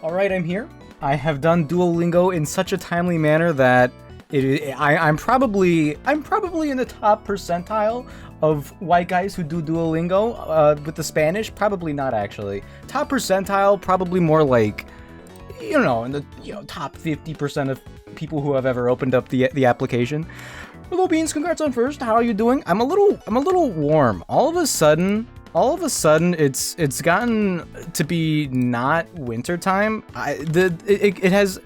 Alright, I'm here. I have done Duolingo in such a timely manner that I'm probably in the top percentile of white guys who do Duolingo with the Spanish. Probably not, actually. Top percentile, probably more like, in the top 50% of people who have ever opened up the application. Hello, Beans. Congrats on first. How are you doing? I'm a little warm. All of a sudden, it's gotten to be not winter time. The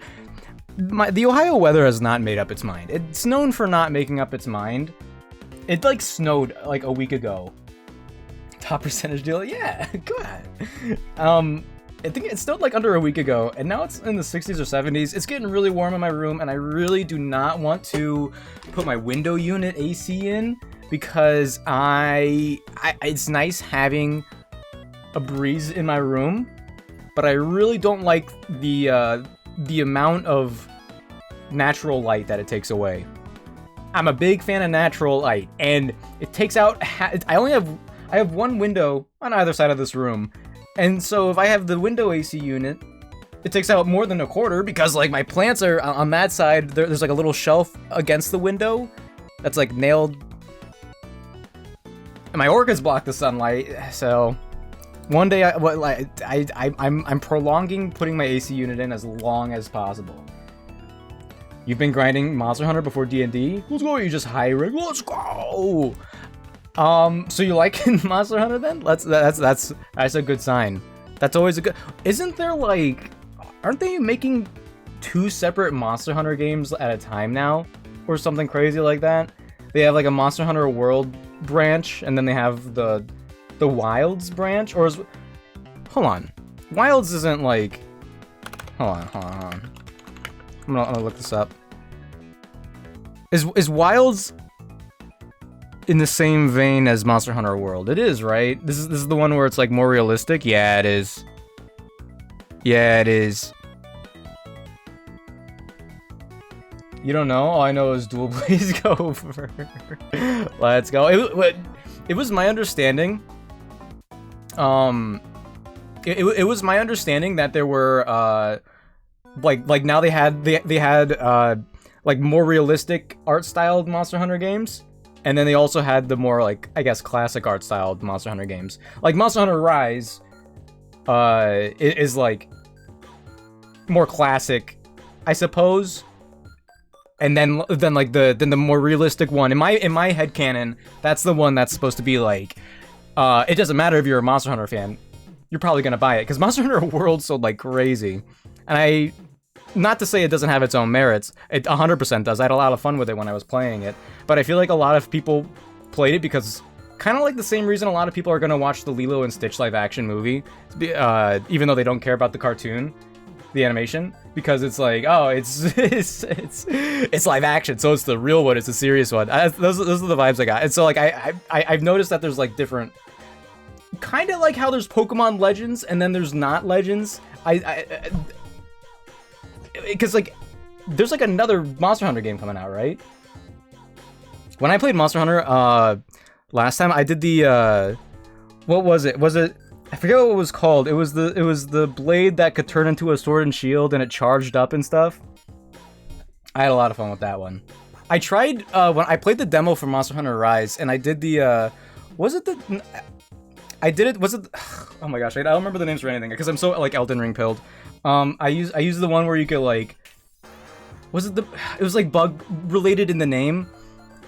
Ohio weather has not made up its mind. It's known for not making up its mind. It like snowed like a week ago. Top percentage deal, yeah, go ahead. I think it snowed like under a week ago, and now it's in the 60s or 70s. It's getting really warm in my room, and I really do not want to put my window unit AC in because it's nice having a breeze in my room, but I really don't like the amount of natural light that it takes away. I'm a big fan of natural light, and it takes out. I have one window on either side of this room. And so if I have the window AC unit, it takes out more than a quarter because like my plants are on that side. There's like a little shelf against the window that's like nailed. And my orchids block the sunlight. So one day I'm prolonging putting my AC unit in as long as possible. You've been grinding Monster Hunter before D&D? Let's go. You just high rig. Let's go. So you like Monster Hunter then? That's a good sign. That's always a good. Isn't there like, aren't they making 2 separate Monster Hunter games at a time now, or something crazy like that? They have like a Monster Hunter World branch, and then they have the Wilds branch, or hold on, Wilds isn't like, hold on. I'm gonna look this up. Is Wilds in the same vein as Monster Hunter World? It is, right? This is the one where it's like more realistic. Yeah, it is. Yeah, it is. You don't know? All I know is Dual Blaze go over. Let's go. It was my understanding. It was my understanding that there were like now they had like more realistic art styled Monster Hunter games. And then they also had the more, like, I guess, classic art-styled Monster Hunter games. Like, Monster Hunter Rise is, like, more classic, I suppose. And then like, the more realistic one. In my headcanon, that's the one that's supposed to be, like, it doesn't matter if you're a Monster Hunter fan. You're probably gonna buy it. Because Monster Hunter World sold like crazy. And not to say it doesn't have its own merits, it 100% does. I had a lot of fun with it when I was playing it, but I feel like a lot of people played it because, kind of like the same reason a lot of people are going to watch the Lilo and Stitch live-action movie, even though they don't care about the cartoon, the animation, because it's like, oh, it's live action, so it's the real one, it's the serious one. Those are the vibes I got. And so like I've noticed that there's like different, kind of like how there's Pokemon Legends and then there's not Legends. Because, like, there's, like, another Monster Hunter game coming out, right? When I played Monster Hunter, last time, I did the, what was it? I forget what it was called. It was the blade that could turn into a sword and shield, and it charged up and stuff. I had a lot of fun with that one. I tried, when I played the demo for Monster Hunter Rise, and I did the, oh my gosh, I don't remember the names for anything, because I'm so, like, Elden Ring pilled. I used the one where you could, like, it was, like, bug related in the name,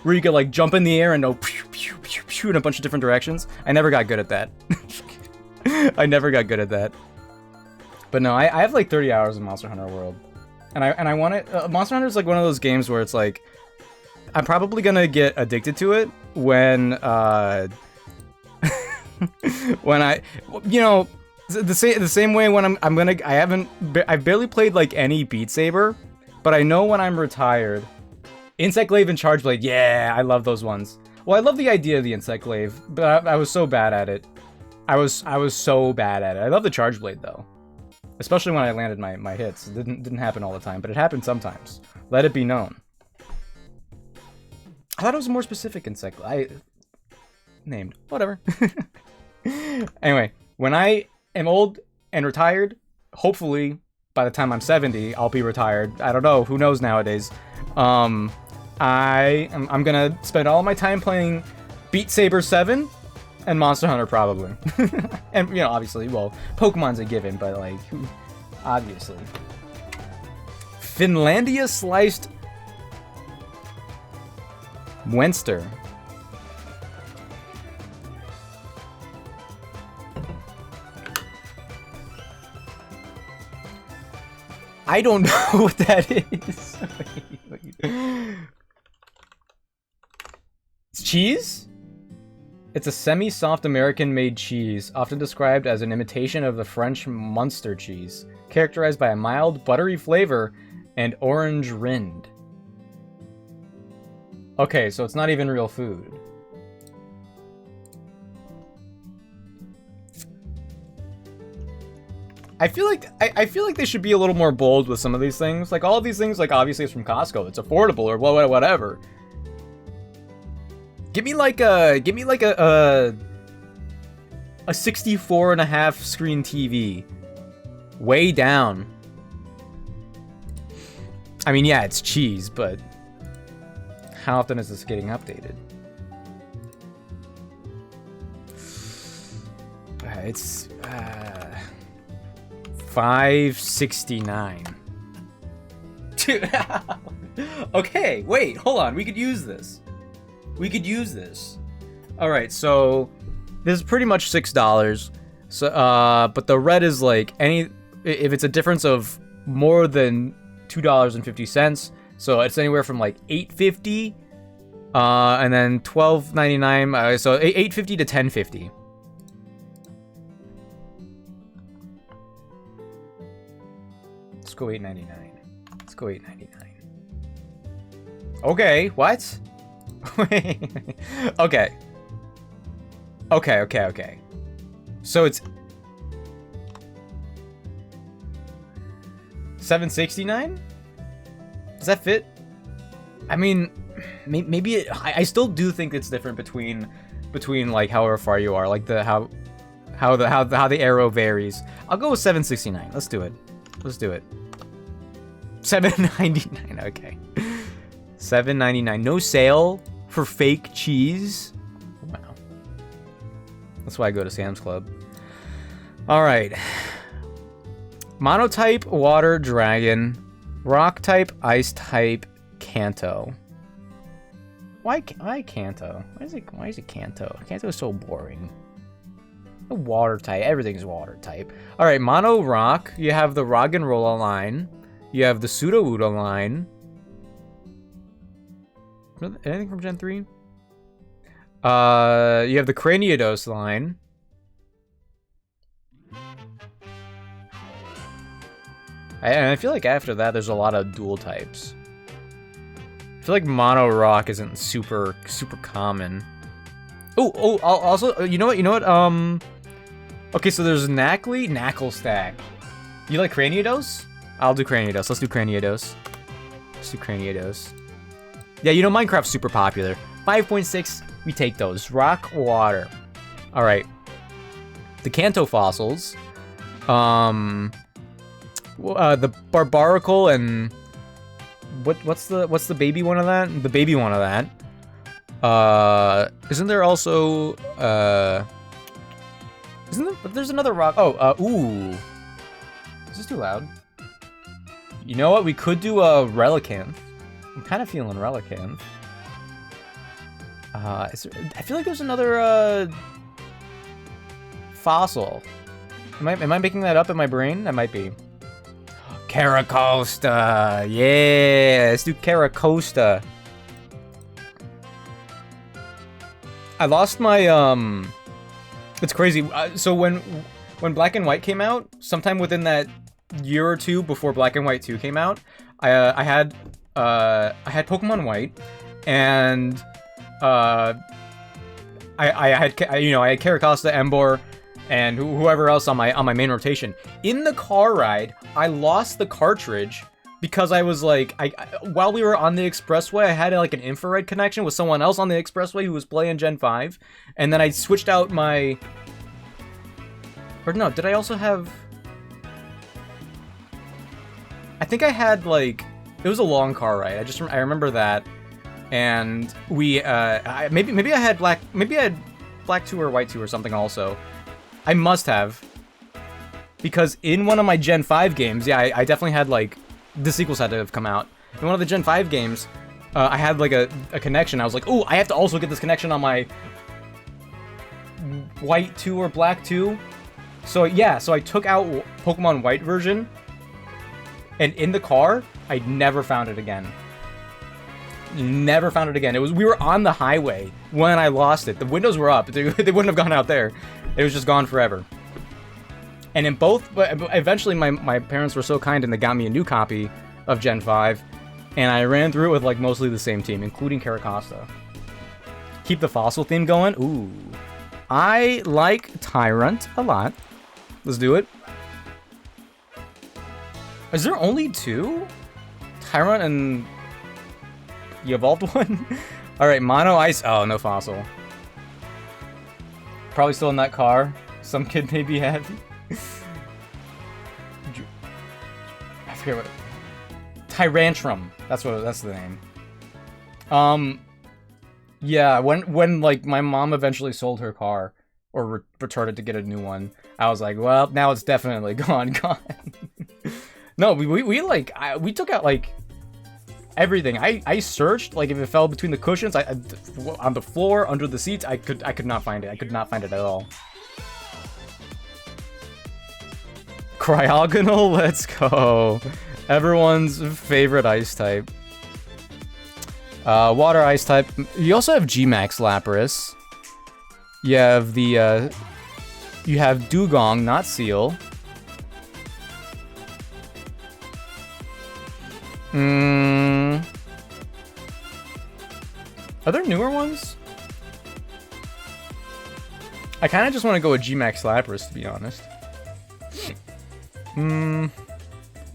where you could, like, jump in the air and go pew, pew, pew, pew in a bunch of different directions. I never got good at that. I never got good at that. But no, I have, like, 30 hours in Monster Hunter World. And I want it, Monster Hunter is, like, one of those games where it's, like, I'm probably gonna get addicted to it when, when the same way when I've barely played like any Beat Saber, but I know when I'm retired, Insect Glaive and Charge Blade, yeah, I love those ones. Well, I love the idea of the Insect Glaive, but I was so bad at it. I was so bad at it. I love the Charge Blade though, especially when I landed my hits. It didn't happen all the time, but it happened sometimes. Let it be known. I thought it was a more specific Insect Glaive. Named whatever. Anyway, when I am old and retired, hopefully by the time I'm 70, I'll be retired. I don't know. Who knows nowadays? I'm gonna spend all my time playing Beat Saber 7 and Monster Hunter probably. And, you know, obviously, well, Pokemon's a given, but, like, obviously. Finlandia Sliced Wenster. I don't know what that is. Wait. It's cheese? It's a semi-soft American-made cheese, often described as an imitation of the French Munster cheese, characterized by a mild, buttery flavor and orange rind. Okay, so it's not even real food. I feel like they should be a little more bold with some of these things. Like, all of these things, like, obviously it's from Costco. It's affordable or whatever. Give me like a 64.5 screen TV. Way down. I mean, yeah, it's cheese, but how often is this getting updated? It's $5.69. Dude. Okay, wait, hold on. We could use this. All right, so this is pretty much $6. So, but the red is like if it's a difference of more than $2.50. So it's anywhere from like $8.50, and then $12.99. So $8.50 to $10.50. Let's go $8.99. Okay, what? Okay. So it's $7.69? Does that fit? I mean, maybe I still do think it's different between like however far you are, like how the arrow varies. I'll go with $7.69. Let's do it. $7.99. Okay. $7.99. No sale for fake cheese. Wow. That's why I go to Sam's Club. All right. Monotype Water Dragon, Rock type, Ice type, Kanto. Why Kanto? Why is it Kanto? Kanto is so boring. The water type. Everything's water type. All right, Mono Rock. You have the Roggenrola line. You have the Sudowoodo line. Anything from Gen 3? You have the Craniados line. And I feel like after that, there's a lot of dual types. I feel like Mono Rock isn't super common. Oh, also, you know what? Okay, so there's Knackle Stack. You like Craniados? I'll do Craniados. Let's do Craniados. Yeah, you know, Minecraft's super popular. 5.6, we take those. Rock, water. All right. The Kanto fossils. The Barbaracle and what's the baby one of that? The baby one of that. Isn't there also there's another rock? Oh, ooh. Is this too loud? You know what? We could do a Relicanth. I'm kind of feeling Relicanth. I feel like there's another fossil. Am I making that up in my brain? I might be. Caracosta. Yeah, let's do Caracosta. I lost my It's crazy. So when Black and White came out, sometime within that year or two before Black and White 2 came out, I had Pokemon White, and I had Caracosta, Emboar, and whoever else on my main rotation. In the car ride, I lost the cartridge because I was like, while we were on the expressway, I had like an infrared connection with someone else on the expressway who was playing Gen 5, and then I switched out my. Or no, did I also have? I think I had like it was a long car ride. I remember that, and we maybe I had black 2 or white 2 or something also. I must have, because in one of my Gen 5 games, yeah, I definitely had like the sequels had to have come out. In one of the Gen 5 games, I had like a connection. I was like, oh, I have to also get this connection on my white 2 or black 2. So yeah, so I took out Pokemon White version, and in the car, I never found it again. Never found it again. We were on the highway when I lost it. The windows were up. They wouldn't have gone out there. It was just gone forever. And in both, but eventually my parents were so kind and they got me a new copy of Gen 5, and I ran through it with like mostly the same team, including Caracosta. Keep the fossil theme going. Ooh, I like Tyrant a lot. Let's do it. Is there only 2? Tyrant and the evolved one? Alright, Mono Ice. Oh, no fossil. Probably still in that car. Some kid maybe had. I forget what. Tyrantrum. That's the name. Yeah, when like my mom eventually sold her car or returned it to get a new one, I was like, well, now it's definitely gone. No, we took out like everything. I searched, like if it fell between the cushions, on the floor, under the seats, I could not find it. I could not find it at all. Cryogonal, let's go. Everyone's favorite ice type. Water ice type. You also have G-Max Lapras. You have the you have Dugong, not Seal. Are there newer ones? I kind of just want to go with G-Max Lapras, to be honest. Ooh,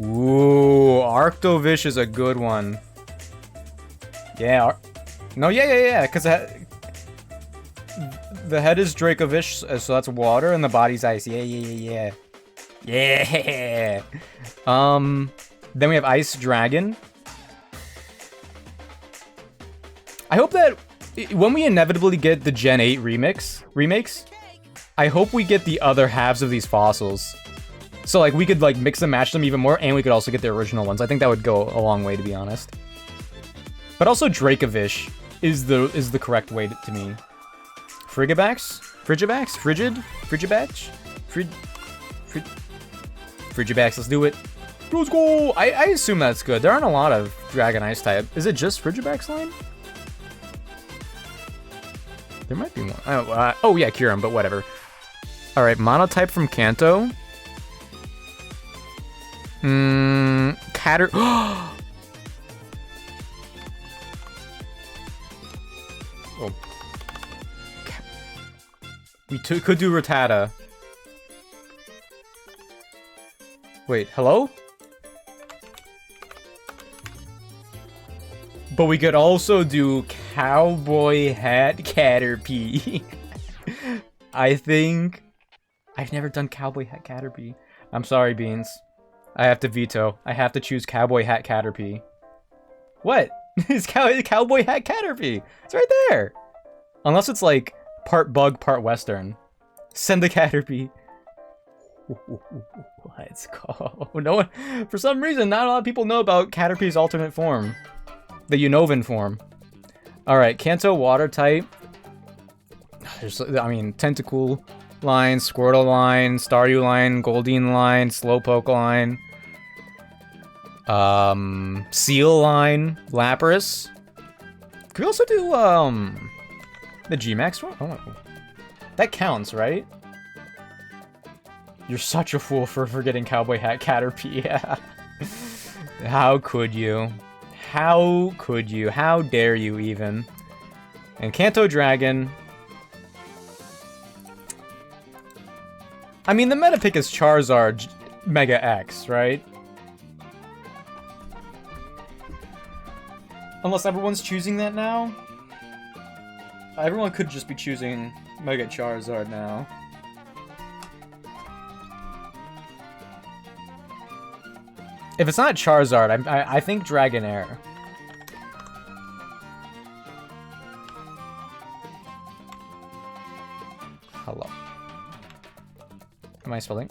Arctovish is a good one. Yeah. Yeah, because the head is Dracovish, so that's water, and the body's ice. Yeah. Then we have Ice Dragon. I hope that when we inevitably get the Gen 8 remakes, I hope we get the other halves of these fossils. So like we could like mix and match them even more, and we could also get the original ones. I think that would go a long way, to be honest. But also Dracovish is the correct way to me. Frigibax? Frigibax, let's do it. Let's go! I assume that's good. There aren't a lot of Dragon Ice type. Is it just Frigibax line? There might be one. Oh yeah, Kyurem, but whatever. Alright, Monotype from Kanto. Catter... Oh. We could do Rattata. Wait, hello? But we could also do Cowboy Hat Caterpie. I think... I've never done Cowboy Hat Caterpie. I'm sorry, Beans. I have to veto. I have to choose Cowboy Hat Caterpie. What? It's Cowboy Hat Caterpie. It's right there. Unless it's like part bug, part western. Send the Caterpie. Let's go. No one, for some reason, not a lot of people know about Caterpie's alternate form. The Unova form. Alright, Kanto water type. I mean, Tentacool line, Squirtle line, Staryu line, Goldeen line, Slowpoke line. Seal line, Lapras. Could we also do, the G-Max one? Oh. That counts, right? You're such a fool for forgetting Cowboy Hat Caterpie, yeah. How could you? How could you? How dare you, even? And Kanto Dragon. I mean, the meta pick is Charizard Mega X, right? Unless everyone's choosing that now? Everyone could just be choosing Mega Charizard now. If it's not Charizard, I think Dragonair. Hello. Am I spelling?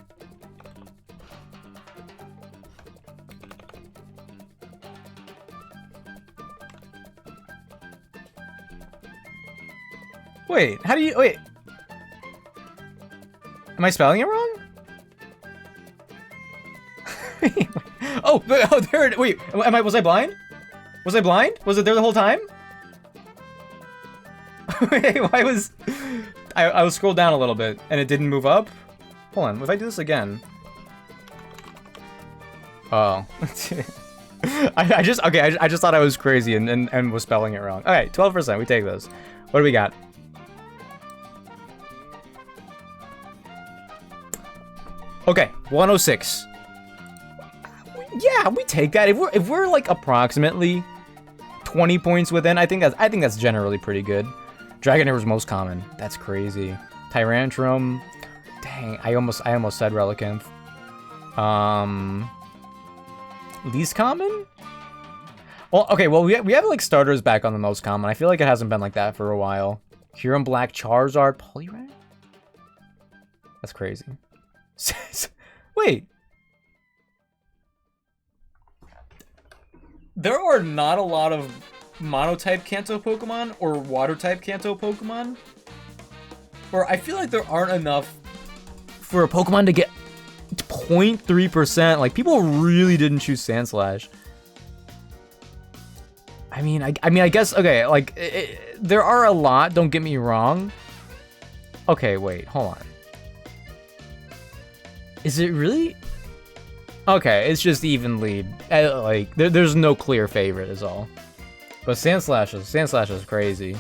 Wait, how do you... Wait. Am I spelling it wrong? oh, there it... Wait, was I blind? Was I blind? Was it there the whole time? Wait, why was... I was scrolled down a little bit, and it didn't move up? Hold on, if I do this again... Oh. I just thought I was crazy and was spelling it wrong. Alright, 12%, we take those. What do we got? Okay, 106. Yeah, we take that. If we're like approximately 20 points within, I think that's generally pretty good. Dragonair was most common. That's crazy. Tyrantrum. Dang, I almost said Relicanth. Least common? Well, okay, well we have like starters back on the most common. I feel like it hasn't been like that for a while. Huron Black, Charizard, Poliwrath? That's crazy. Wait. There are not a lot of mono-type Kanto Pokemon or water-type Kanto Pokemon. Or I feel like there aren't enough for a Pokemon to get 0.3%. Like, people really didn't choose Sandslash. I mean, I guess, okay, like, there are a lot, don't get me wrong. Okay, wait, hold on. Is it really? Okay, it's just evenly, like, there's no clear favorite is all. But Sandslash is crazy.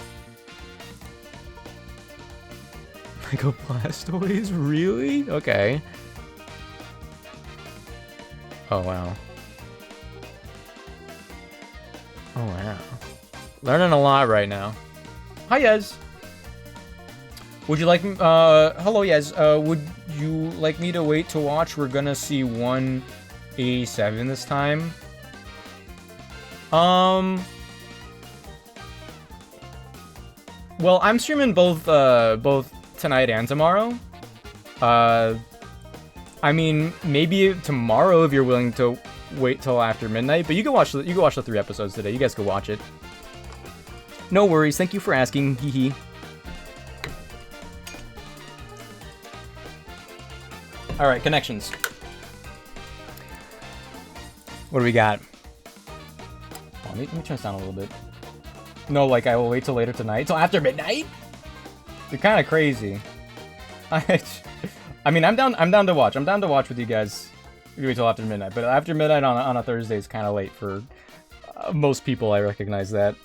Like a Blastoise? Really? Okay. Oh, wow. Oh, wow. Learning a lot right now. Hi, Yez. Would you like me, hello, Yez. Would you like me to wait to watch? We're gonna see 187 this time. Well, I'm streaming both tonight and tomorrow. I mean, maybe tomorrow if you're willing to wait till after midnight, but you can watch the 3 episodes today. You guys can watch it. No worries. Thank you for asking. Hee hee. All right, connections. What do we got? Oh, let me turn this down a little bit. No, like I will wait till later tonight, till after midnight. You're kind of crazy. I mean, I'm down to watch. I'm down to watch with you guys. If you wait till after midnight, but after midnight on a Thursday is kind of late for most people. I recognize that.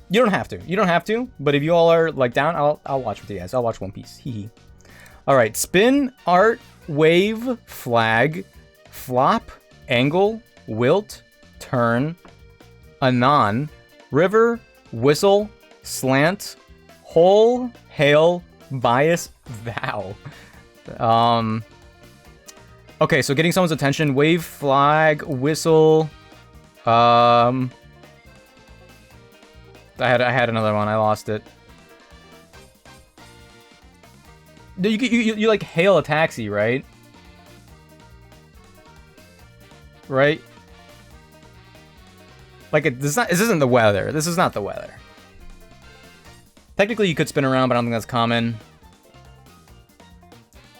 You don't have to. You don't have to. But if you all are like down, I'll watch with you guys. I'll watch One Piece. Hee hee. All right. Spin, art, wave, flag, flop, angle, wilt, turn, anon, river, whistle, slant, hole, hail, bias, vow. Okay, so getting someone's attention, wave, flag, whistle. I had another one. I lost it. You like hail a taxi, right? Right? Like this isn't the weather. This is not the weather. Technically, you could spin around, but I don't think that's common.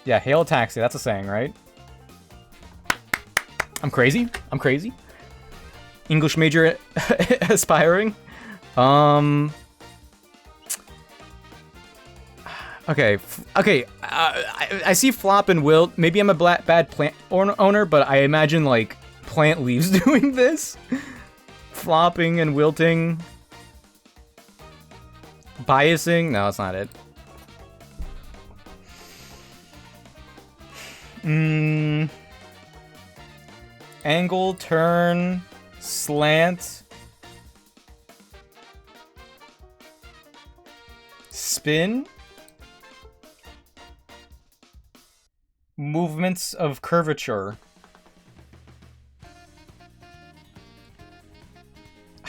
Yeah, hail a taxi. That's a saying, right? I'm crazy. I'm crazy. English major aspiring. Okay. Okay. I see flop and wilt. Maybe I'm a bad plant owner, but I imagine like plant leaves doing this. Flopping and wilting. Biasing. No, that's not it. Angle, turn, slant. Spin. movements of curvature.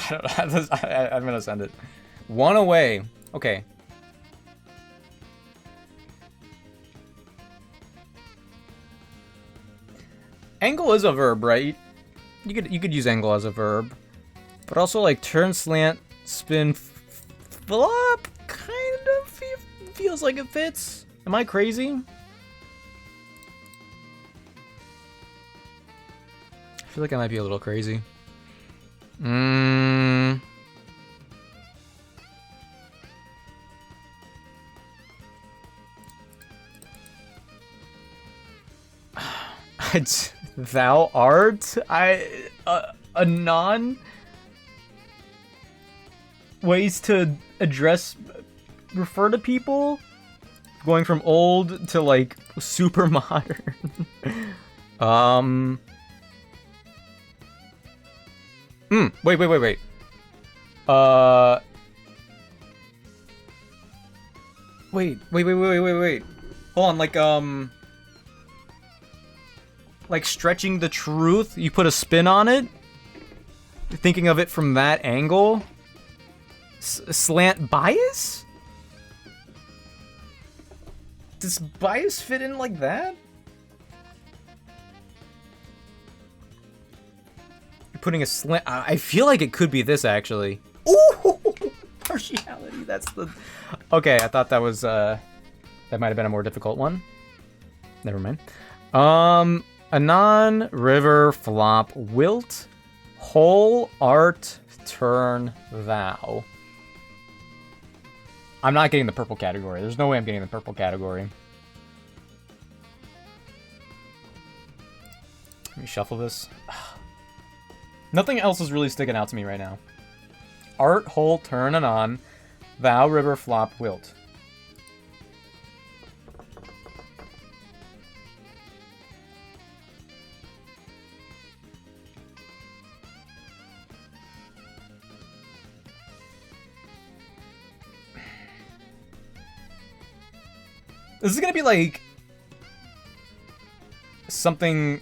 I don't know. I'm gonna send it. One away. Okay. Angle is a verb, right? You could use angle as a verb, but also like turn, slant, spin, flop. Kind of feels like it fits. Am I crazy? I feel like I might be a little crazy. Thou art a non ways to refer to people, going from old to like super modern. Wait. Wait. Hold on, like stretching the truth, you put a spin on it? Thinking of it from that angle? Slant bias? Does bias fit in like that? You're putting a slant... I feel like it could be this, actually. Ooh! Partiality, that's the... Okay, I thought that was, that might have been a more difficult one. Never mind. Anon, river, flop, wilt, whole, art, turn, thou. I'm not getting the purple category. There's no way I'm getting the purple category. Let me shuffle this. Nothing else is really sticking out to me right now. Art, whole, turn, anon, thou, river, flop, wilt. This is gonna be like something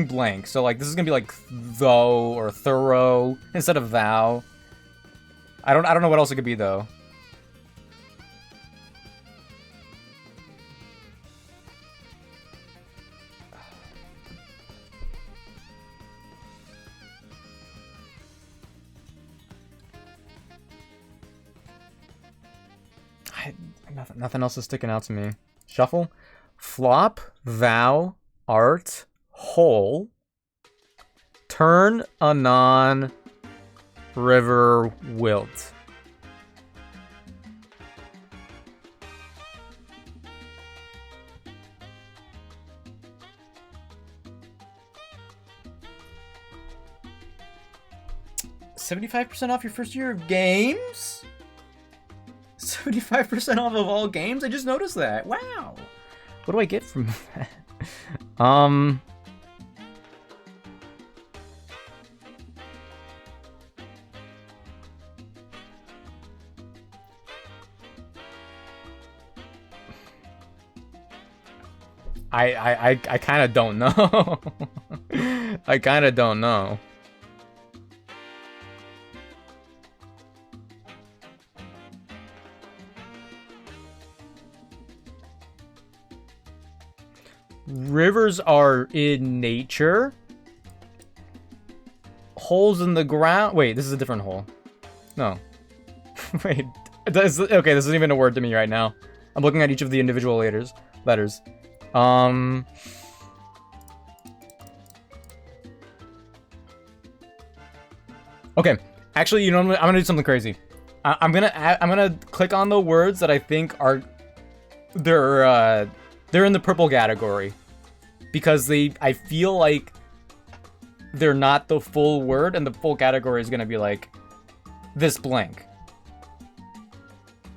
blank. So like this is gonna be like though or thorough instead of thou. I don't know what else it could be though. Nothing else is sticking out to me. Shuffle. Flop, thou, art, whole, turn, anon, river, wilt. $75% off your first year of games? 75% off of all games? I just noticed that. Wow. What do I get from that? I kind of don't know. I kind of don't know. Rivers are in nature. Holes in the ground. Wait, this is a different hole. No. Wait. Okay, this isn't even a word to me right now. I'm looking at each of the individual letters. Okay. Actually, you know what? I'm gonna do something crazy. I'm gonna click on the words that I think are they're in the purple category because I feel like they're not the full word, and the full category is gonna be like this blank,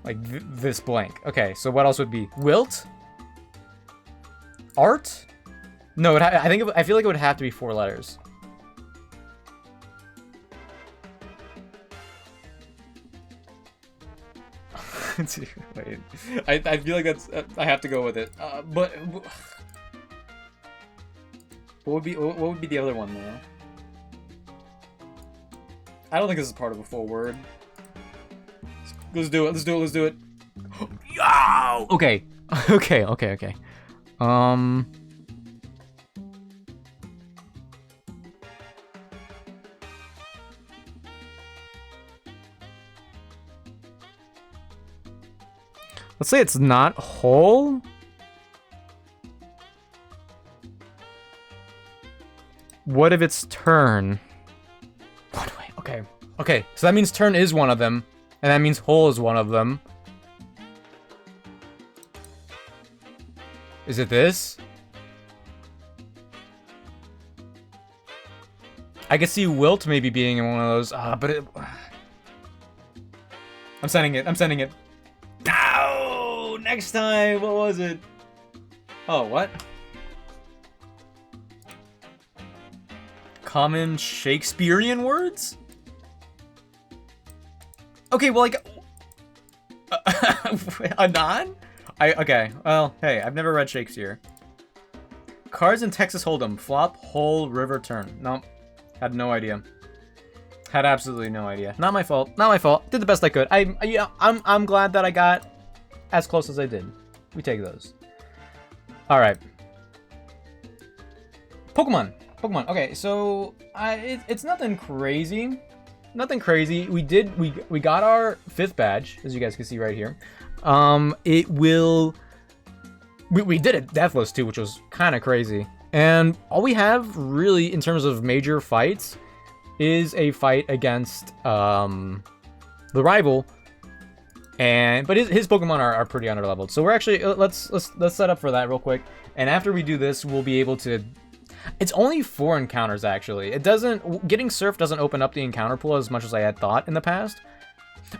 like this blank. Okay, so what else would be wilt? Art? No, I feel like it would have to be 4 letters. Wait, I feel like that's I have to go with it. But What would be the other one though? I don't think this is part of a full word. Let's do it. Let's do it. Let's do it. Yo! Okay. Okay. Let's say it's not whole. What if it's turn? What do I? Okay. So that means turn is one of them, and that means whole is one of them. Is it this? I could see wilt maybe being in one of those. But it. I'm sending it. No! Next time. What was it? Oh, what? Common Shakespearean words? Okay, well, like... a non? Okay, well, hey, I've never read Shakespeare. Cards in Texas Hold'em. Flop, hole, river, turn. Nope. Had no idea. Had absolutely no idea. Not my fault. Not my fault. Did the best I could. I'm glad that I got as close as I did. We take those. Alright. Pokemon. Okay, so it's nothing crazy. Nothing crazy. We got our 5th badge, as you guys can see right here. We did it Deathless too, which was kind of crazy. And all we have really in terms of major fights is a fight against the rival. But his Pokemon are pretty underleveled. So we're actually let's set up for that real quick. And after we do this, we'll be able to. It's only 4 encounters actually. It doesn't getting Surf doesn't open up the encounter pool as much as I had thought in the past.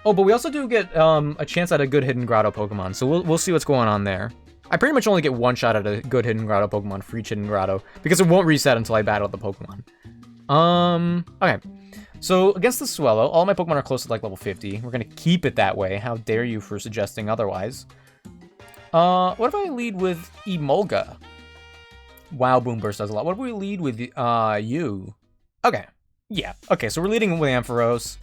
Oh, but we also do get a chance at a good Hidden Grotto Pokemon. So we'll see what's going on there. I pretty much only get one shot at a good Hidden Grotto Pokemon for each Hidden Grotto because it won't reset until I battle the Pokemon. Okay. So against the Swellow, all my Pokemon are close to like level 50. We're gonna keep it that way. How dare you for suggesting otherwise? What if I lead with Emolga? Wow, Boom Burst does a lot. What if we lead with you? Okay. Yeah. Okay, so we're leading with Ampharos.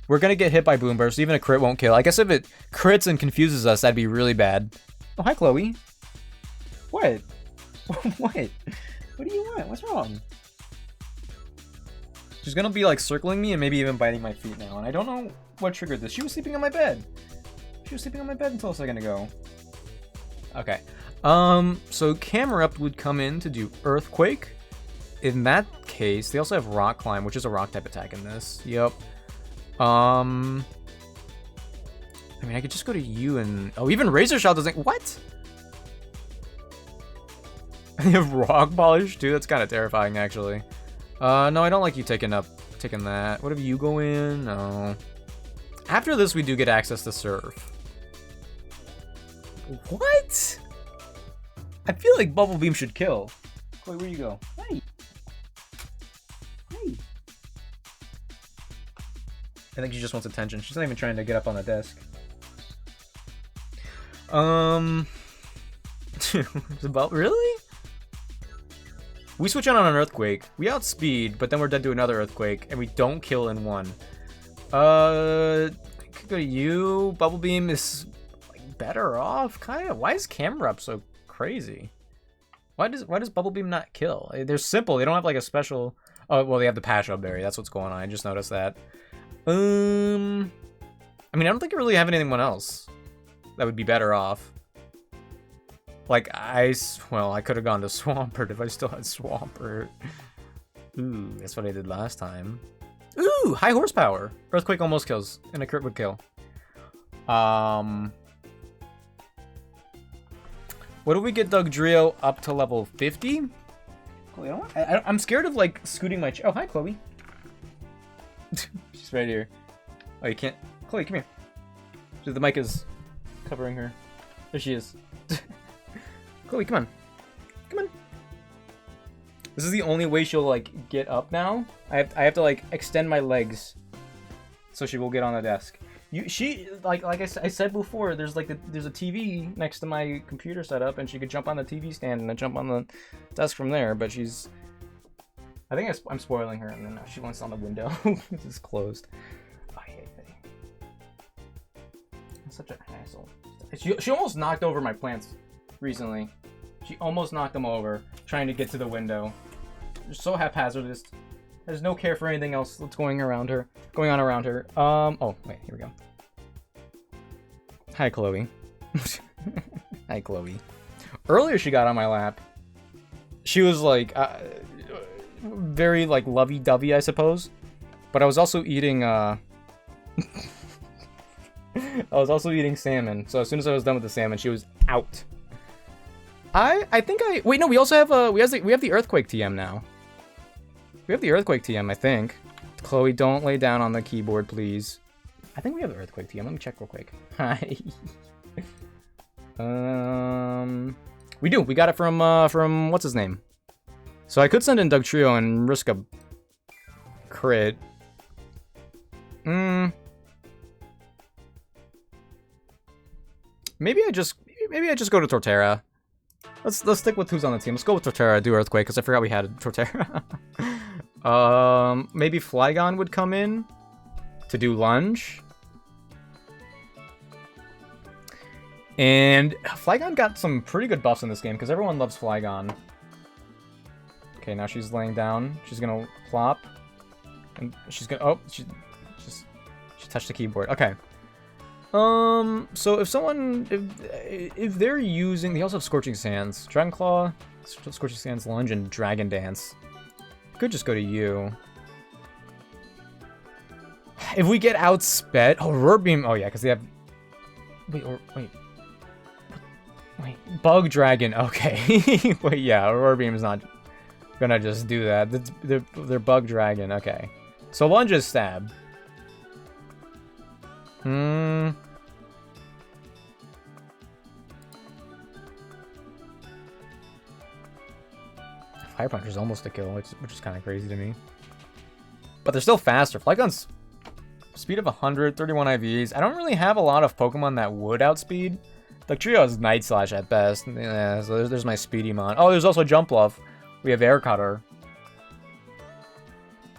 We're gonna get hit by Boom Burst. Even a crit won't kill. I guess if it crits and confuses us, that'd be really bad. Oh, hi, Chloe. What? What? What do you want? What's wrong? She's gonna be like circling me and maybe even biting my feet now. And I don't know what triggered this. She was sleeping on my bed. She was sleeping on my bed until a second ago. Okay. So Camerupt would come in to do Earthquake. In that case, they also have Rock Climb, which is a rock type attack in this. Yep. I mean, I could just go to you and... Oh, even Razor Shot doesn't... What? They have Rock Polish, too? That's kind of terrifying, actually. No, I don't like you taking that. What if you go in? No. After this, we do get access to Surf. What? I feel like Bubble Beam should kill. Chloe, where you go? Hey. Hey. I think she just wants attention. She's not even trying to get up on the desk. It's about really? We switch on an Earthquake. We outspeed, but then we're dead to another Earthquake, and we don't kill in one. I could go to you. Bubble Beam is like better off, kind of. Why is Camerupt so crazy? Why does Bubble Beam not kill? They're simple. They don't have like a special. Oh well, they have the Patch-Up Berry. That's what's going on. I just noticed that. I mean, I don't think I really have anyone else that would be better off. Like well, I could have gone to Swampert if I still had Swampert. Ooh, that's what I did last time. Ooh, high horsepower. Earthquake almost kills, and a crit would kill. What do we get Dugtrio up to level 50? Chloe, I'm scared of like scooting my oh, hi, Chloe. She's right here. Oh, you can't. Chloe, come here. The mic is covering her. There she is. Chloe, come on. Come on. This is the only way she'll like get up now. I have to like extend my legs so she will get on the desk. She like I said before, there's a TV next to my computer setup, and she could jump on the TV stand and then jump on the desk from there. But she's I think I'm spoiling her, and then now she wants on the window. This is closed. I hate it. I'm such an asshole. She almost knocked over my plants recently. She almost knocked them over trying to get to the window. Just so haphazardous. There's no care for anything else that's going on around her. Oh, wait, here we go. Hi, Chloe. Hi, Chloe. Earlier, she got on my lap. She was like, very like lovey-dovey, I suppose. But I was also eating, I was also eating salmon. So as soon as I was done with the salmon, she was out. Wait, no, we also have, we have the earthquake TM now. We have the earthquake TM, I think. Chloe, don't lay down on the keyboard, please. I think we have the earthquake TM. Let me check real quick. Hi. We do. We got it from what's his name? So I could send in Doug Trio and risk a crit. Maybe I just go to Torterra. Let's stick with who's on the team. Let's go with Torterra, do Earthquake, because I forgot we had Torterra. Maybe Flygon would come in to do Lunge. And Flygon got some pretty good buffs in this game, because everyone loves Flygon. Okay, now she's laying down. She's gonna plop. And she's gonna... Oh, she touched the keyboard. Okay. So if they're using... They also have Scorching Sands. Dragon Claw, Scorching Sands, Lunge, and Dragon Dance. Could just go to you. If we get outsped... Oh, Roar Beam... Oh, yeah, because they have... Wait, Bug Dragon. Okay. Wait, yeah, Roar Beam's not gonna just do that. They're Bug Dragon. Okay. So Lunge is Stab. Fire Punch is almost a kill, which is kind of crazy to me. But they're still faster. Flygon's speed of 100, 31 IVs. I don't really have a lot of Pokemon that would outspeed. Like Trio is Night Slash at best. Yeah, so there's my Speedymon. Oh, there's also Jump Bluff. We have Air Cutter.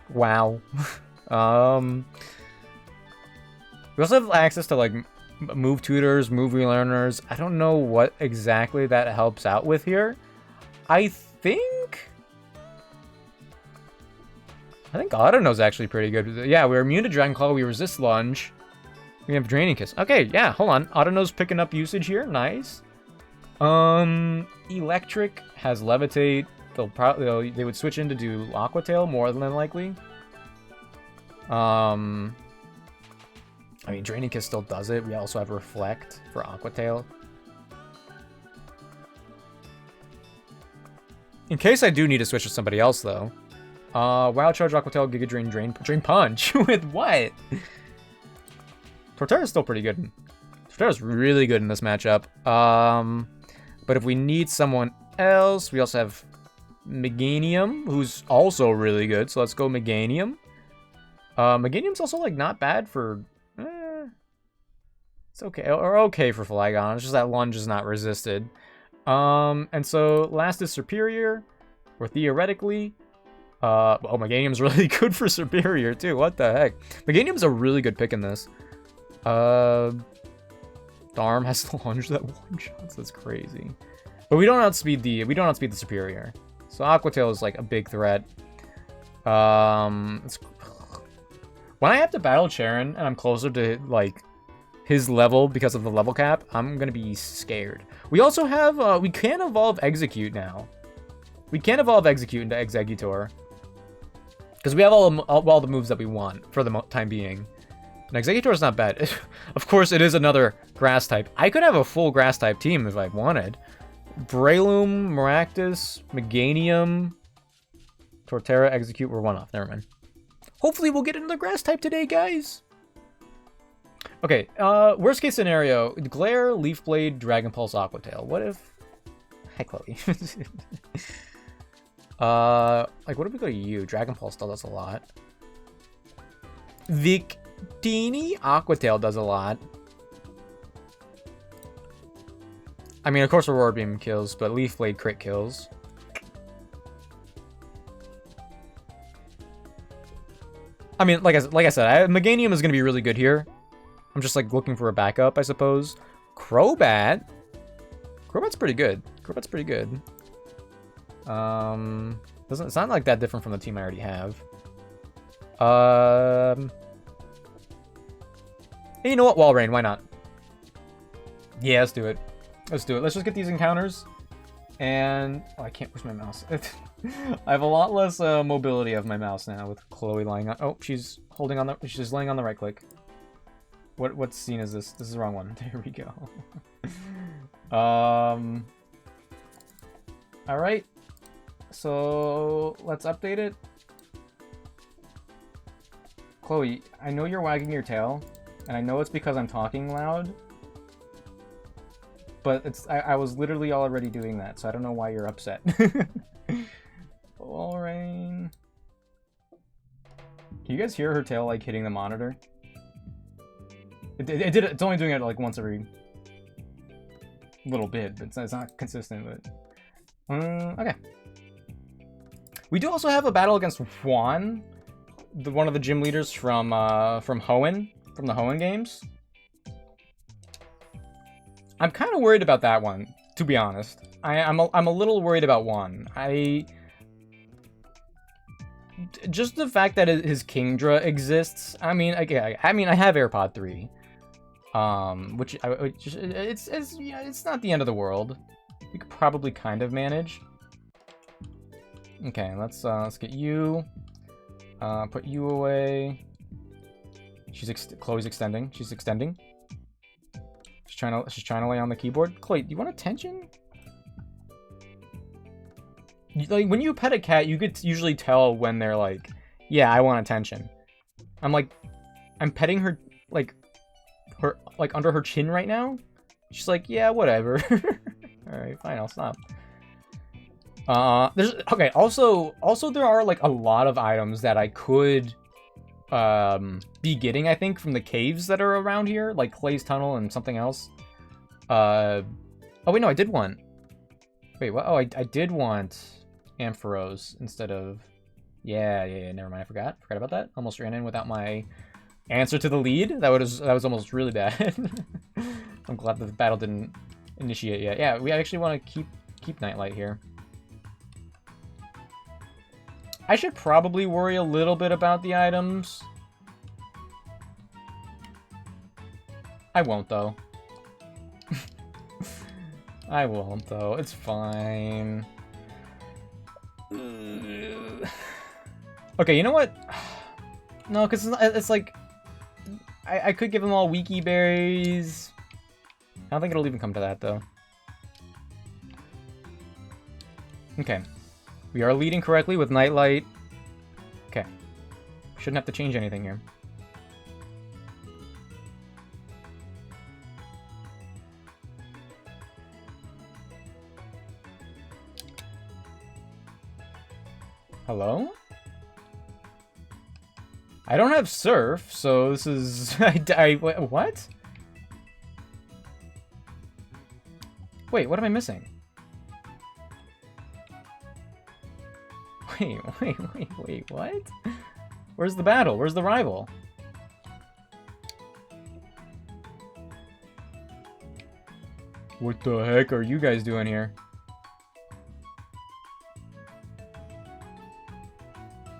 Wow. We also have access to like move tutors, move relearners. I don't know what exactly that helps out with here. I think Autono's actually pretty good. Yeah, we're immune to Dragon Claw. We resist Lunge. We have Draining Kiss. Okay, yeah, hold on. Autono's picking up usage here. Nice. Electric has Levitate. They would switch in to do Aqua Tail more than likely. I mean, Draining Kiss still does it. We also have Reflect for Aqua Tail. In case I do need to switch to somebody else, though. Wild Charge, Aqua Tail, Giga Drain, Drain Punch. With what? Torterra's still pretty good. Torterra's really good in this matchup. But if we need someone else, we also have Meganium, who's also really good. So let's go Meganium. Meganium's also, like, not bad for... It's okay, or okay for Flygon. It's just that Lunge is not resisted. And so last is Superior, or theoretically. Oh, Meganium's really good for Superior too. What the heck? Meganium's a really good pick in this. Darm has to Lunge that one shots. That's crazy. But we don't outspeed the Superior. So Aqua Tail is like a big threat. When I have to battle Charon and I'm closer to like his level because of the level cap, I'm gonna be scared. We also have we can evolve Execute now. We can evolve Execute into Executor because we have all the moves that we want for the time being. And Executor is not bad. Of course, it is another grass type. I could have a full grass type team if I wanted. Breloom, Maractus, Meganium, Torterra, Execute. We're one off. Never mind. Hopefully we'll get another grass type today, guys. Okay, worst case scenario, Glare, Leaf Blade, Dragon Pulse, Aqua Tail. What if... Hi, Chloe. Like, what if we go to you? Dragon Pulse still does a lot. Victini, Aqua Tail does a lot. I mean, of course, Aurora Beam kills, but Leaf Blade crit kills. I mean, like I said, Meganium is gonna be really good here. I'm just like looking for a backup, I suppose. Crobat. Crobat's pretty good. Crobat's pretty good. It's not like that different from the team I already have. Hey, you know what? Wall Rain, why not? Yeah, let's do it. Let's do it. Let's just get these encounters. And oh, I can't push my mouse. I have a lot less mobility of my mouse now with Chloe lying on. Oh, she's holding on the. She's laying on the right click. What scene is this? This is the wrong one. There we go. All right. So let's update it. Chloe, I know you're wagging your tail, and I know it's because I'm talking loud. But I was literally already doing that, so I don't know why you're upset. All right. Can you guys hear her tail like hitting the monitor? It's only doing it like once every little bit, but it's not consistent. But okay. We do also have a battle against Juan, one of the gym leaders from Hoenn, from the Hoenn games. I'm kind of worried about that one, to be honest. I'm a little worried about Juan. Just the fact that his Kingdra exists. I mean, I have AirPod 3, it's not the end of the world. We could probably kind of manage. Okay, let's get you. Put you away. Chloe's extending. She's extending. She's trying to lay on the keyboard. Chloe, do you want attention? Like when you pet a cat, you could usually tell when they're like, "Yeah, I want attention." I'm petting her like under her chin right now. She's like, "Yeah, whatever." All right, fine, I'll stop. Okay. Also, there are like a lot of items that I could be getting, I think, from the caves that are around here, like Clay's Tunnel and something else. Oh wait, no, I did want. Wait, what? Oh, I did want Ampharos instead of. Yeah. Never mind, I forgot about that. Almost ran in without my answer to the lead. That was almost really bad. I'm glad the battle didn't initiate yet. Yeah, we actually want to keep Nightlight here. I should probably worry a little bit about the items. I won't, though. I won't, though. It's fine. Okay, you know what? No, because it's like... I could give them all Wiki Berries. I don't think it'll even come to that, though. Okay. We are leading correctly with Nightlight. Okay. Shouldn't have to change anything here. Hello? I don't have Surf, so this is... what? Wait, what am I missing? Wait, what? Where's the battle? Where's the rival? What the heck are you guys doing here?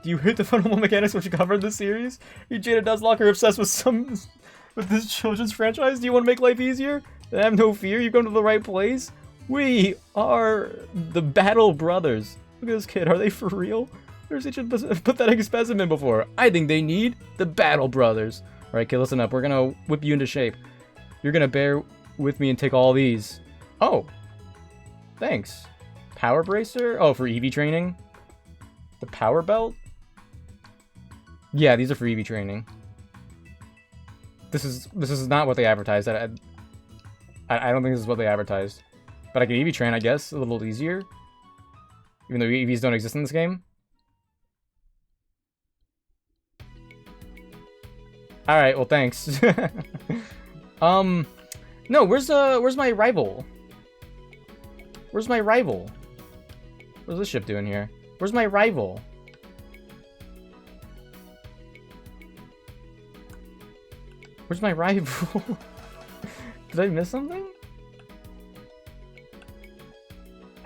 Do you hate the fundamental mechanics which covered this series? You Jada Nuzlocke are obsessed with this children's franchise? Do you want to make life easier? Then have no fear, you've come to the right place. We are the Battle Brothers. Look at this kid, are they for real? There's such a pathetic specimen before. I think they need the Battle Brothers. Alright, kid, listen up. We're gonna whip you into shape. You're gonna bear with me and take all these. Oh. Thanks. Power Bracer? Oh, for EV training? The Power Belt? Yeah, these are for EV training. This is not what they advertised. I don't think this is what they advertised. But I can EV train, I guess, a little easier. Even though EVs don't exist in this game. Alright, well thanks. No, where's my rival? Where's my rival? What's this ship doing here? Where's my rival? Where's my rival? Did I miss something?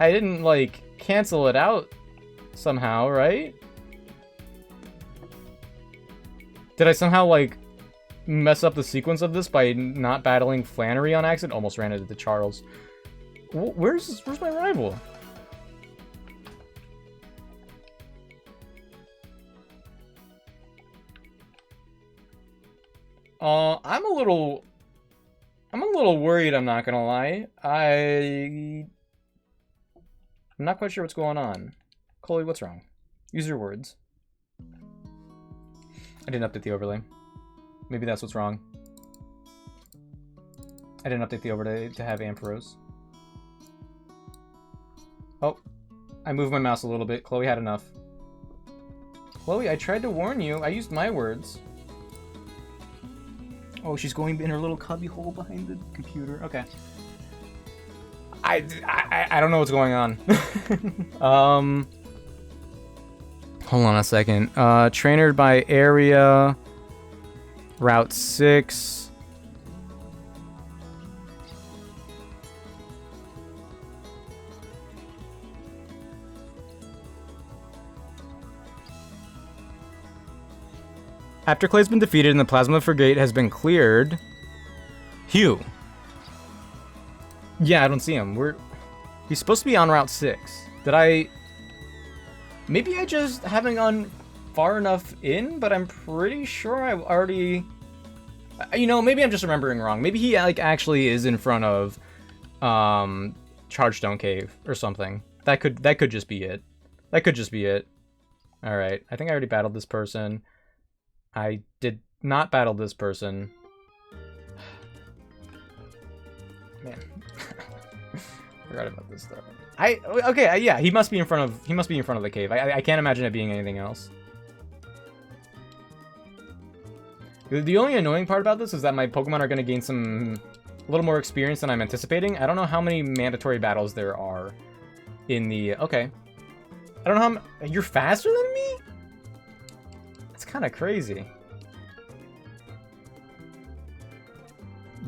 I didn't, like, cancel it out somehow, right? Did I somehow, like, mess up the sequence of this by not battling Flannery on accident? Almost ran into Charles. Where's my rival? I'm a little worried, I'm not gonna lie. I'm not quite sure what's going on. Chloe, what's wrong? Use your words. I didn't update the overlay. Maybe that's what's wrong. I didn't update the overlay to have Ampharos. Oh, I moved my mouse a little bit. Chloe had enough. Chloe, I tried to warn you. I used my words. Oh, she's going in her little cubby hole behind the computer. Okay. I don't know what's going on. Hold on a second. Trainer by area. Route 6. After Clay's been defeated and the Plasma Frigate has been cleared... Hugh. Yeah, I don't see him. He's supposed to be on Route 6. Did I... Maybe I just haven't gone far enough in, but I'm pretty sure I've already... You know, maybe I'm just remembering wrong. Maybe he, like, actually is in front of Chargestone Cave or something. That could just be it. That could just be it. Alright, I think I already battled this person. I did not battle this person. Man. Forgot about this stuff. Okay, yeah, he must be in front of the cave. I can't imagine it being anything else. The only annoying part about this is that my Pokemon are going to gain a little more experience than I'm anticipating. I don't know how many mandatory battles there are in the... Okay. I don't know how... You're faster than me? It's kind of crazy.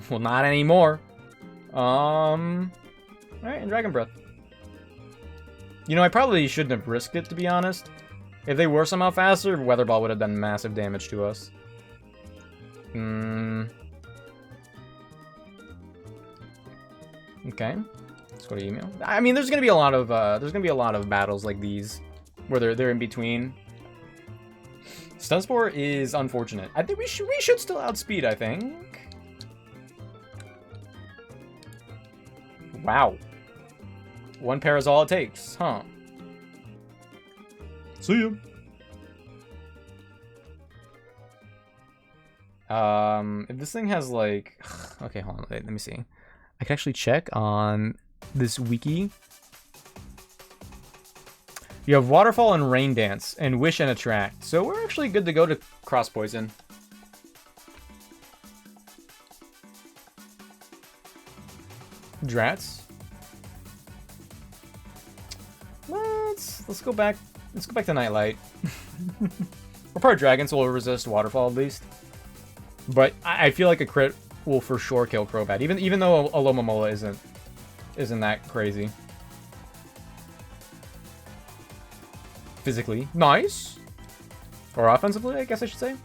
Well, not anymore. Alright, and Dragon Breath. You know, I probably shouldn't have risked it, to be honest. If they were somehow faster, Weather Ball would have done massive damage to us. Okay. Let's go to email. I mean, there's gonna be a lot of battles like these where they're in between. Stunspore is unfortunate. I think we should still outspeed, I think. Wow. One pair is all it takes, huh? See ya. If this thing has like... Okay, hold on, wait, let me see. I can actually check on this wiki. You have Waterfall and Rain Dance, and Wish and Attract. So we're actually good to go to Cross Poison. Drats. Let's go back. Let's go back to Nightlight. We're part Dragon, so we'll resist Waterfall at least. But I feel like a crit will for sure kill Crobat, even though Alomomola isn't that crazy. Physically, nice. Or offensively, I guess I should say.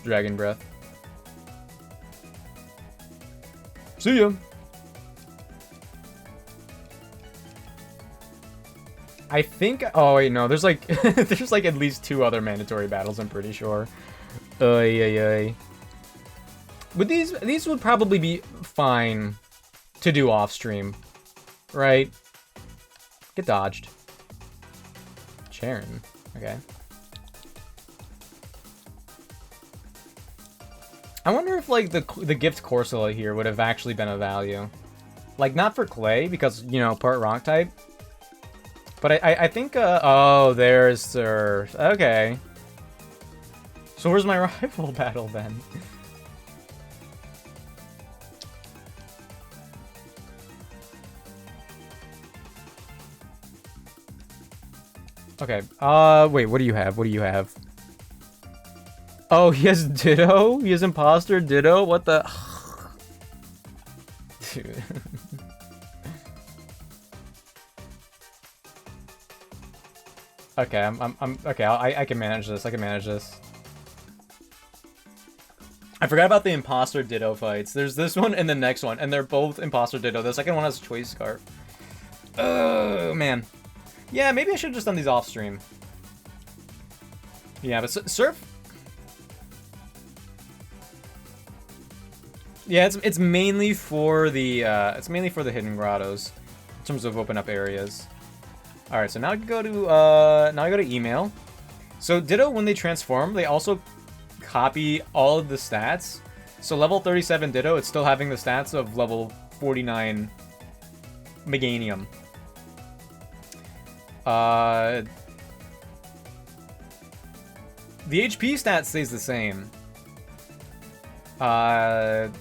Dragon Breath. See ya. I think. Oh wait, no. There's like, there's like at least 2 other mandatory battles. I'm pretty sure. But these would probably be fine to do off stream, right? Get dodged. Charon. Okay. I wonder if like the gift Corsola here would have actually been of value. Like not for Clay because, you know, part rock type. But I think oh, there's Sir. Okay. So where's my rival battle then? Okay. Wait. What do you have? What do you have? Oh, he has Ditto. He has Imposter Ditto. What the? Dude. Okay. I'm. Okay. I can manage this. I can manage this. I forgot about the Imposter Ditto fights. There's this one and the next one, and they're both Imposter Ditto. The second one has Choice Scarf. Oh, man. Yeah, maybe I should have just done these off stream. Yeah, but Surf... Yeah, it's mainly for the hidden grottos in terms of open up areas. All right, so now I go to email. So Ditto, when they transform, they also copy all of the stats. So level 37 Ditto, it's still having the stats of level 49 Meganium. The HP stat stays the same. And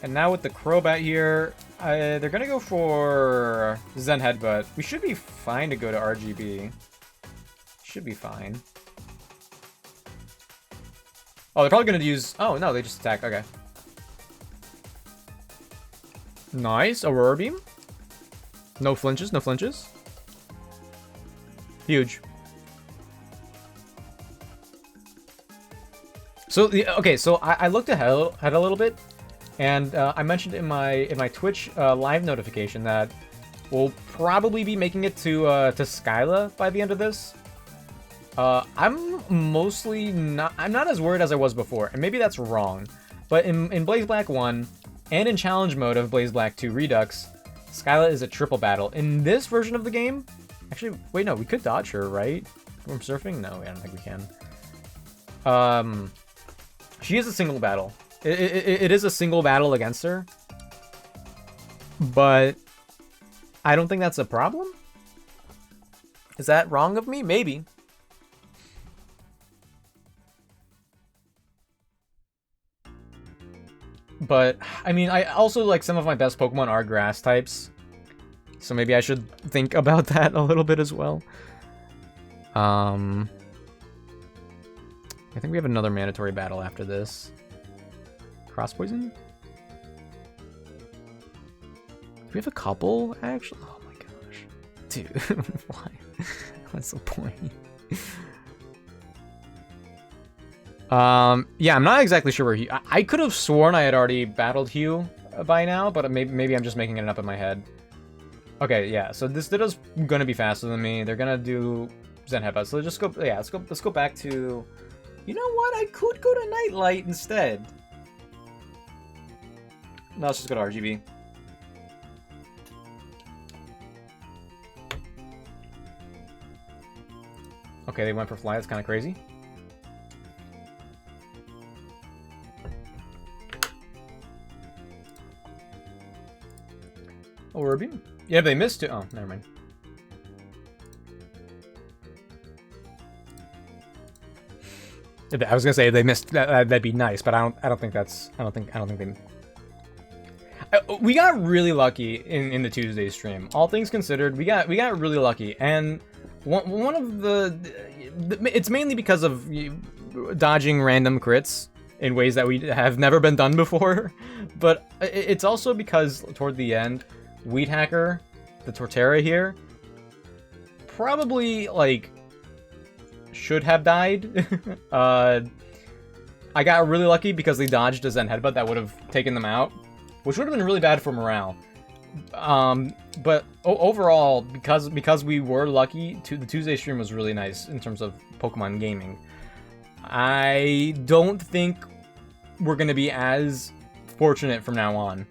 now with the Crobat here, they're gonna go for Zen Headbutt. We should be fine to go to RGB. Should be fine. Oh, they're probably gonna use... Oh, no, they just attack. Okay. Nice. Aurora Beam. No flinches, no flinches. Huge. So, okay, so I looked ahead a little bit, and I mentioned in my Twitch live notification that we'll probably be making it to Skyla by the end of this. I'm not as worried as I was before, and maybe that's wrong. But in Blaze Black 1 and in Challenge Mode of Blaze Black 2 Redux, Skyla is a triple battle. In this version of the game, actually, wait, no, we could dodge her, right? From surfing? No, I don't think we can. She is a single battle. It is a single battle against her, but I don't think that's a problem. Is that wrong of me? Maybe. But, I mean, I also, like, some of my best Pokemon are grass types. So maybe I should think about that a little bit as well. I think we have another mandatory battle after this. Cross Poison? Do we have a couple, actually? Oh my gosh. Dude, why? What's the point? Yeah, I'm not exactly sure where I could have sworn I had already battled Hugh by now, but maybe I'm just making it up in my head. Okay, yeah, so this Ditto's gonna be faster than me. They're gonna do Zen Headbutt, so just go, yeah, let's go back to... You know what? I could go to Nightlight instead. No, let's just go to RGB. Okay, they went for Fly. That's kind of crazy. Oh, Ruby? Yeah, but they missed it. Oh, never mind. I was gonna say if they missed that'd be nice, but I don't think they. We got really lucky in the Tuesday stream. All things considered, we got really lucky, and one of it's mainly because of dodging random crits in ways that we have never been done before, but it's also because toward the end, Weed Hacker, the Torterra here, probably like should have died. I got really lucky because they dodged a Zen Headbutt that would have taken them out, which would have been really bad for morale. But overall, because we were lucky, the Tuesday stream was really nice in terms of Pokemon gaming. I don't think we're gonna be as fortunate from now on.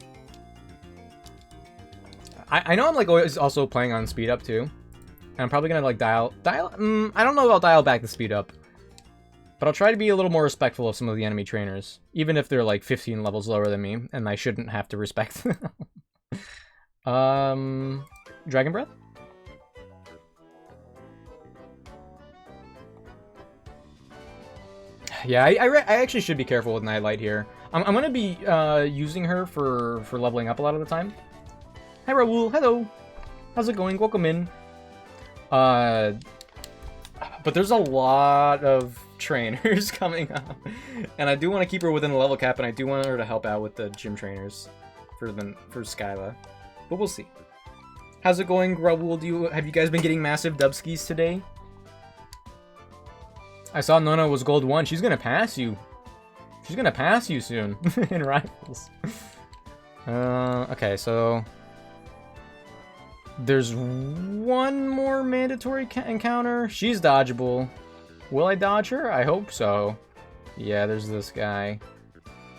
I know I'm like always also playing on speed up too. And I'm probably gonna like dial. I don't know if I'll dial back the speed up, but I'll try to be a little more respectful of some of the enemy trainers, even if they're like 15 levels lower than me, and I shouldn't have to respect them. Dragon Breath. Yeah, I actually should be careful with Nightlight here. I'm gonna be using her for leveling up a lot of the time. Hi Raul, hello. How's it going? Welcome in. But there's a lot of trainers coming up. And I do want to keep her within the level cap, and I do want her to help out with the gym trainers for Skyla. But we'll see. How's it going, Grubwool? Have you guys been getting massive dubskis today? I saw Nona was gold 1. She's gonna pass you. She's gonna pass you soon in rivals. Okay, so there's one more mandatory encounter. She's dodgeable. Will I dodge her? I hope so. Yeah, there's this guy.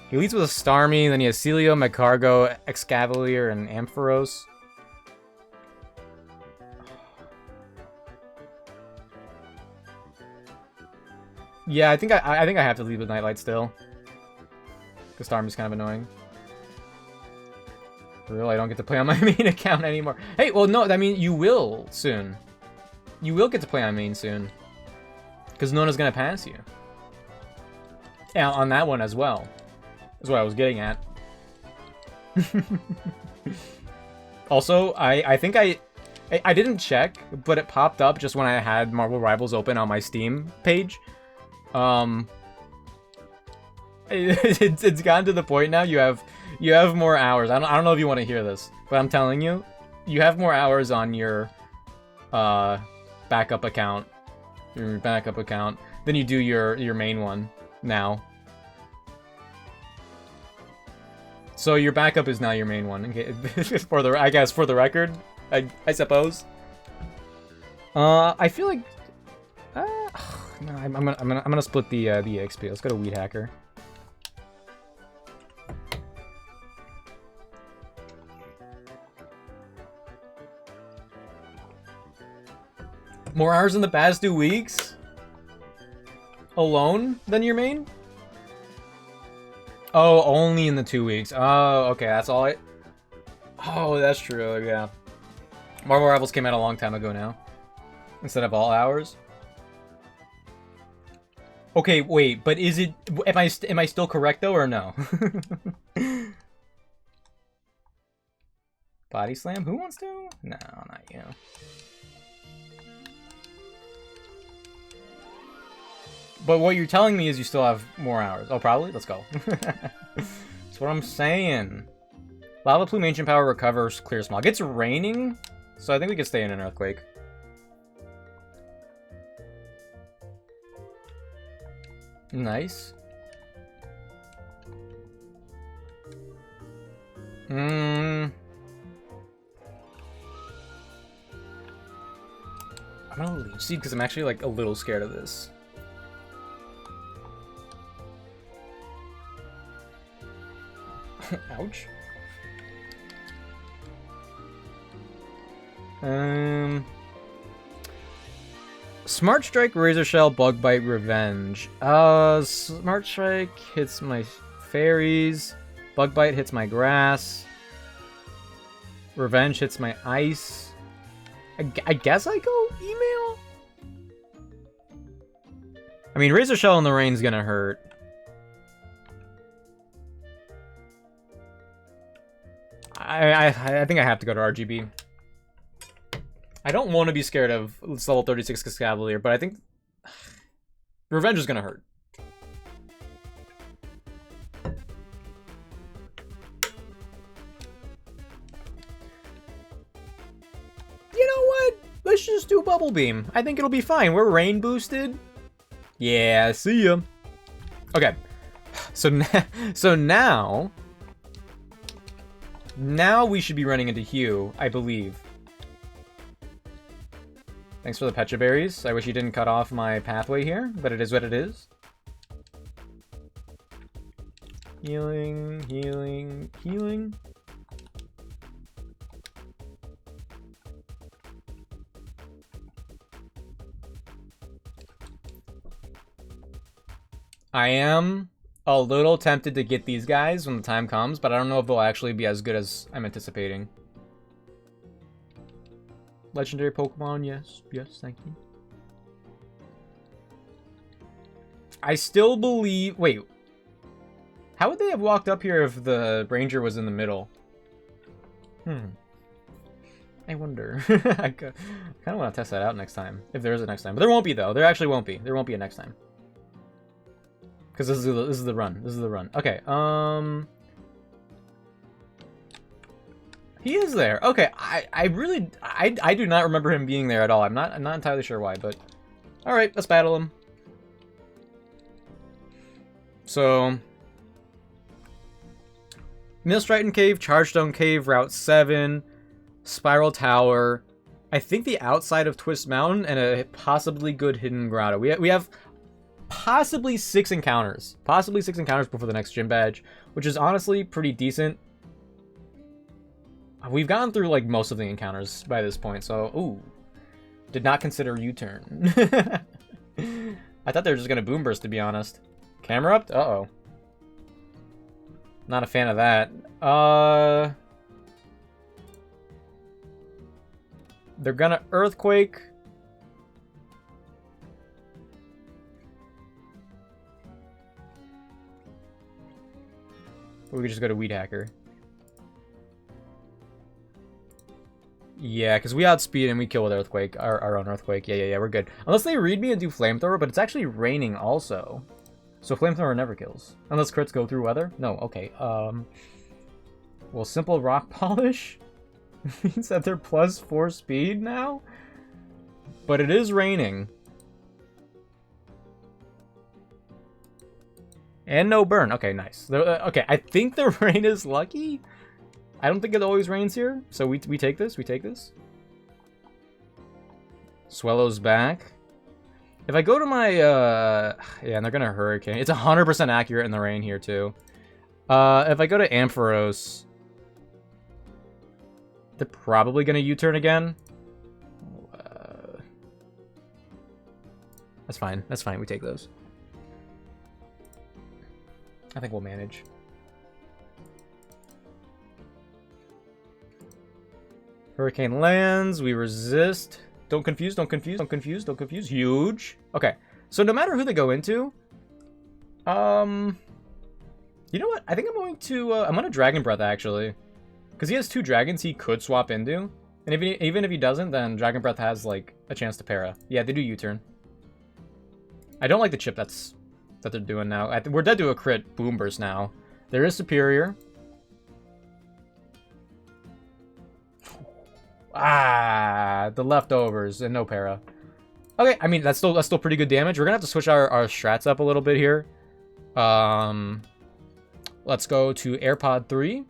He leads with a Starmie, then he has Celio, Magcargo, Excavalier, and Ampharos. Yeah, I think I have to lead with Nightlight still. Because Starmie's kind of annoying. For real, I don't get to play on my main account anymore. Hey, well, no, I mean, you will soon. You will get to play on main soon. Because Nona's gonna pass you. Yeah, on that one as well. That's what I was getting at. Also, I think I didn't check, but it popped up just when I had Marvel Rivals open on my Steam page. It's gotten to the point now you have more hours. I don't know if you want to hear this, but I'm telling you, you have more hours on your backup account, than you do your main one now. So your backup is now your main one. Okay, I guess for the record, I suppose. I feel like no, I'm gonna split the EXP. Let's go to Weed Hacker. More hours in the past 2 weeks? Alone than your main? Oh, only in the 2 weeks. Oh, okay, that's all I... Oh, that's true, yeah. Marvel Rivals came out a long time ago now. Instead of all hours. Okay, wait, but is it... Am I still correct, though, or no? Body Slam? Who wants to? No, not you. But what you're telling me is you still have more hours. Oh, probably? Let's go. That's what I'm saying. Lava Plume Ancient Power recovers Clear Smog. It's raining, so I think we can stay in an Earthquake. Nice. I'm gonna Leech Seed because I'm actually like a little scared of this. Ouch. Smart Strike, Razor Shell, Bug Bite, Revenge. Smart Strike hits my fairies. Bug Bite hits my grass. Revenge hits my ice. I guess I go email? I mean, Razor Shell in the rain's gonna hurt. I think I have to go to RGB. I don't want to be scared of this level 36 Cavalier, but I think Revenge is gonna hurt. You know what? Let's just do Bubble Beam. I think it'll be fine. We're rain boosted. Yeah, see ya. Okay, so now we should be running into Hugh, I believe. Thanks for the Pecha Berries. I wish you didn't cut off my pathway here, but it is what it is. Healing, healing, healing. I am a little tempted to get these guys when the time comes, but I don't know if they'll actually be as good as I'm anticipating. Legendary Pokemon, yes. Yes, thank you. I still believe... Wait. How would they have walked up here if the Ranger was in the middle? I wonder. I kind of want to test that out next time, if there is a next time. But there won't be, though. There actually won't be. There won't be a next time. Because this is the run. This is the run. Okay, he is there. Okay, I really... I do not remember him being there at all. I'm not entirely sure why, but... Alright, let's battle him. So... Millstriton Cave, Chargestone Cave, Route 7... Spiral Tower, I think the outside of Twist Mountain, and a possibly good hidden grotto. We have possibly 6 encounters. Possibly 6 encounters before the next gym badge, which is honestly pretty decent. We've gone through, like, most of the encounters by this point, so... Ooh. Did not consider U-turn. I thought they were just gonna boom burst, to be honest. Camera up? Uh-oh. Not a fan of that. They're gonna Earthquake. Or we could just go to Weed Hacker. Yeah, because we outspeed and we kill with Earthquake. Our own Earthquake. Yeah, we're good. Unless they read me and do Flamethrower, but it's actually raining also. So Flamethrower never kills. Unless crits go through weather? No, okay. Well, Simple Rock Polish means that they're +4 speed now? But it is raining. And no burn. Okay, nice. Okay, I think the rain is lucky. I don't think it always rains here. So we take this. We take this. Swellow's back. If I go to my... yeah, and they're going to Hurricane. It's 100% accurate in the rain here, too. If I go to Ampharos... They're probably going to U-turn again. That's fine. That's fine. We take those. I think we'll manage. Hurricane lands. We resist. Don't confuse. Don't confuse. Don't confuse. Don't confuse. Huge. Okay. So no matter who they go into, you know what? I think I'm going to Dragon Breath, actually. Because he has 2 dragons he could swap into. And even if he doesn't, then Dragon Breath has, like, a chance to para. Yeah, they do U-turn. I don't like the chip that they're doing now. We're dead to a crit Boom Burst now. There is Superior. Ah, the leftovers and no para. Okay, I mean, that's still pretty good damage. We're going to have to switch our strats up a little bit here. Let's go to AirPod 3.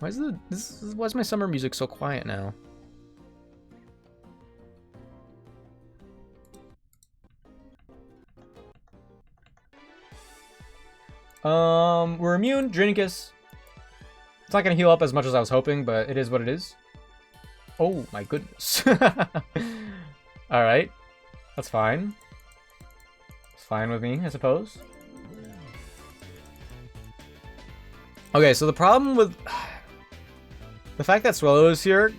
Why is my summer music so quiet now? We're immune. Drainicus. It's not gonna heal up as much as I was hoping, but it is what it is. Oh my goodness. Alright. That's fine. It's fine with me, I suppose. Okay, so the problem with... the fact that Swallow is here,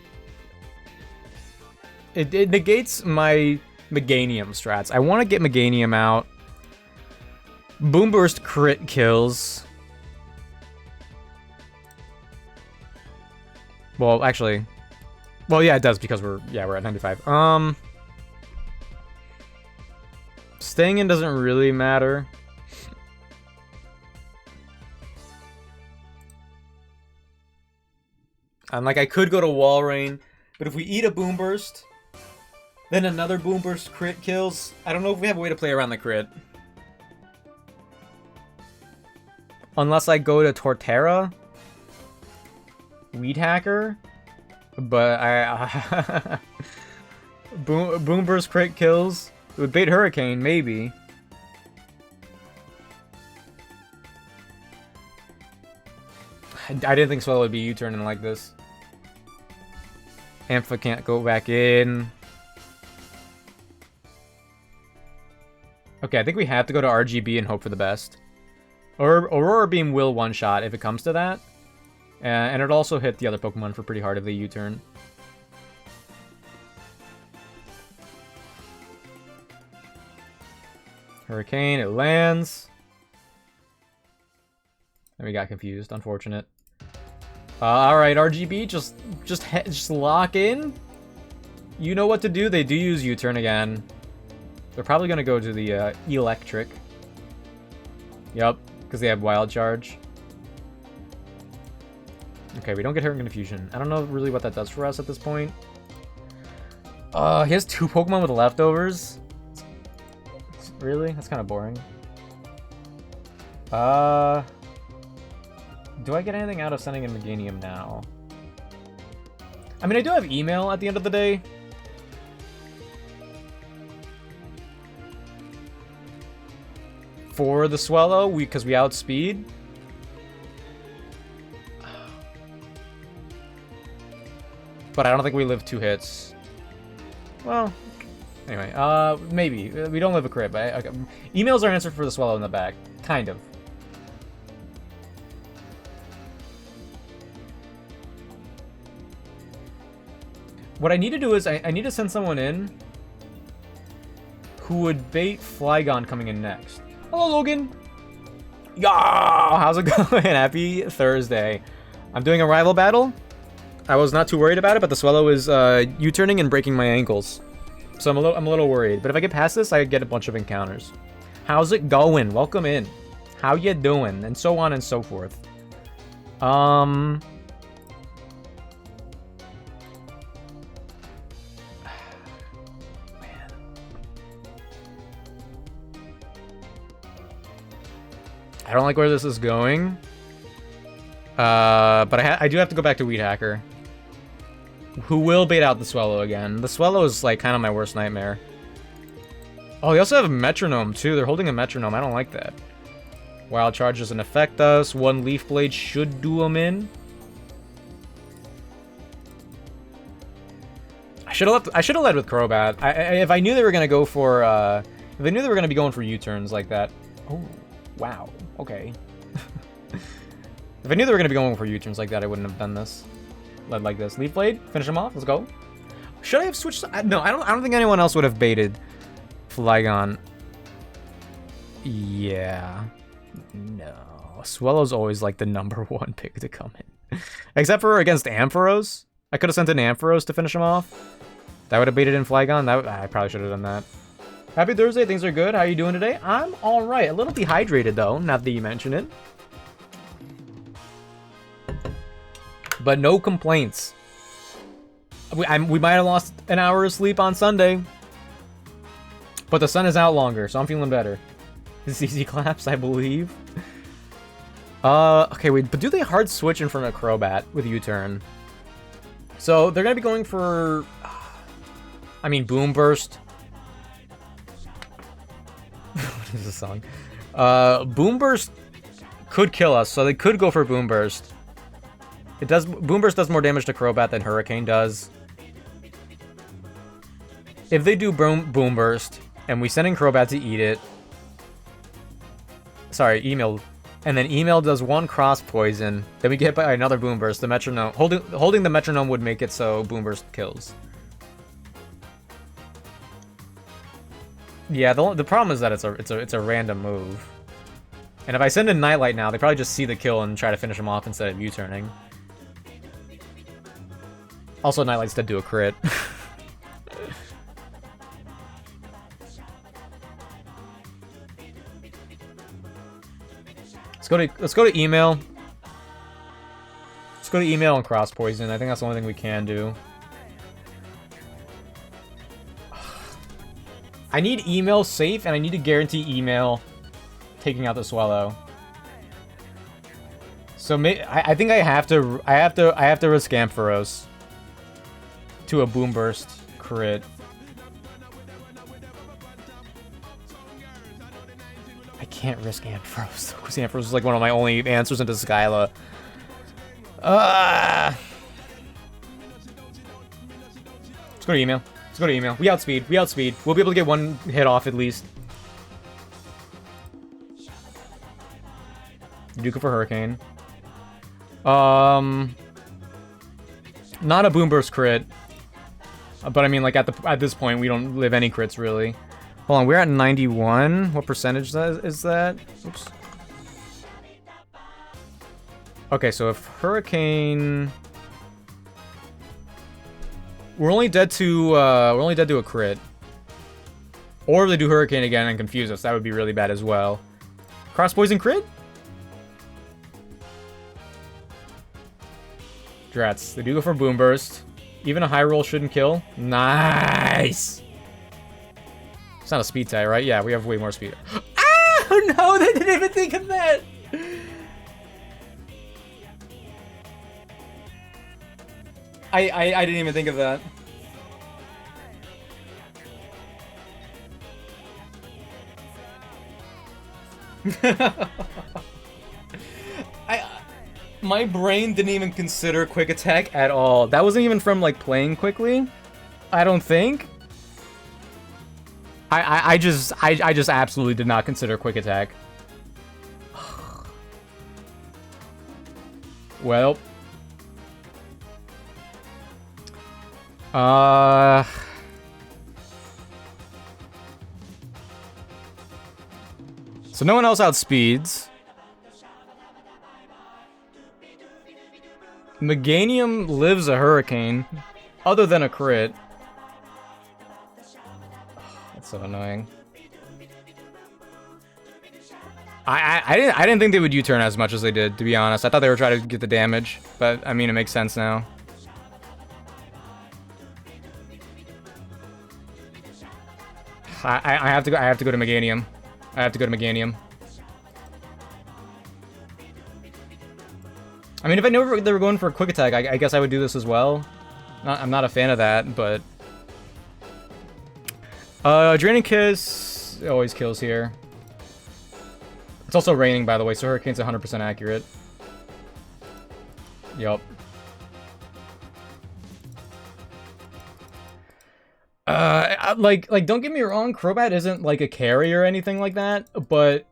it negates my Meganium strats. I want to get Meganium out. Boom Burst crit kills. Well, actually... Well, yeah, it does because we're at 95. Staying in doesn't really matter. Like, I could go to Wall Rain, but if we eat a Boom Burst, then another Boom Burst crit kills. I don't know if we have a way to play around the crit. Unless I go to Torterra, Weed Hacker, but I... Boom Burst crit kills. With Bait Hurricane, maybe. I didn't think Swallow would be U-turning like this. Ampha can't go back in. Okay, I think we have to go to RGB and hope for the best. Or Aurora Beam will one-shot if it comes to that. And it'll also hit the other Pokemon for pretty hard if they U-turn. Hurricane, it lands. And we got confused, unfortunate. All right, RGB, just lock in. You know what to do. They do use U-turn again. They're probably gonna go to the electric. Yep, because they have wild charge. Okay, we don't get Hurricane Fusion. I don't know really what that does for us at this point. He has 2 Pokemon with leftovers. Really? That's kind of boring. Do I get anything out of sending in Meganium now? I mean, I do have email at the end of the day. For the Swallow, because we outspeed. But I don't think we live 2 hits. Well, anyway, maybe. We don't live a crit, but okay. Emails are answered for the Swallow in the back. Kind of. What I need to do is, I need to send someone in who would bait Flygon coming in next. Hello, Logan! Yo! How's it going? Happy Thursday. I'm doing a rival battle. I was not too worried about it, but the Swallow is U-turning and breaking my ankles. So I'm a little worried. But if I get past this, I get a bunch of encounters. How's it going? Welcome in. How you doing? And so on and so forth. Man. I don't like where this is going. But I do have to go back to Weed Hacker. Who will bait out the Swallow again. The Swallow is like kind of my worst nightmare. Oh, they also have a Metronome too. They're holding a Metronome. I don't like that. Wild Charge doesn't affect us. 1 Leaf Blade should do them in. I should have led with Crobat. If I knew they were gonna go for if they knew they were gonna be going for U-turns like that. Oh, wow. Okay. If I knew they were gonna be going for U-turns like that, I wouldn't have done this. Led like this. Leaf Blade, finish him off. Let's go. Should I have switched? No, I don't think anyone else would have baited Flygon. Yeah. No. Swallow's always like the #1 pick to come in. Except for against Ampharos. I could have sent in Ampharos to finish him off. That would have baited in Flygon. I probably should have done that. Happy Thursday. Things are good. How are you doing today? I'm alright. A little dehydrated though, now that you mention it. But no complaints. We might have lost an hour of sleep on Sunday. But the sun is out longer, so I'm feeling better. ZZ Claps, I believe. Okay, wait, but do they hard switch in from a Crobat with U-turn? So they're gonna be going for... I mean, Boom Burst. What is this song? Boom Burst could kill us, so they could go for Boom Burst. It does. Boom Burst does more damage to Crobat than Hurricane does. If they do Boom Burst, and we send in Crobat to eat it... Sorry, Email. And then Email does 1 Cross Poison, then we get hit by another Boom Burst. The Metronome... Holding the Metronome would make it so Boom Burst kills. Yeah, the problem is that it's a random move. And if I send in Nightlight now, they probably just see the kill and try to finish him off instead of U-turning. Also, Nightlights did do a crit. Let's go to Email. Let's go to Email and Cross Poison. I think that's the only thing we can do. I need Email safe, and I need to guarantee Email taking out the Swallow. So I think I have to risk Ampharos to a Boom Burst crit. I can't risk Ampharos because Ampharos is like one of my only answers into Skyla. Let's go to Email. Let's go to Email. We outspeed. We outspeed. We'll be able to get 1 hit off at least. Duka for Hurricane. Not a Boom Burst crit. But I mean, like at this point, we don't live any crits really. Hold on, we're at 91. What percentage is that? Oops. Okay, so if Hurricane... We're only dead to a crit. Or if they do Hurricane again and confuse us, that would be really bad as well. Cross Poison crit? Drats. They do go for Boom Burst. Even a high roll shouldn't kill. Nice! It's not a speed tie, right? Yeah, we have way more speed. Oh no, they didn't even think of that! I didn't even think of that. My brain didn't even consider quick attack at all. That wasn't even from like playing quickly. I don't think. I just absolutely did not consider quick attack. Well. So no one else outspeeds. Meganium lives a Hurricane, other than a crit. That's so annoying. I didn't think they would U-turn as much as they did, to be honest. I thought they were trying to get the damage, but I mean it makes sense now. I have to go to Meganium. I have to go to Meganium. I mean, if I knew they were going for a quick attack, I guess I would do this as well. I'm not a fan of that, but... Draining Kiss always kills here. It's also raining, by the way, so Hurricane's 100% accurate. Yup. Like, don't get me wrong, Crobat isn't, like, a carry or anything like that, but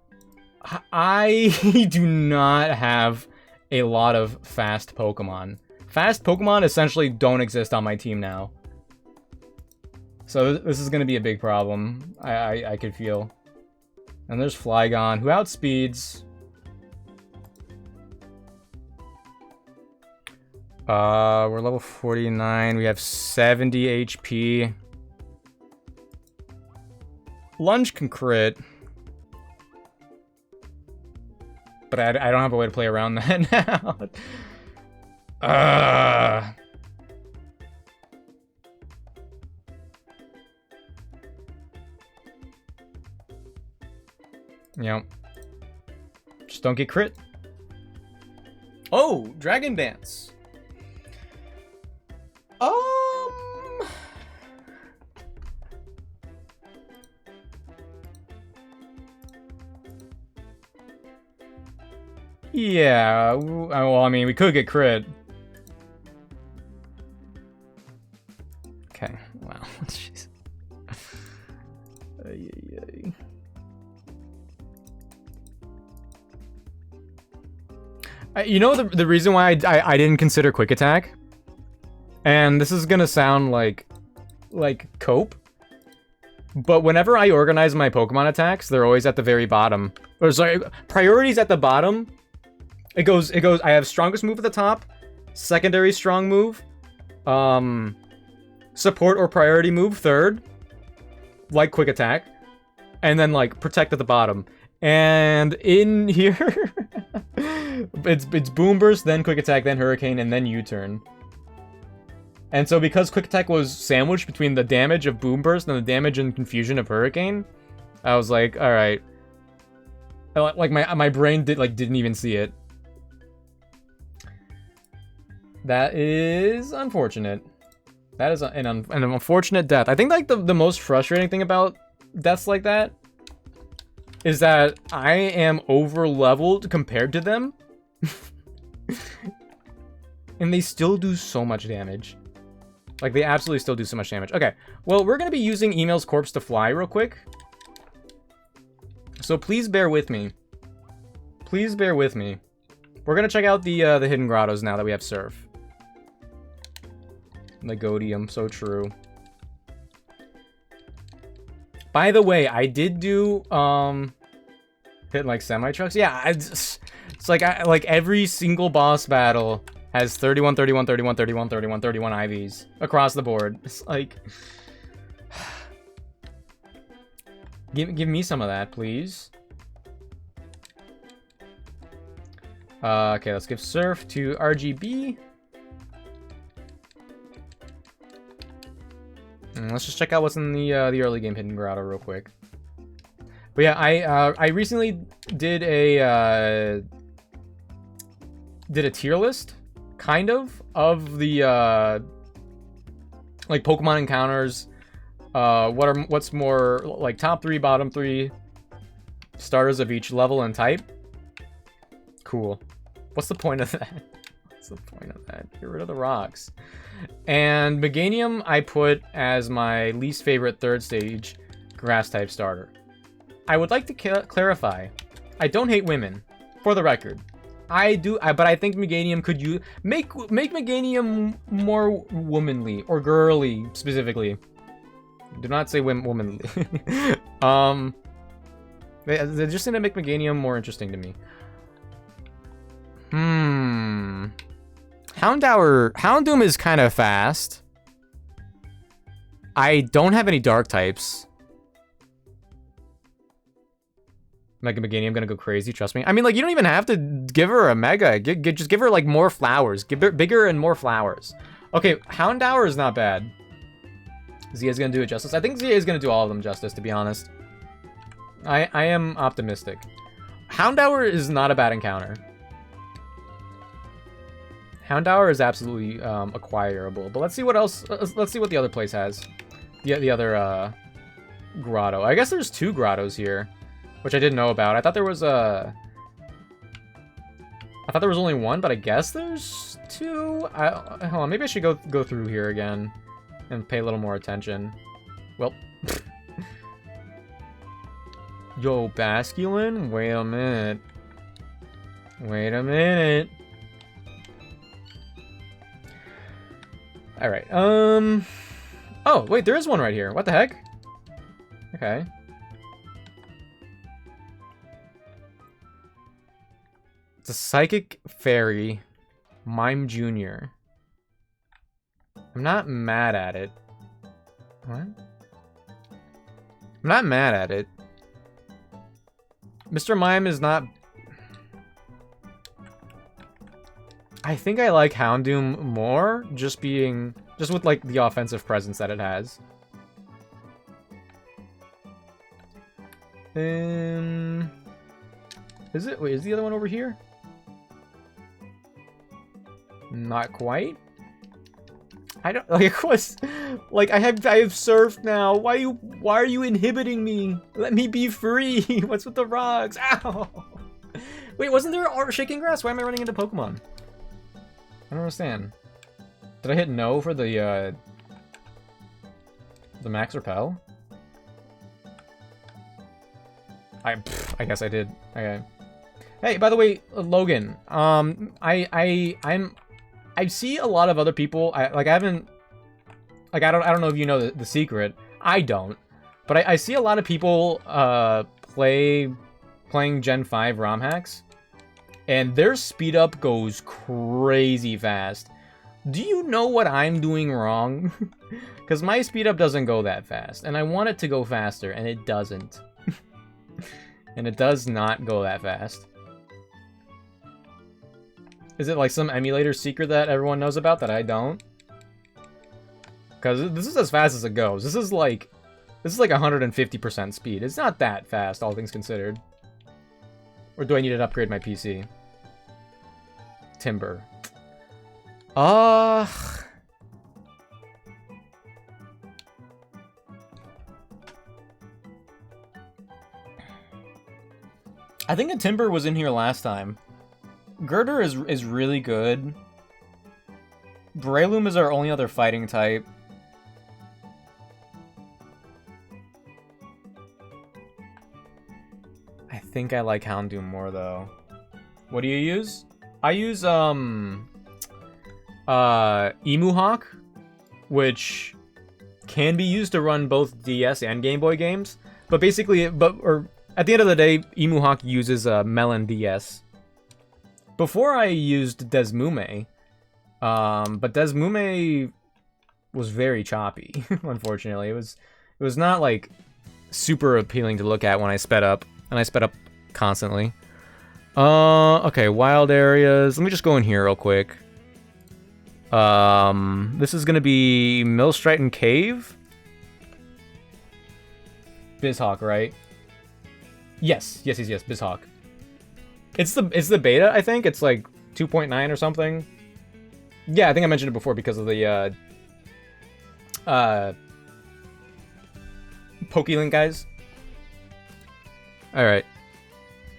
I do not have a lot of fast Pokemon. Fast Pokemon essentially don't exist on my team now. So this is going to be a big problem, I could feel. And there's Flygon, who outspeeds. We're level 49, we have 70 HP. Lunge can crit. But I don't have a way to play around that now. Yep. Just don't get crit. Oh, Dragon Dance. Yeah, well, I mean, we could get crit. Okay, wow. Jeez. You know the reason why I didn't consider quick attack? And this is gonna sound like cope. But whenever I organize my Pokemon attacks, they're always at the very bottom. Or sorry, priorities at the bottom. It goes, I have strongest move at the top, secondary strong move, support or priority move third, like quick attack, and then like protect at the bottom. And in here, it's Boom Burst, then quick attack, then Hurricane, and then U-turn. And so because quick attack was sandwiched between the damage of Boom Burst and the damage and confusion of Hurricane, I was like, all right. Like my brain didn't even see it. That is unfortunate. That is an unfortunate death. I think like the most frustrating thing about deaths like that is that I am over leveled compared to them. And they still do so much damage. Like they absolutely still do so much damage. Okay, well, we're gonna be using Email's Corpse to fly real quick. So please bear with me. Please bear with me. We're gonna check out the hidden grottos now that we have Surf. Negodium, so true. By the way, I did do Hitting like semi-trucks? Yeah, it's like every single boss battle has 31, 31, 31, 31, 31, 31 IVs across the board. It's like... Give me some of that, please. Okay, let's give Surf to RGB. And let's just check out what's in the early game Hidden Grotto real quick. But yeah, I recently did a tier list, kind of the like Pokemon encounters. What's more like top 3, bottom 3 starters of each level and type. Cool. What's the point of that? What's the point of that? Get rid of the rocks. And Meganium I put as my least favorite 3rd stage grass type starter. I would like to clarify, I don't hate women, for the record. I do, but I think Meganium could make Meganium more womanly or girly specifically. Do not say womanly. They just need to make Meganium more interesting to me. Houndoom is kind of fast. I don't have any dark types. Mega Meganium gonna go crazy, trust me. I mean, like, you don't even have to give her a Mega. Just give her, like, more flowers. Give her bigger and more flowers. Okay, Houndour is not bad. Zia's gonna do it justice. I think Zia is gonna do all of them justice, to be honest. I am optimistic. Houndour is not a bad encounter. Houndour is absolutely acquirable. But let's see what else. Let's see what the other place has. The other grotto. I guess there's 2 grottos here, which I didn't know about. I thought there was only one, but I guess there's 2. Hold on, maybe I should go through here again and pay a little more attention. Well, yo, Basculin. Wait a minute. Wait a minute. All right. Oh, wait, there is one right here. What the heck? Okay. It's a Psychic Fairy, Mime Jr. I'm not mad at it. What? I'm not mad at it. Mr. Mime is not... I think I like Houndoom more, just with, like, the offensive presence that it has. Is it? Wait, is the other one over here? Not quite. I don't like. Of course, like I have surfed now. Why are you inhibiting me? Let me be free. What's with the rocks? Ow! Wait, wasn't there shaking grass? Why am I running into Pokemon? I don't understand. Did I hit no for the max repel? I guess I did. Okay. Hey, by the way, Logan. I see a lot of other people. I don't know if you know the secret. I don't, but I see a lot of people playing Gen 5 ROM hacks, and their speed up goes crazy fast. Do you know what I'm doing wrong? Because my speed up doesn't go that fast, and I want it to go faster, and it doesn't. And it does not go that fast. Is it like some emulator secret that everyone knows about that I don't? Because this is as fast as it goes. This is like 150% speed. It's not that fast, all things considered. Or do I need to upgrade my PC? Timber. I think a Timber was in here last time. Girder is really good. Breloom is our only other fighting type. I think I like Houndoom more though. What do you use? I use Emu Hawk, which can be used to run both DS and Game Boy games. But basically, At the end of the day, Emuhawk uses Melon DS. Before I used Desmume, but Desmume was very choppy, unfortunately. It was not, like, super appealing to look at when I sped up, and I sped up constantly. Okay, wild areas. Let me just go in here real quick. This is gonna be Millstriton Cave? Bizhawk, right? Yes, Bizhawk. It's the beta, I think. It's like 2.9 or something. Yeah, I think I mentioned it before because of the Pokélink guys. Alright.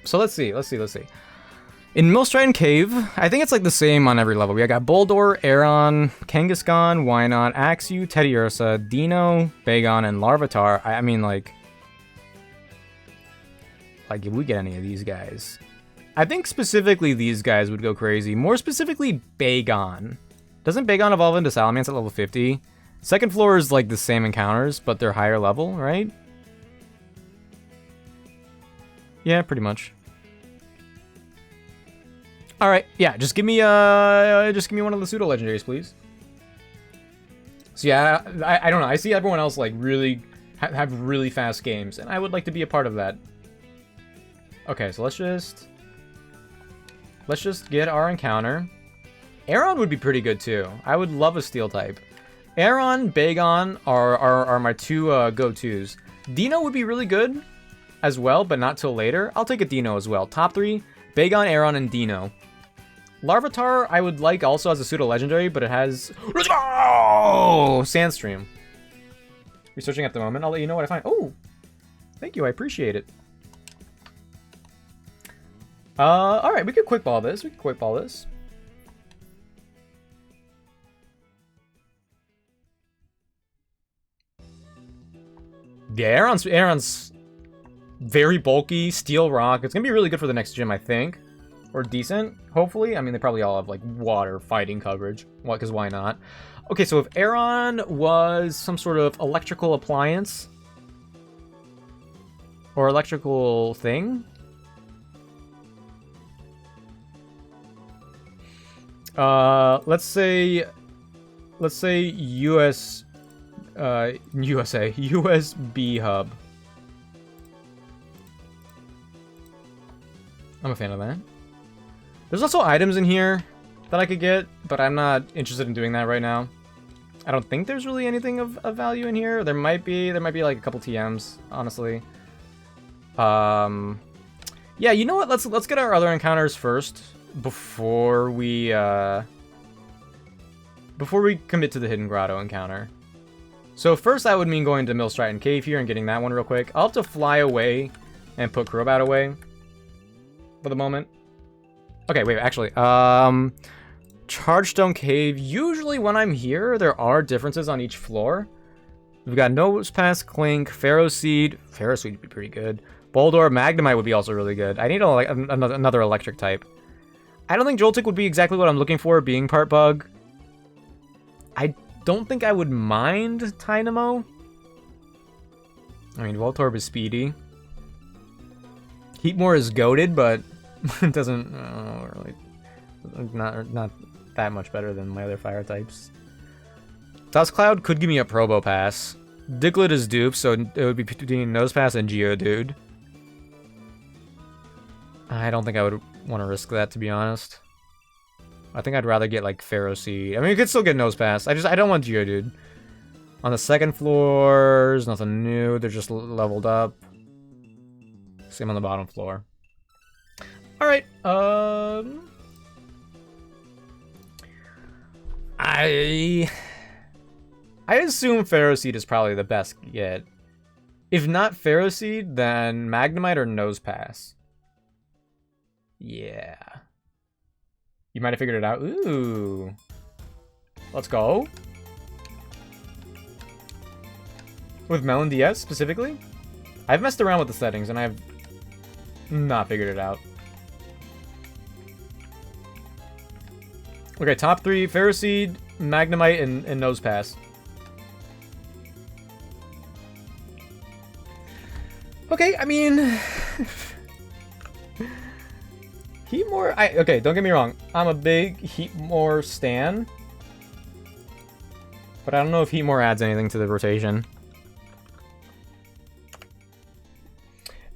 So let's see. In Millstriton Cave, I think it's like the same on every level. We got Boldore, Aeron, Kangaskhan, Wynot, Axew, Teddiursa, Dino, Bagon, and Larvitar. I mean, like if we get any of these guys. I think specifically these guys would go crazy. More specifically, Bagon. Doesn't Bagon evolve into Salamence at level 50? Second floor is like the same encounters, but they're higher level, right? Yeah, pretty much. All right, yeah, just give me one of the pseudo legendaries, please. So yeah, I don't know. I see everyone else like really have really fast games, and I would like to be a part of that. Okay, so let's just get our encounter. Aeron would be pretty good too. I would love a steel type. Aeron, Bagon are my two go-tos. Dino would be really good as well, but not till later. I'll take a Dino as well. Top 3, Bagon, Aeron, and Dino. Larvitar I would like also as a pseudo-legendary, but it has... Oh! Sandstream. Researching at the moment. I'll let you know what I find. Oh! Thank you, I appreciate it. Alright, we could quick ball this. Yeah, Aeron's very bulky, steel rock. It's gonna be really good for the next gym, I think. Or decent, hopefully. I mean, they probably all have, like, water fighting coverage. What? Because why not? Okay, so if Aeron was some sort of electrical appliance or electrical thing... let's say USB hub. I'm a fan of that. There's also items in here that I could get, but I'm not interested in doing that right now. I don't think there's really anything of value in here. There might be like a couple TMs, honestly. Yeah, you know what? Let's get our other encounters first before we commit to the Hidden Grotto encounter. So first that would mean going to Millstriton Cave here and getting that one real quick. I'll have to fly away and put Crobat away for the moment. Okay, wait, actually, Chargestone Cave. Usually when I'm here, there are differences on each floor. We've got Nosepass, Clink, Ferroseed. Ferroseed would be pretty good. Boldore, Magnemite would be also really good. I need another electric type. I don't think Joltik would be exactly what I'm looking for, being part bug. I don't think I would mind Tynamo. I mean, Voltorb is speedy. Heatmore is goated, but it doesn't really not that much better than my other fire types. Duskcloud could give me a Probopass. Diglett is dupe, so it would be between Nosepass and Geodude. I don't think I would want to risk that, to be honest. I think I'd rather get like Ferroseed. I mean, you could still get Nosepass. I don't want Geodude. On the second floor, there's nothing new. They're just leveled up. Same on the bottom floor. All right. I assume Ferroseed is probably the best get. If not Ferroseed, then Magnemite or Nosepass. Yeah. You might have figured it out. Ooh. Let's go. With Melon DS specifically? I've messed around with the settings and I've not figured it out. Okay, top 3, Ferroseed, Magnemite, and Nosepass. Okay, I mean, Heatmore, okay, don't get me wrong. I'm a big Heatmore stan. But I don't know if Heatmore adds anything to the rotation.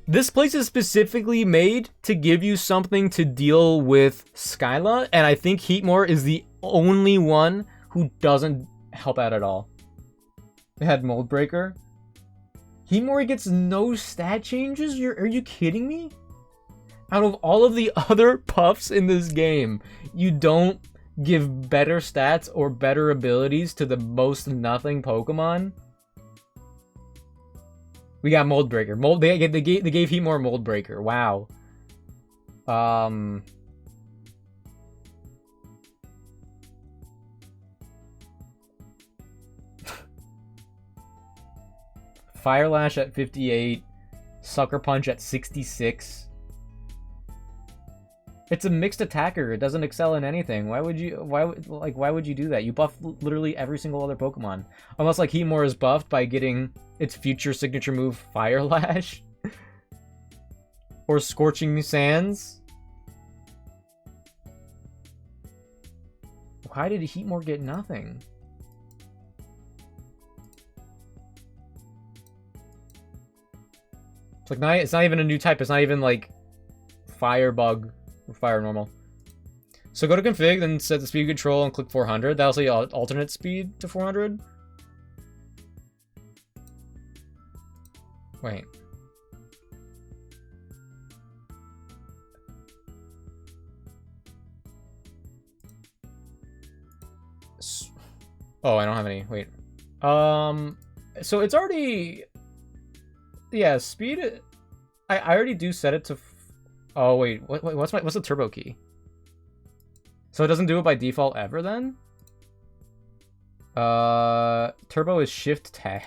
This place is specifically made to give you something to deal with Skyla, and I think Heatmore is the only one who doesn't help out at all. They had Mold Breaker. Heatmore gets no stat changes? Are you kidding me? Out of all of the other puffs in this game, you don't give better stats or better abilities to the most nothing Pokemon? We got Mold Breaker. They gave Heatmore Mold Breaker. Wow. Fire Lash at 58. Sucker Punch at 66. It's a mixed attacker. It doesn't excel in anything. Why would you do that? You buff literally every single other Pokemon. Unless like Heatmore is buffed by getting its future signature move Fire Lash. Or Scorching Sands. Why did Heatmore get nothing? It's not even a new type. It's not even like Firebug. Fire normal. So go to config, then set the speed control and click 400. That'll say alternate speed to 400. Wait. Oh, I don't have any. Wait. So it's already... Yeah, speed... I already do set it to... Oh, wait. What's the turbo key? So it doesn't do it by default ever, then? Turbo is shift tab.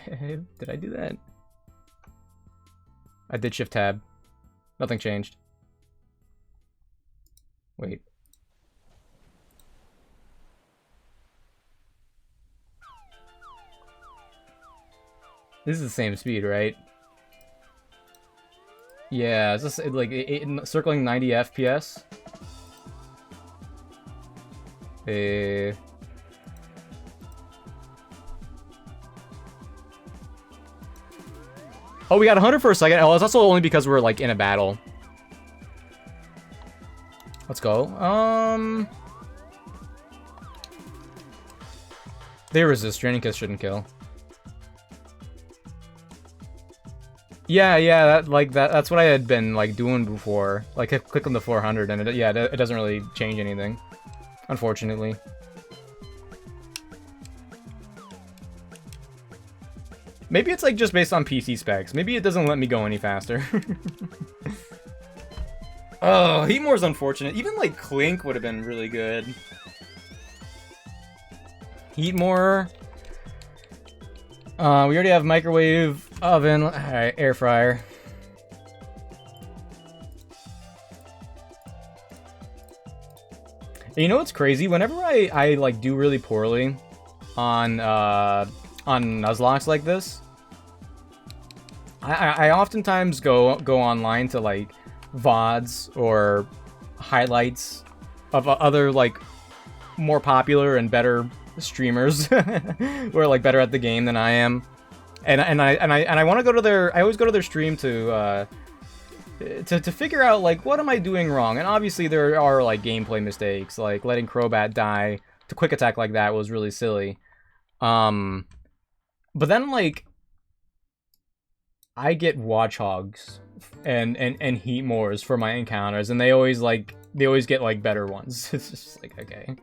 Did I do that? I did shift tab. Nothing changed. Wait. This is the same speed, right? Yeah, it's just like circling 90 FPS. Oh, we got 100 for a second. Oh, it's also only because we're like in a battle. Let's go. They resist. Draining Kiss shouldn't kill. Yeah, that's what I had been like doing before. Like click on the 400 and it doesn't really change anything, unfortunately. Maybe it's like just based on PC specs. Maybe it doesn't let me go any faster. Oh, Heatmore's unfortunate. Even like Clink would have been really good. Heatmore. We already have microwave, oven, alright, air fryer. And you know what's crazy? Whenever I like do really poorly on Nuzlocke like this, I oftentimes go online to like VODs or highlights of other like more popular and better streamers who are like better at the game than I am, and I want to go to their. I always go to their stream to figure out like what am I doing wrong. And obviously there are like gameplay mistakes, like letting Crobat die to quick attack like that was really silly. But then like I get Watchhogs and Heatmores for my encounters, and they always get like better ones. It's just like, okay.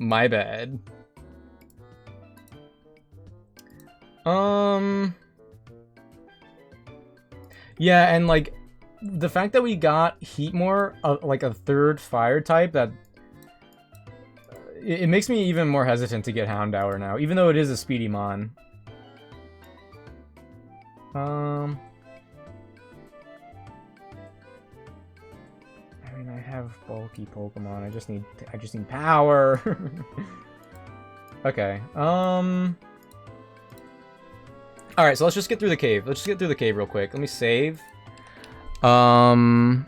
My bad. Yeah, and like the fact that we got Heatmore, like a third fire type, that it makes me even more hesitant to get Houndour now, even though it is a speedy mon. I mean, I have bulky Pokemon. I just need power. Okay. All right, so let's just get through the cave. Let's just get through the cave real quick. Let me save. Trainer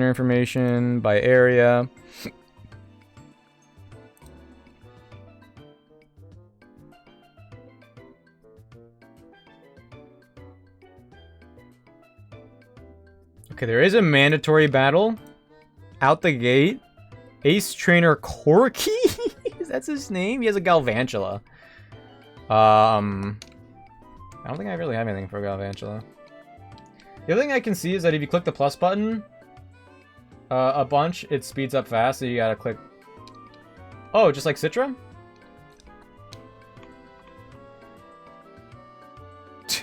information by area. Okay, there is a mandatory battle. Out the gate. Ace Trainer Corky? That's his name? He has a Galvantula. I don't think I really have anything for Galvantula. The other thing I can see is that if you click the plus button a bunch, it speeds up fast, so you gotta click... Oh, just like Citra?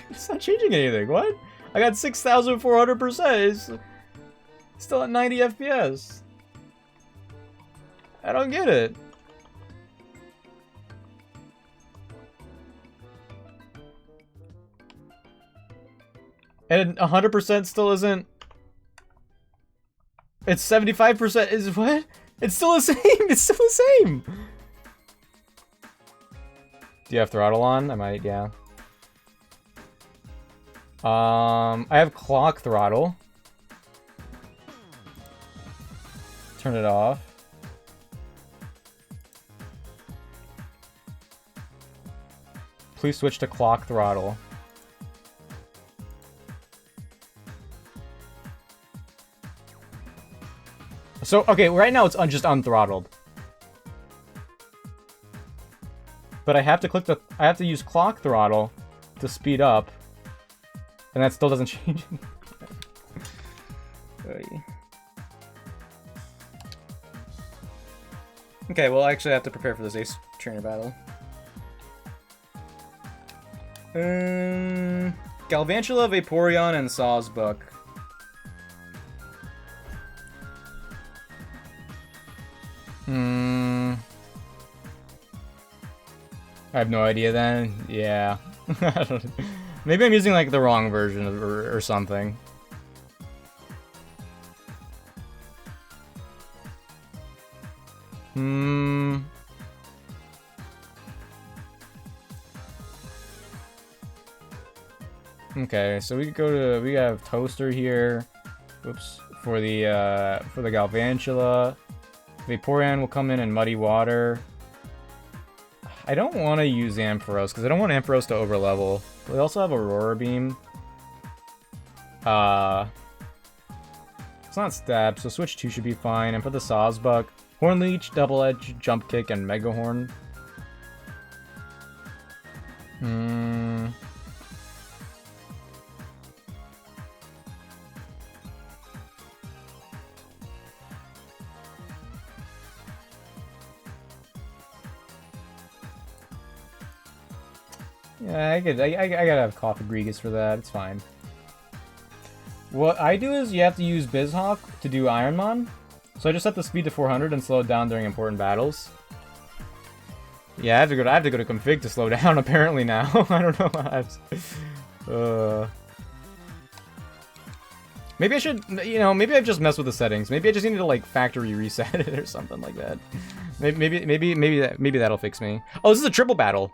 It's not changing anything, what? I got 6,400%. It's still at 90 FPS. I don't get it. And 100% still isn't... It's 75% is what? It's still the same! It's still the same! Do you have throttle on? I might, yeah. I have clock throttle. Turn it off. Please switch to clock throttle. So, okay, right now it's just unthrottled. But I have to click I have to use clock throttle to speed up. And that still doesn't change anything. Okay, well, I actually have to prepare for this Ace Trainer battle. Galvantula, Vaporeon, and Sawsbuck. I have no idea then. Yeah. I don't know. Maybe I'm using like the wrong version of, or something. Okay, so we go to, we have Toaster here. Oops. For the Galvantula. Vaporeon will come in Muddy Water. I don't want to use Ampharos, because I don't want Ampharos to overlevel. We also have Aurora Beam. It's not Stab, so Switch 2 should be fine. And for the Sawsbuck, Horn Leech, Double Edge, Jump Kick, and Mega Horn. Yeah, I gotta have Cofagrigus for that. It's fine. What I do is you have to use Bizhawk to do Ironmon. So I just set the speed to 400 and slow it down during important battles. Yeah, I have to go to config to slow down apparently now. I don't know. Maybe I should, you know, maybe I've just messed with the settings. Maybe I just need to like factory reset it or something like that. Maybe that'll fix me. Oh, this is a triple battle.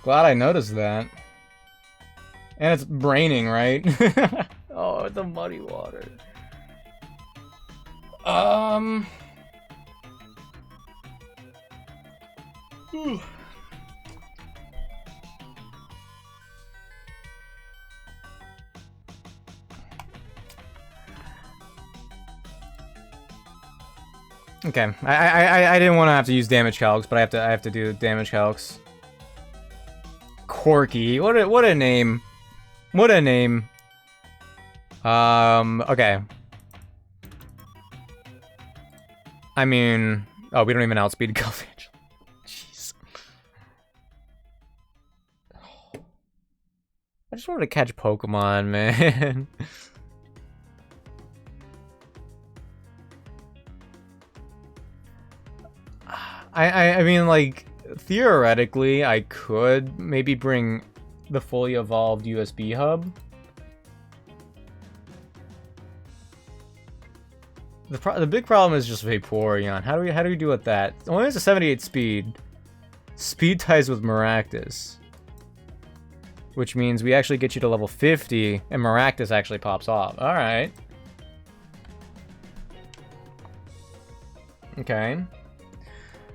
Glad I noticed that. And it's braining, right? Oh, the Muddy Water. Okay, I didn't want to have to use damage calcs, but I have to do damage calcs. Corky, what a name. What a name. Okay. I mean, oh, we don't even outspeed Galvantula. Jeez. just wanted to catch Pokemon, man. I mean, like, theoretically, I could maybe bring the fully evolved USB hub. The big problem is just Vaporeon. How do we do with that? It only has a 78 speed. Speed ties with Maractus. Which means we actually get you to level 50, and Maractus actually pops off. Alright. Okay.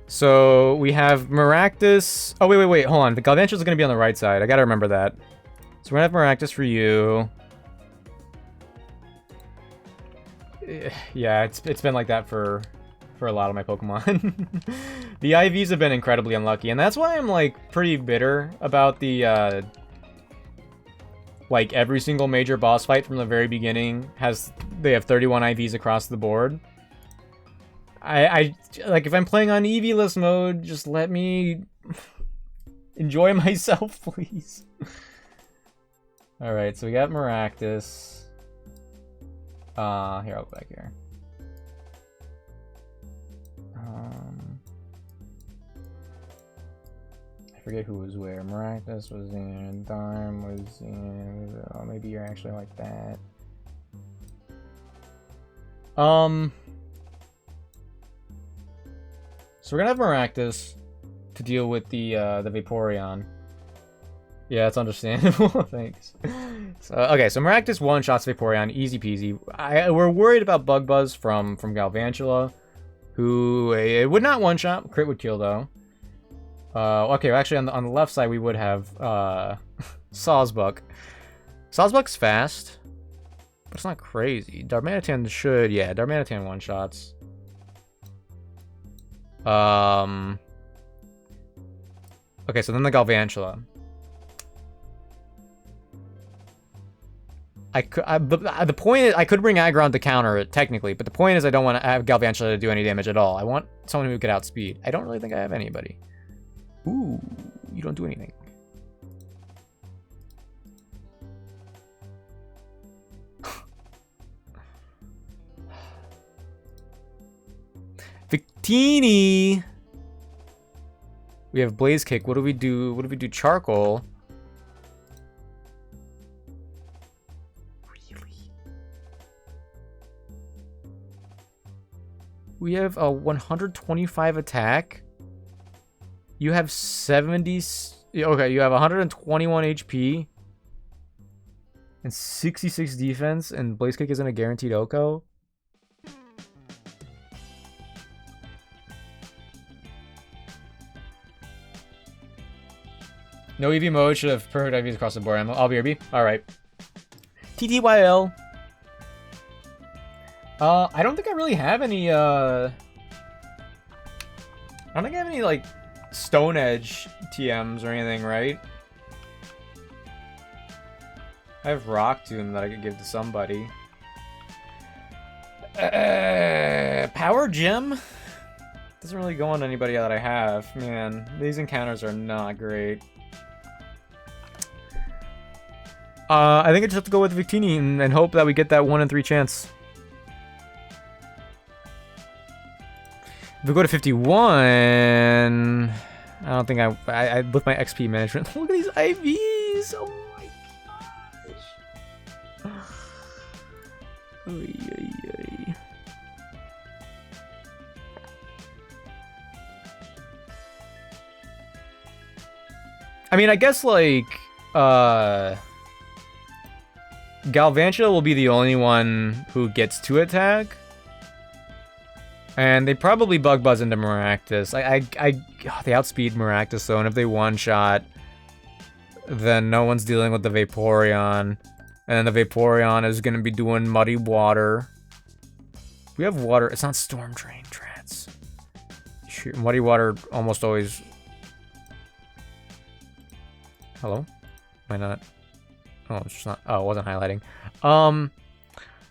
So, we have Maractus... Oh, wait, hold on. The Galvantula's gonna be on the right side. I gotta remember that. So we're gonna have Maractus for you. Yeah, it's been like that for a lot of my Pokemon. The IVs have been incredibly unlucky, and that's why I'm, like, pretty bitter about the, like, every single major boss fight from the very beginning they have 31 IVs across the board. I like, if I'm playing on EV-less mode, just let me enjoy myself, please. Alright, so we got Maractus. Here, I'll go back here. I forget who was where. Maractus was in, Dime was in, oh, maybe you're actually like that. So we're gonna have Maractus to deal with the Vaporeon. Yeah, it's understandable. Thanks. So, okay, so Maractus one-shots Vaporeon, easy peasy. We're worried about Bug Buzz from Galvantula, who it would not one-shot. Crit would kill, though. Okay, well, actually, on the left side, we would have Sawsbuck. Sawsbuck's fast, but it's not crazy. Darmanitan should... Yeah, Darmanitan one-shots. Okay, so then the Galvantula. The point is, I could bring Aggron to counter it, technically, but the point is I don't want to have Galvantula to do any damage at all. I want someone who could outspeed. I don't really think I have anybody. Ooh, you don't do anything. Victini! We have Blaze Kick. What do we do? What do we do? Charcoal. We have a 125 attack. You have 70... Okay, you have 121 HP. And 66 defense, and Blaze Kick isn't a guaranteed OHKO. No EV mode, should have perfect IVs across the board. I'll BRB. Alright. TTYL. I don't think I really have any, I don't think I have any, like, Stone Edge TMs or anything, right? I have Rock Tomb that I could give to somebody. Power Gem? Doesn't really go on anybody that I have. Man, these encounters are not great. I think I just have to go with Victini and hope that we get that 1 in 3 chance. If we go to 51, I don't think I with my XP management. Look at these IVs! Oh my gosh! Oy, oy, oy. I mean, I guess, like, Galvantula will be the only one who gets to attack. And they probably Bug Buzz into Maractus. They outspeed Maractus, though, and if they one-shot, then no one's dealing with the Vaporeon. And the Vaporeon is going to be doing Muddy Water. We have Water. It's not Storm Drain, Trance. Shoot, Muddy Water almost always... Hello? Why not? Oh, it's just not... Oh, it wasn't highlighting.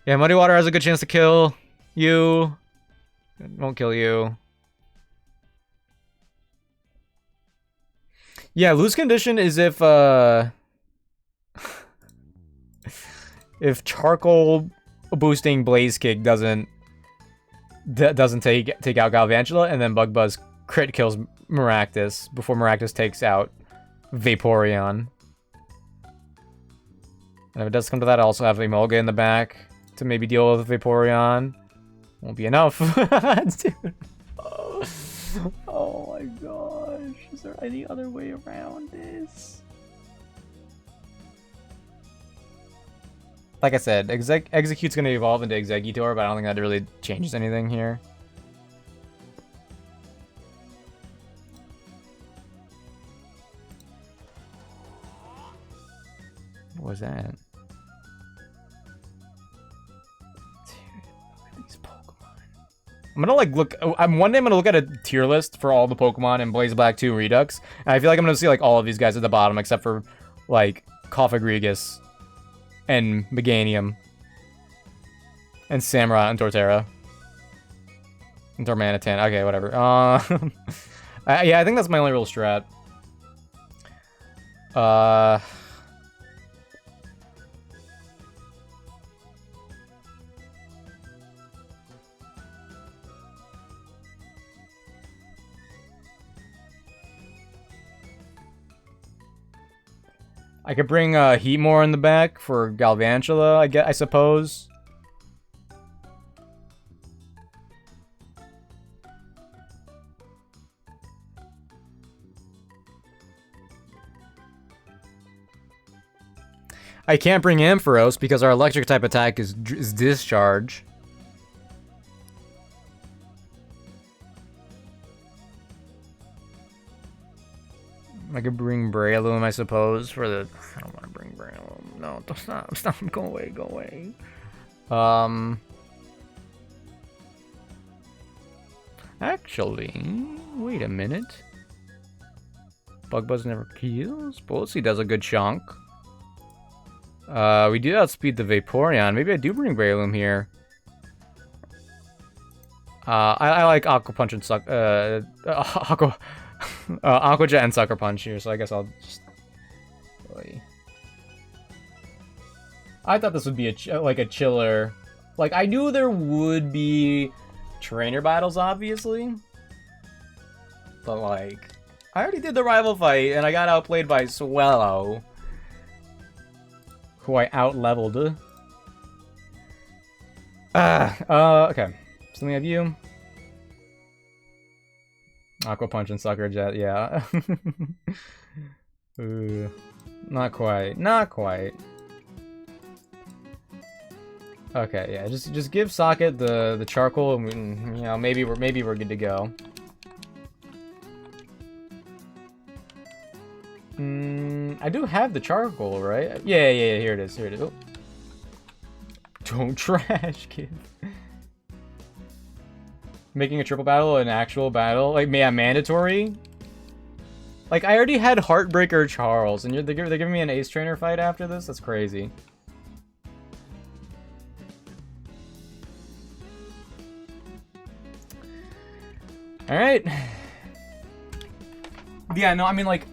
Yeah, Muddy Water has a good chance to kill you. It won't kill you. Yeah, lose condition is if, if charcoal boosting Blaze Kick doesn't take out Galvantula, and then Bug Buzz crit kills Maractus before Maractus takes out Vaporeon. And if it does come to that, I also have Emolga in the back to maybe deal with Vaporeon. Won't be enough. Dude. Oh my gosh. Is there any other way around this? Like I said, Execute's going to evolve into Exeggutor, but I don't think that really changes anything here. What was that? Dude, look at these Pokemon. I'm gonna like look. One day I'm gonna look at a tier list for all the Pokemon in Blaze Black 2 Redux, and I feel like I'm gonna see like all of these guys at the bottom, except for like Cofagrigus and Meganium and Samurott and Torterra and Tormanitan. Okay, whatever. Yeah, I think that's my only real strat. I could bring Heatmore in the back for Galvantula, I suppose. I can't bring Ampharos because our electric type attack is Discharge. I could bring Breloom, I suppose, for the... I don't want to bring Breloom. No, stop, go away. Actually, wait a minute. Bug Buzz never kills? Bullseye does a good chunk. We do outspeed the Vaporeon. Maybe I do bring Breloom here. I like Aqua Punch and Aqua Jet and Sucker Punch here, so I guess I'll just... I thought this would be like a chiller. Like, I knew there would be trainer battles, obviously. But, like, I already did the rival fight, and I got outplayed by Swellow, who I out-leveled. Okay. So we have you. Aqua Punch and Sucker Jet, yeah. Not quite. Okay, yeah, just give Socket the charcoal, and we, you know, maybe we're good to go. I do have the charcoal, right? Yeah, here it is. Oh. Don't trash, kid. Making a triple battle an actual battle? Like, mandatory? Like, I already had Heartbreaker Charles, and they're giving me an Ace Trainer fight after this? That's crazy. Alright. Yeah, no, I mean, like,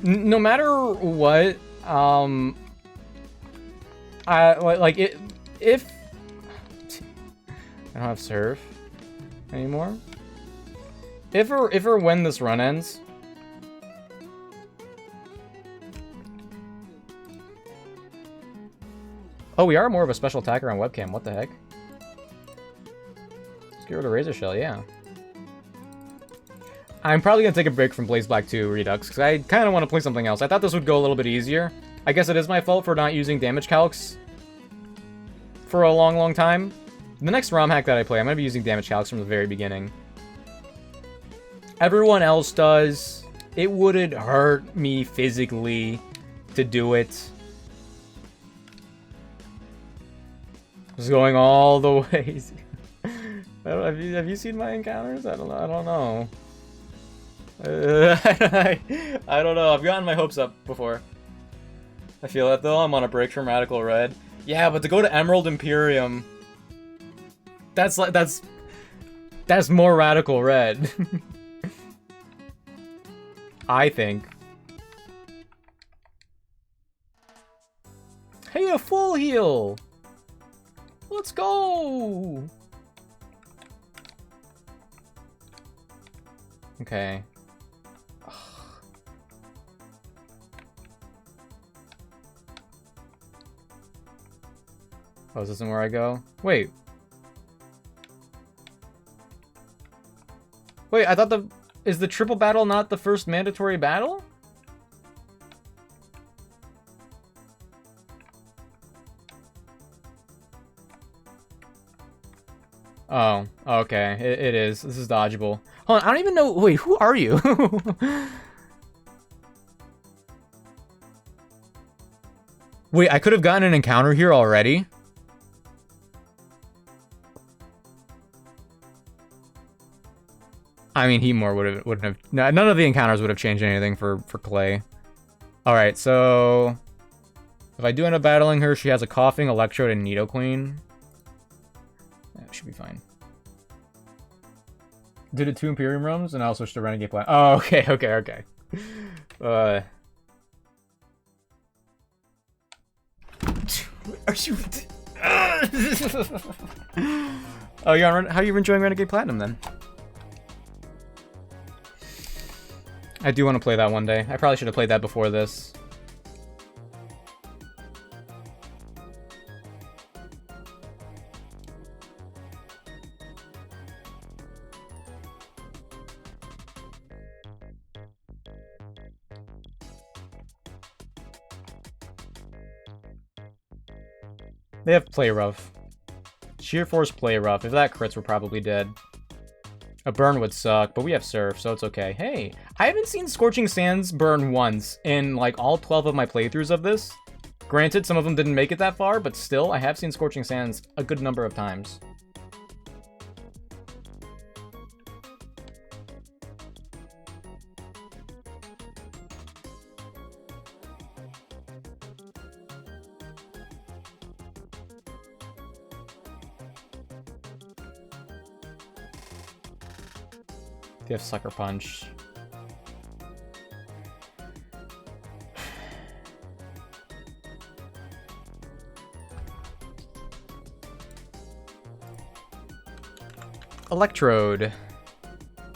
no matter what, if I don't have Surf anymore. If or when this run ends. Oh, we are more of a special attacker on webcam. What the heck? Let's get rid of Razor Shell, yeah. I'm probably gonna take a break from Blaze Black 2 Redux, because I kind of want to play something else. I thought this would go a little bit easier. I guess it is my fault for not using damage calcs for a long time. The next ROM hack that I play, I'm going to be using damage calcs from the very beginning. Everyone else does. It wouldn't hurt me physically to do it. Just going all the ways. Have you seen my encounters? I don't know. I don't know. I've gotten my hopes up before. I feel that though. I'm on a break from Radical Red. Yeah, but to go to Emerald Imperium, that's more Radical Red. I think. Hey, a full heal! Let's go! Okay. Oh, this isn't where I go? Wait. Wait, I thought is the triple battle not the first mandatory battle? Oh, okay. It is. This is dodgeable. Hold on, I don't even know. Wait, who are you? Wait, I could have gotten an encounter here already? I mean, Heatmore wouldn't have. None of the encounters would have changed anything for Clay. All right, so if I do end up battling her, she has a coughing, electrode, and Nidoqueen. That should be fine. Did it 2 Imperium rooms, and I'll switch to Renegade Plat. Oh, okay. Are you? Oh, yeah. How are you enjoying Renegade Platinum then? I do want to play that one day. I probably should have played that before this. They have Play Rough. Sheer Force Play Rough. If that crits, we're probably dead. A burn would suck, but we have Surf, so it's okay. Hey, I haven't seen Scorching Sands burn once in, like, all 12 of my playthroughs of this. Granted, some of them didn't make it that far, but still, I have seen Scorching Sands a good number of times. They have Sucker Punch. Electrode.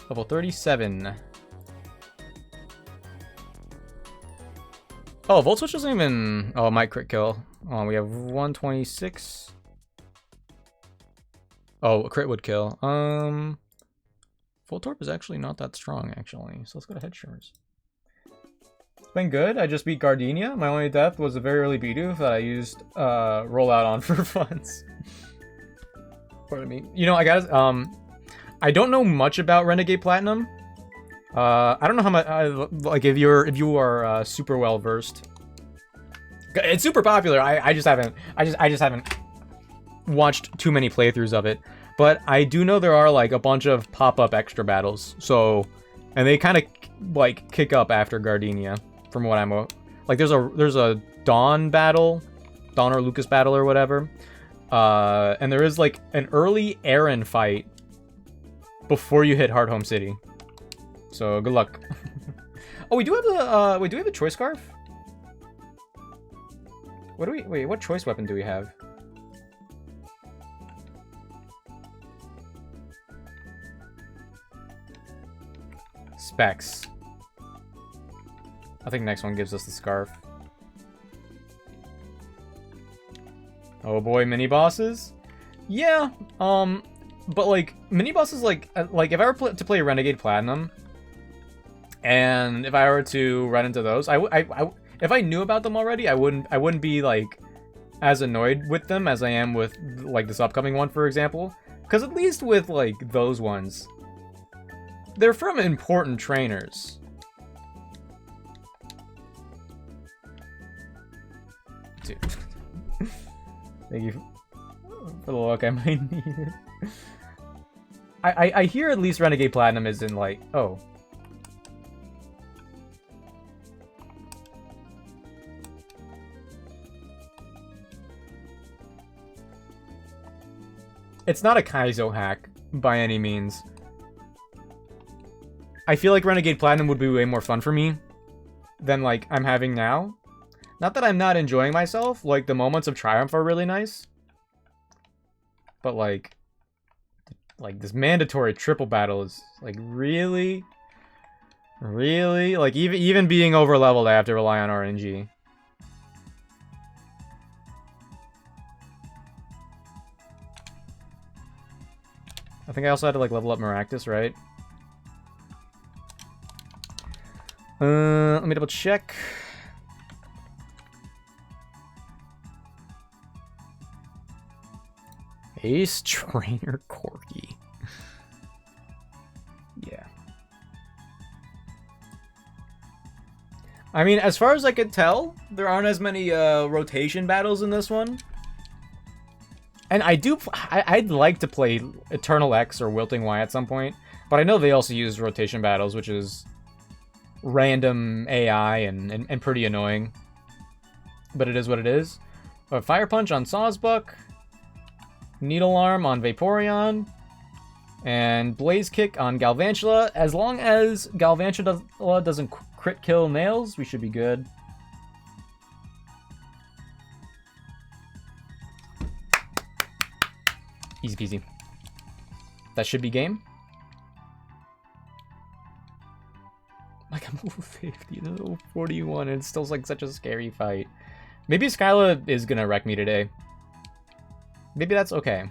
Level 37. Oh, Volt Switch doesn't even... Oh, it might crit kill. Oh, we have 126. Oh, a crit would kill. Voltorb is actually not that strong, actually. So let's go to Head Shivers. It's been good. I just beat Gardenia. My only death was a very early Bidoof that I used rollout on for funds. Pardon me. You know, I don't know much about Renegade Platinum. I don't know how much. Like, if you are super well versed. It's super popular. I just haven't watched too many playthroughs of it. But I do know there are, like, a bunch of pop-up extra battles, so... And they kind of, like, kick up after Gardenia, from what I'm... Like, there's a Dawn battle, Dawn or Lucas battle or whatever. And there is, like, an early Aaron fight before you hit Heart Home City. So, good luck. Oh, we do have a, wait, do we have a Choice Scarf? Wait, what choice weapon do we have? Specs. I think next one gives us the Scarf. Oh boy, mini bosses? Yeah, but like, mini bosses, like if I were to play Renegade Platinum, and if I were to run into those, if I knew about them already, I wouldn't be like as annoyed with them as I am with like this upcoming one, for example. Because at least with like those ones, they're from important trainers. Dude. Thank you for the look, I might need it. I hear at least Renegade Platinum is in like... Oh. It's not a Kaizo hack, by any means. I feel like Renegade Platinum would be way more fun for me than, like, I'm having now. Not that I'm not enjoying myself. Like, the moments of triumph are really nice. But, like this mandatory triple battle is, like, really? Really? Like, even being over-leveled, I have to rely on RNG. I think I also had to, like, level up Maractus, right? Let me double check. Ace Trainer Corgi. Yeah. I mean, as far as I could tell, there aren't as many rotation battles in this one. And I'd like to play Eternal X or Wilting Y at some point, but I know they also use rotation battles, which is random AI and pretty annoying. But it is what it is. Fire Punch on Sawsbuck, Needle Arm on Vaporeon, and Blaze Kick on Galvantula. As long as Galvantula doesn't crit kill Nails, we should be good. Easy peasy. That should be game. Like, I'm level 50, level 41, and it's still like such a scary fight. Maybe Skyla is gonna wreck me today. Maybe that's okay.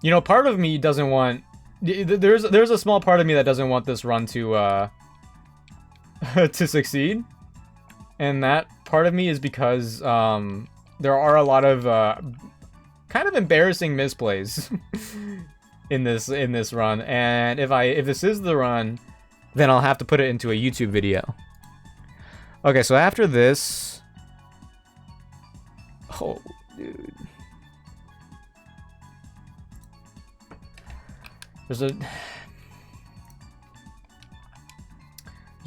You know, part of me doesn't want... There's a small part of me that doesn't want this run to to succeed. And that part of me is because there are a lot of kind of embarrassing misplays in this run. And if this is the run, then I'll have to put it into a YouTube video. Okay, so after this... Oh, dude. There's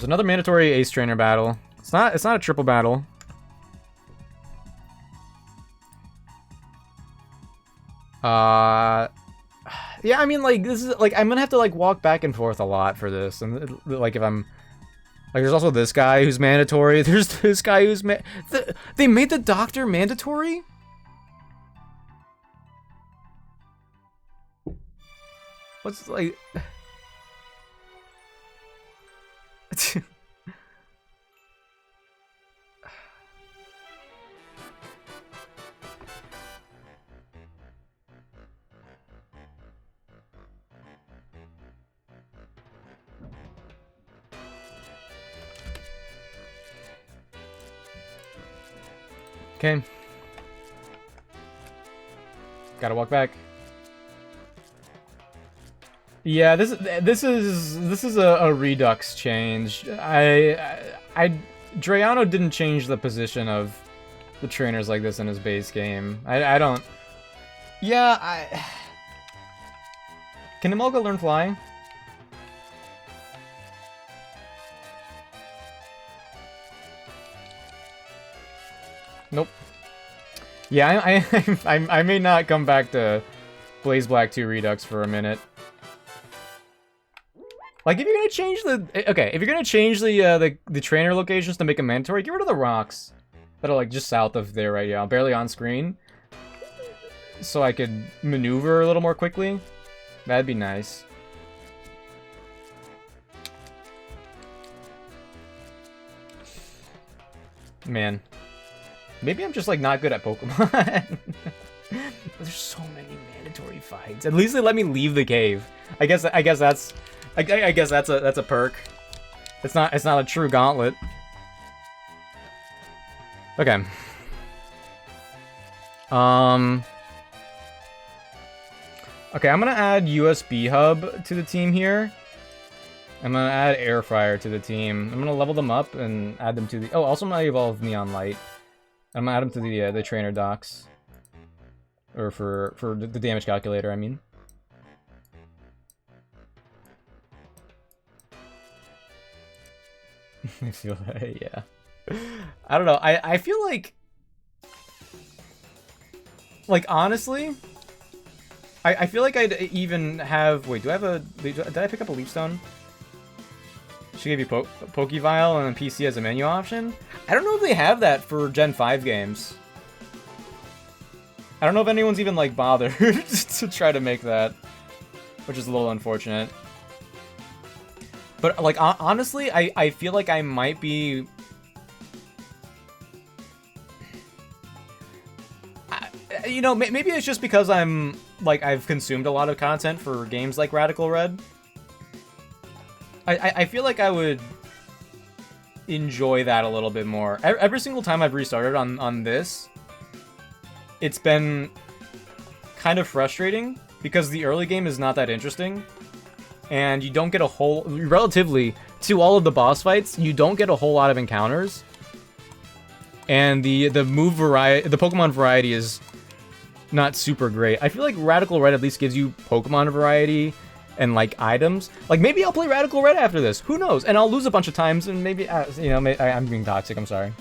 another mandatory Ace Trainer battle. It's not a triple battle. Yeah, I mean, like, this is, like, I'm gonna have to, like, walk back and forth a lot for this. And, like, if I'm... Like, there's also this guy who's mandatory. There's this guy who's... They made the Doctor mandatory? What's, like... Okay. Gotta walk back. Yeah, this is a Redux change. Drayano didn't change the position of the trainers like this in his base game. I don't... Yeah, Can Emolga learn flying? Nope. Yeah, I may not come back to Blaze Black 2 Redux for a minute. Like, if you're gonna change if you're gonna change the trainer locations to make them mandatory, get rid of the rocks that are, like, just south of there right now, barely on screen, so I could maneuver a little more quickly. That'd be nice. Man. Maybe I'm just, like, not good at Pokemon. There's so many mandatory fights. At least they let me leave the cave. I guess that's a perk. It's not a true gauntlet. Okay. Okay, I'm gonna add USB hub to the team here. I'm gonna add air fryer to the team. I'm gonna level them up and add them to the... Oh, also I'm gonna evolve Neon Light. I'm gonna add them to the trainer docks. Or for the damage calculator, I mean. I feel that, yeah. I don't know. I feel like honestly, I feel like I'd even have... Wait, do I have a... Did I pick up a Leaf Stone? Should give you Pokevile and PC as a menu option. I don't know if they have that for Gen 5 games. I don't know if anyone's even like bothered to try to make that, which is a little unfortunate. But like honestly, I feel like I might be. You know, maybe it's just because I'm like I've consumed a lot of content for games like Radical Red. I feel like I would enjoy that a little bit more. Every single time I've restarted on this, it's been kind of frustrating because the early game is not that interesting, and you don't get a whole, relatively to all of the boss fights, you don't get a whole lot of encounters, and the move variety, the Pokemon variety is not super great. I feel like Radical Red at least gives you Pokemon variety and like items. Like maybe I'll play Radical Red after this. Who knows? And I'll lose a bunch of times, and maybe you know, I'm being toxic. I'm sorry.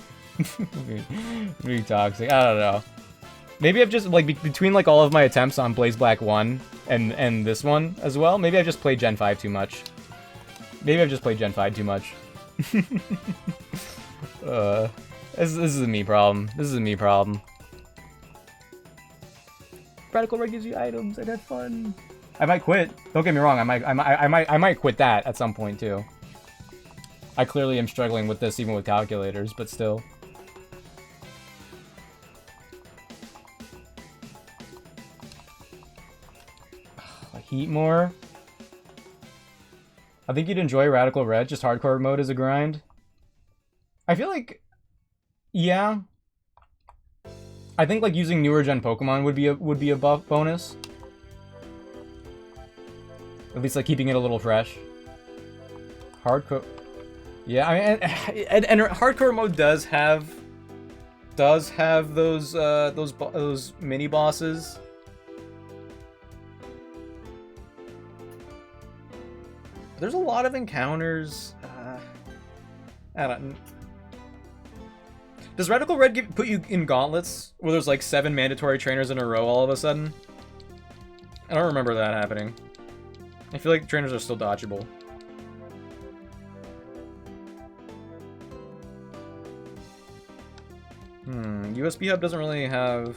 being toxic. I don't know. Maybe I've just like between like all of my attempts on Blaze Black 1 and this one as well. Maybe I've just played Gen 5 too much. Maybe I've just played Gen 5 too much. This is a me problem. This is a me problem. Radical Red gives you items and have fun. I might quit. Don't get me wrong. I might quit that at some point too. I clearly am struggling with this even with calculators, but still. Heatmore. I think you'd enjoy Radical Red. Just hardcore mode is a grind. I feel like, yeah. I think like using newer gen Pokemon would be a buff bonus. At least like keeping it a little fresh. Hardcore, yeah. I mean, and hardcore mode does have those mini bosses. There's a lot of encounters. I don't. Does Radical Red put you in gauntlets where there's like 7 mandatory trainers in a row all of a sudden? I don't remember that happening. I feel like trainers are still dodgeable. USB Hub doesn't really have.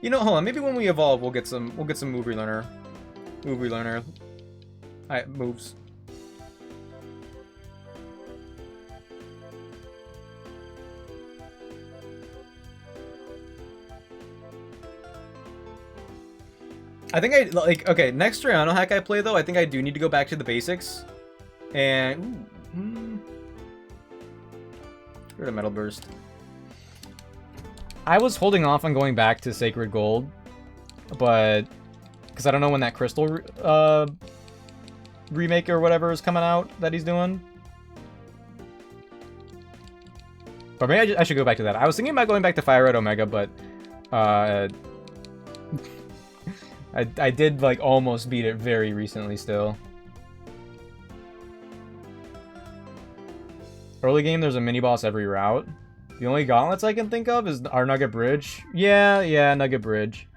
You know, hold on. Maybe when we evolve, we'll get some move relearner. Move relearner. Moves. I think I, like, okay, next Triano hack I play, though, I think I do need to go back to the basics. And, get rid of Metal Burst. I was holding off on going back to Sacred Gold, but, because I don't know when that Crystal, remake or whatever is coming out that he's doing. But maybe I should go back to that. I was thinking about going back to Fire Red Omega, but, I did, like, almost beat it very recently still. Early game, there's a mini-boss every route. The only gauntlets I can think of are Nugget Bridge. Yeah, Nugget Bridge.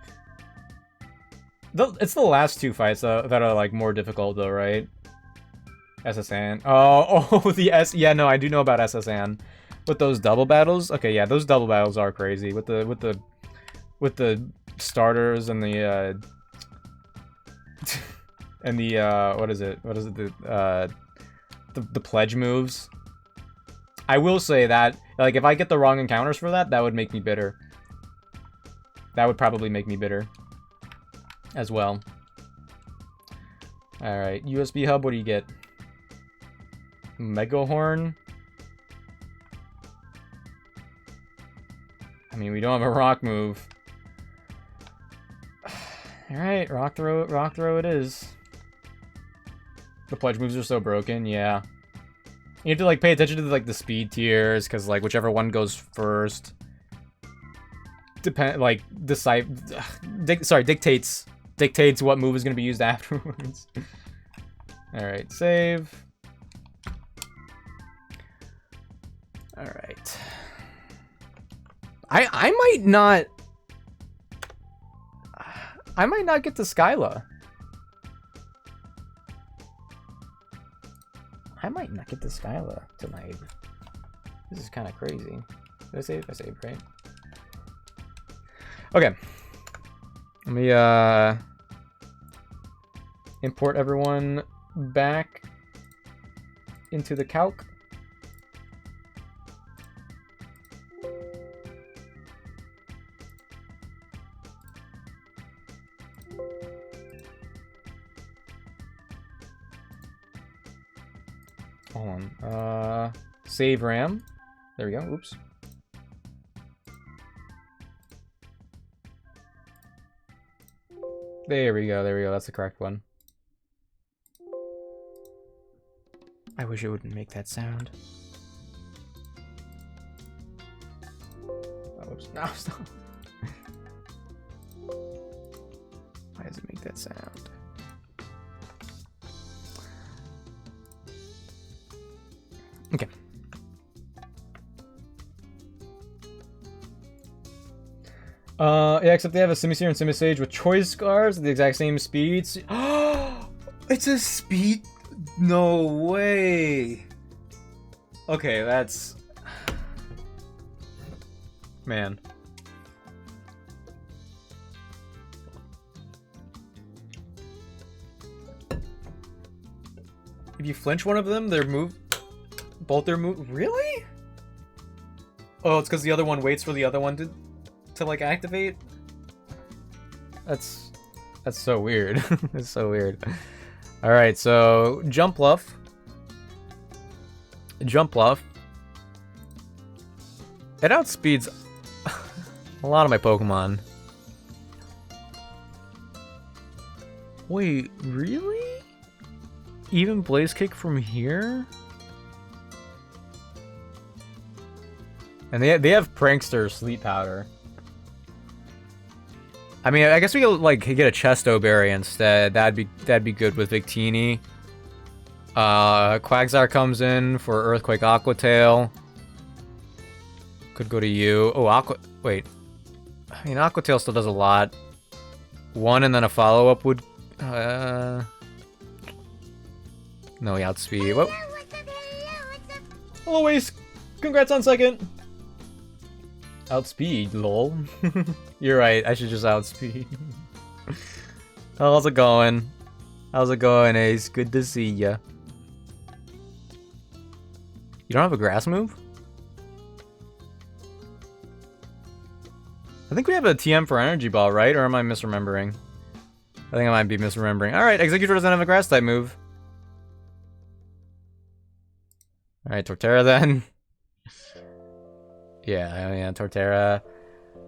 It's the last 2 fights that are, like, more difficult, though, right? SSN. Oh, the S... Yeah, no, I do know about SSN. With those double battles? Okay, yeah, those double battles are crazy. With the starters and the, and the what is it? The pledge moves. I will say that, like, if I get the wrong encounters for that, that would make me bitter. That would probably make me bitter as well. All right, USB hub. What do you get? Mega Horn. I mean, we don't have a rock move. Alright, rock throw it is. The pledge moves are so broken, yeah. You have to, like, pay attention to, like, the speed tiers, because, like, whichever one goes first dictates what move is going to be used afterwards. Alright, save. Alright. I might not get to Skyla. I might not get the Skyla tonight. This is kind of crazy. Did I save? I saved, right? Okay. Let me import everyone back into the calc. Hold on. Save RAM. There we go. Oops. There we go. There we go. That's the correct one. I wish it wouldn't make that sound. Oh, oops. No, stop. Why does it make that sound? Okay. Yeah, except they have a Simisear and Simisage with choice scars at the exact same speeds. Oh, it's a speed. No way. Okay, that's... Man. If you flinch one of them, their move... Both their move... Really? Oh, it's because the other one waits for the other one to like activate? That's so weird. It's so weird. Alright, so Jump Luff. Jump Luff. It outspeeds a lot of my Pokemon. Wait, really? Even Blaze Kick from here? And they have Prankster Sleep Powder. I mean, I guess we could like get a Chesto Berry instead. That'd be good with Victini. Quagsire comes in for Earthquake Aqua Tail. Could go to you. Oh, wait. I mean, Aqua Tail still does a lot. One and then a follow-up would... No, he outspeed. Whoa. Hello, Ace. Congrats on second. Outspeed, lol. You're right, I should just outspeed. How's it going? How's it going, Ace? Good to see ya. You don't have a grass move? I think we have a TM for Energy Ball, right? Or am I misremembering? I think I might be misremembering. Alright, Executor doesn't have a grass type move. Alright, Torterra then. Yeah, Torterra.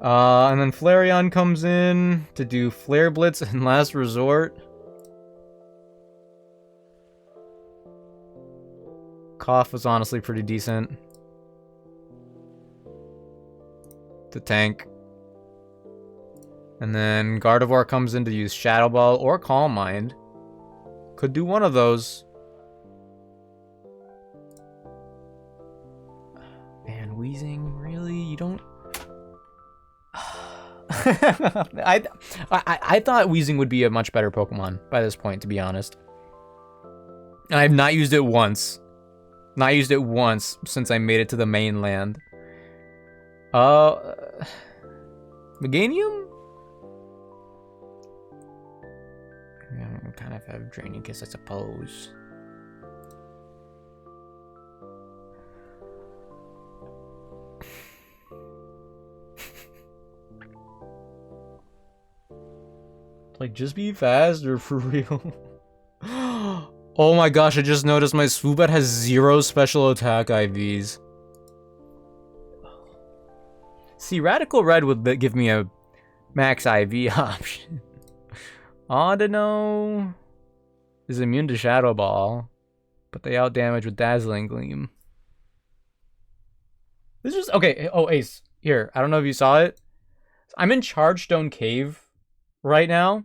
And then Flareon comes in to do Flare Blitz and Last Resort. Cough was honestly pretty decent. To tank. And then Gardevoir comes in to use Shadow Ball or Calm Mind. Could do one of those. Man, Weezing, really? You don't... I thought Weezing would be a much better Pokemon by this point, to be honest. And I've not used it once. Not used it once since I made it to the mainland. Meganium? Yeah, I kind of have Draining Kiss, I suppose. Like, just be fast or for real? Oh my gosh, I just noticed my Swoobat has 0 special attack IVs. See, Radical Red would give me a max IV option. Audino is immune to Shadow Ball, but they outdamage with Dazzling Gleam. This is okay. Oh, Ace, here. I don't know if you saw it. I'm in Chargestone Cave right now.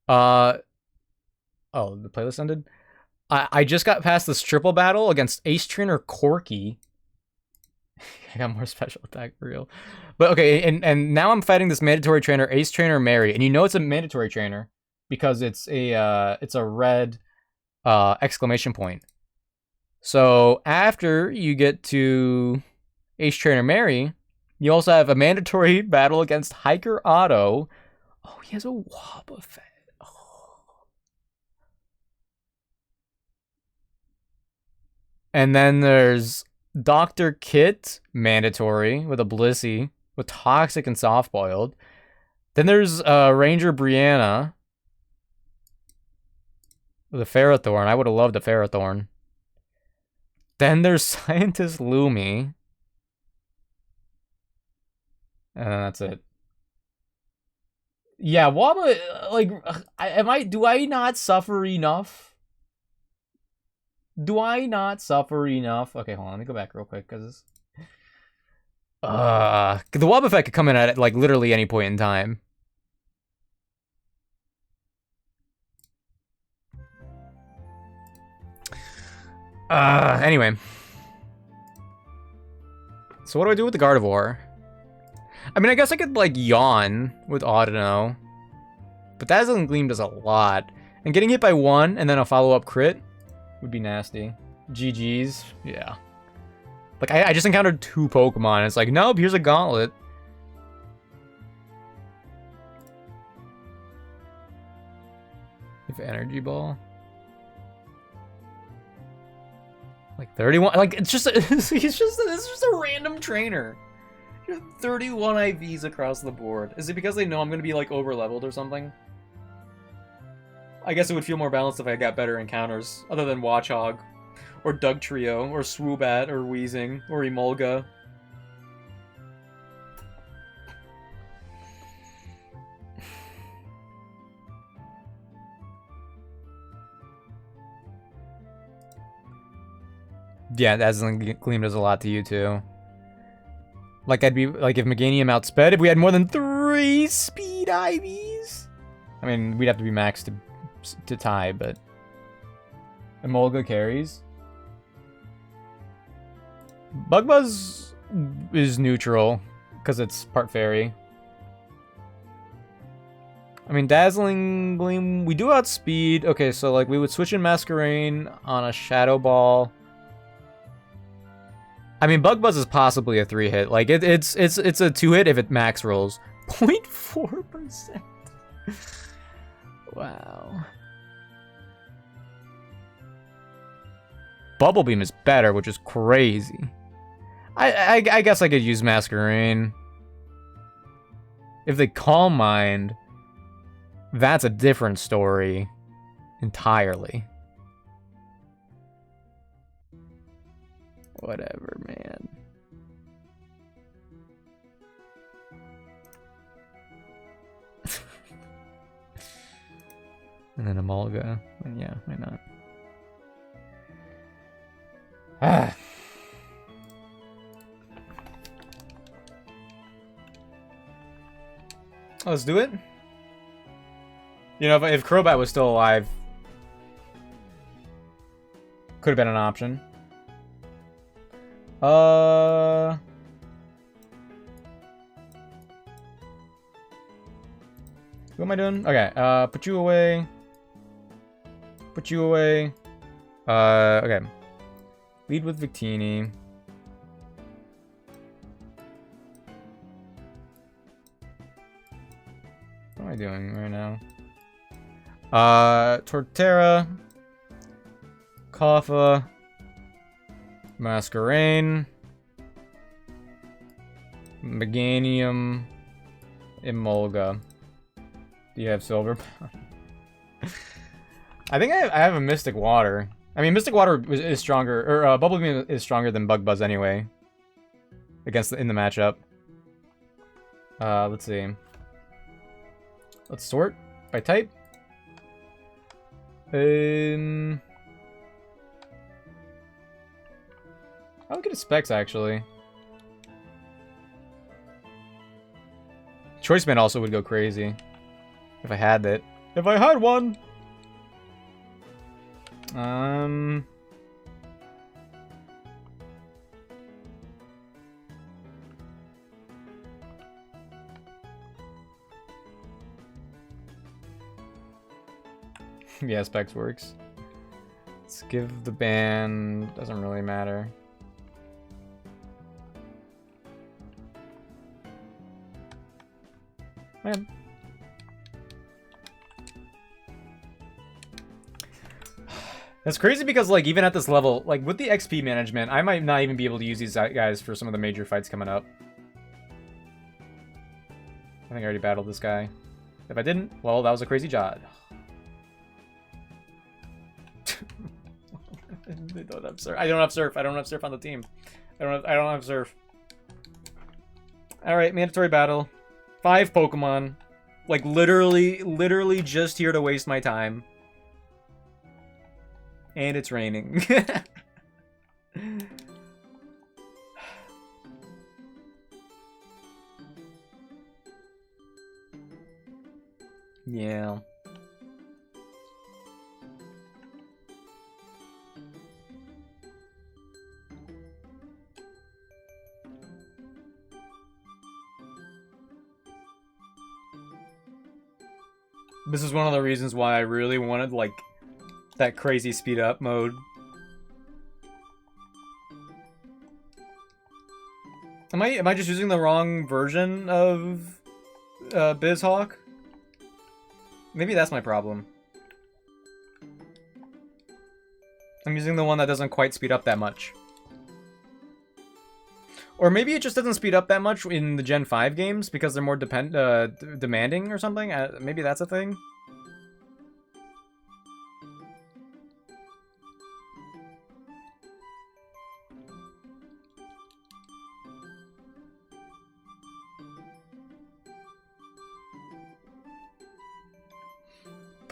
Oh, the playlist ended. I just got past this triple battle against Ace Trainer Corky. I got more special attack for real. But okay, and now I'm fighting this mandatory trainer, Ace Trainer Mary, and you know it's a mandatory trainer because it's a red exclamation point. So after you get to Ace Trainer Mary, you also have a mandatory battle against Hiker Otto. Oh, he has a Wobbuffet. Oh. And then there's Dr. Kit, mandatory, with a Blissey, with Toxic and Soft Boiled. Then there's Ranger Brianna with a Ferrothorn. I would have loved a Ferrothorn. Then there's Scientist Lumi. And that's it. Yeah, Wabba, like, do I not suffer enough? Do I not suffer enough? Okay, hold on, let me go back real quick, because the Wobbuffet could come in at, like, literally any point in time. Anyway. So what do I do with the Gardevoir? I mean, I guess I could, like, yawn with Audino. But Dazzling Gleam does a lot. And getting hit by one and then a follow-up crit would be nasty. GG's. Yeah. Like, I just encountered 2 Pokemon. It's like, nope, here's a Gauntlet. If Energy Ball. Like 31. Like, it's just a random trainer. 31 IVs across the board. Is it because they know I'm gonna be like over leveled or something? I guess it would feel more balanced if I got better encounters, other than Watchog, or Dugtrio, or Swoobat, or Weezing, or Emolga. Yeah, Dazzling Gleam does a lot to you too. Like, I'd be like, if Meganium outsped, if we had more than 3 speed IVs. I mean, we'd have to be max to tie, but Emolga carries. Bug Buzz is neutral because it's part fairy. I mean, Dazzling Gleam, we do outspeed. Okay, so like we would switch in Masquerain on a Shadow Ball. I mean, Bug Buzz is possibly a 3-hit. Like, it's a 2-hit if it max rolls. 0.4%. Wow. Bubble Beam is better, which is crazy. I guess I could use Masquerain. If they Calm Mind, that's a different story entirely. Whatever, man. And then Emolga. Yeah, why not? Ah. Let's do it. You know, if Crobat was still alive, could have been an option. What am I doing? Okay, put you away. Put you away. Okay. Lead with Victini. What am I doing right now? Torterra. Kaffa. Masquerain. Meganium. Emolga. Do you have Silver? I think I have a Mystic Water. I mean, Mystic Water is stronger, or Bubble Beam is stronger than Bug Buzz anyway. In the matchup. Let's see. Let's sort by type. I would get a Specs, actually. Choice Band also would go crazy. If I had that. If I had one! Yeah, Specs works. Let's give the ban... Doesn't really matter. Man. That's crazy because, like, even at this level, like, with the XP management, I might not even be able to use these guys for some of the major fights coming up. I think I already battled this guy. If I didn't, well, that was a crazy Jod. I don't have surf. I don't have surf. I don't have surf on the team. I don't have surf. All right, mandatory battle. 5 Pokemon. Like, literally just here to waste my time. And it's raining. Yeah. This is one of the reasons why I really wanted, like, that crazy speed up mode. Am I just using the wrong version of BizHawk? Maybe that's my problem. I'm using the one that doesn't quite speed up that much. Or maybe it just doesn't speed up that much in the Gen 5 games because they're more demanding or something? Maybe that's a thing?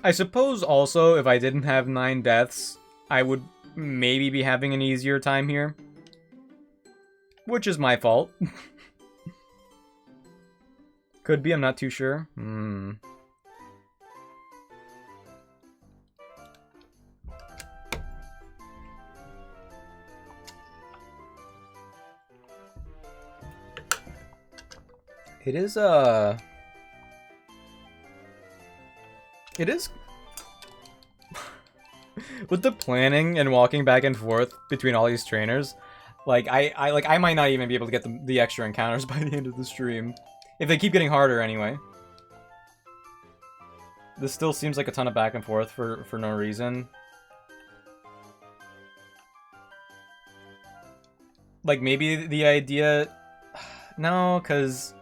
I suppose also if I didn't have 9 deaths, I would maybe be having an easier time here. Which is my fault. Could be, I'm not too sure. It is, It is... With the planning and walking back and forth between all these trainers, like, I might not even be able to get the extra encounters by the end of the stream. If they keep getting harder, anyway. This still seems like a ton of back and forth for no reason. Like, maybe the idea... No, because...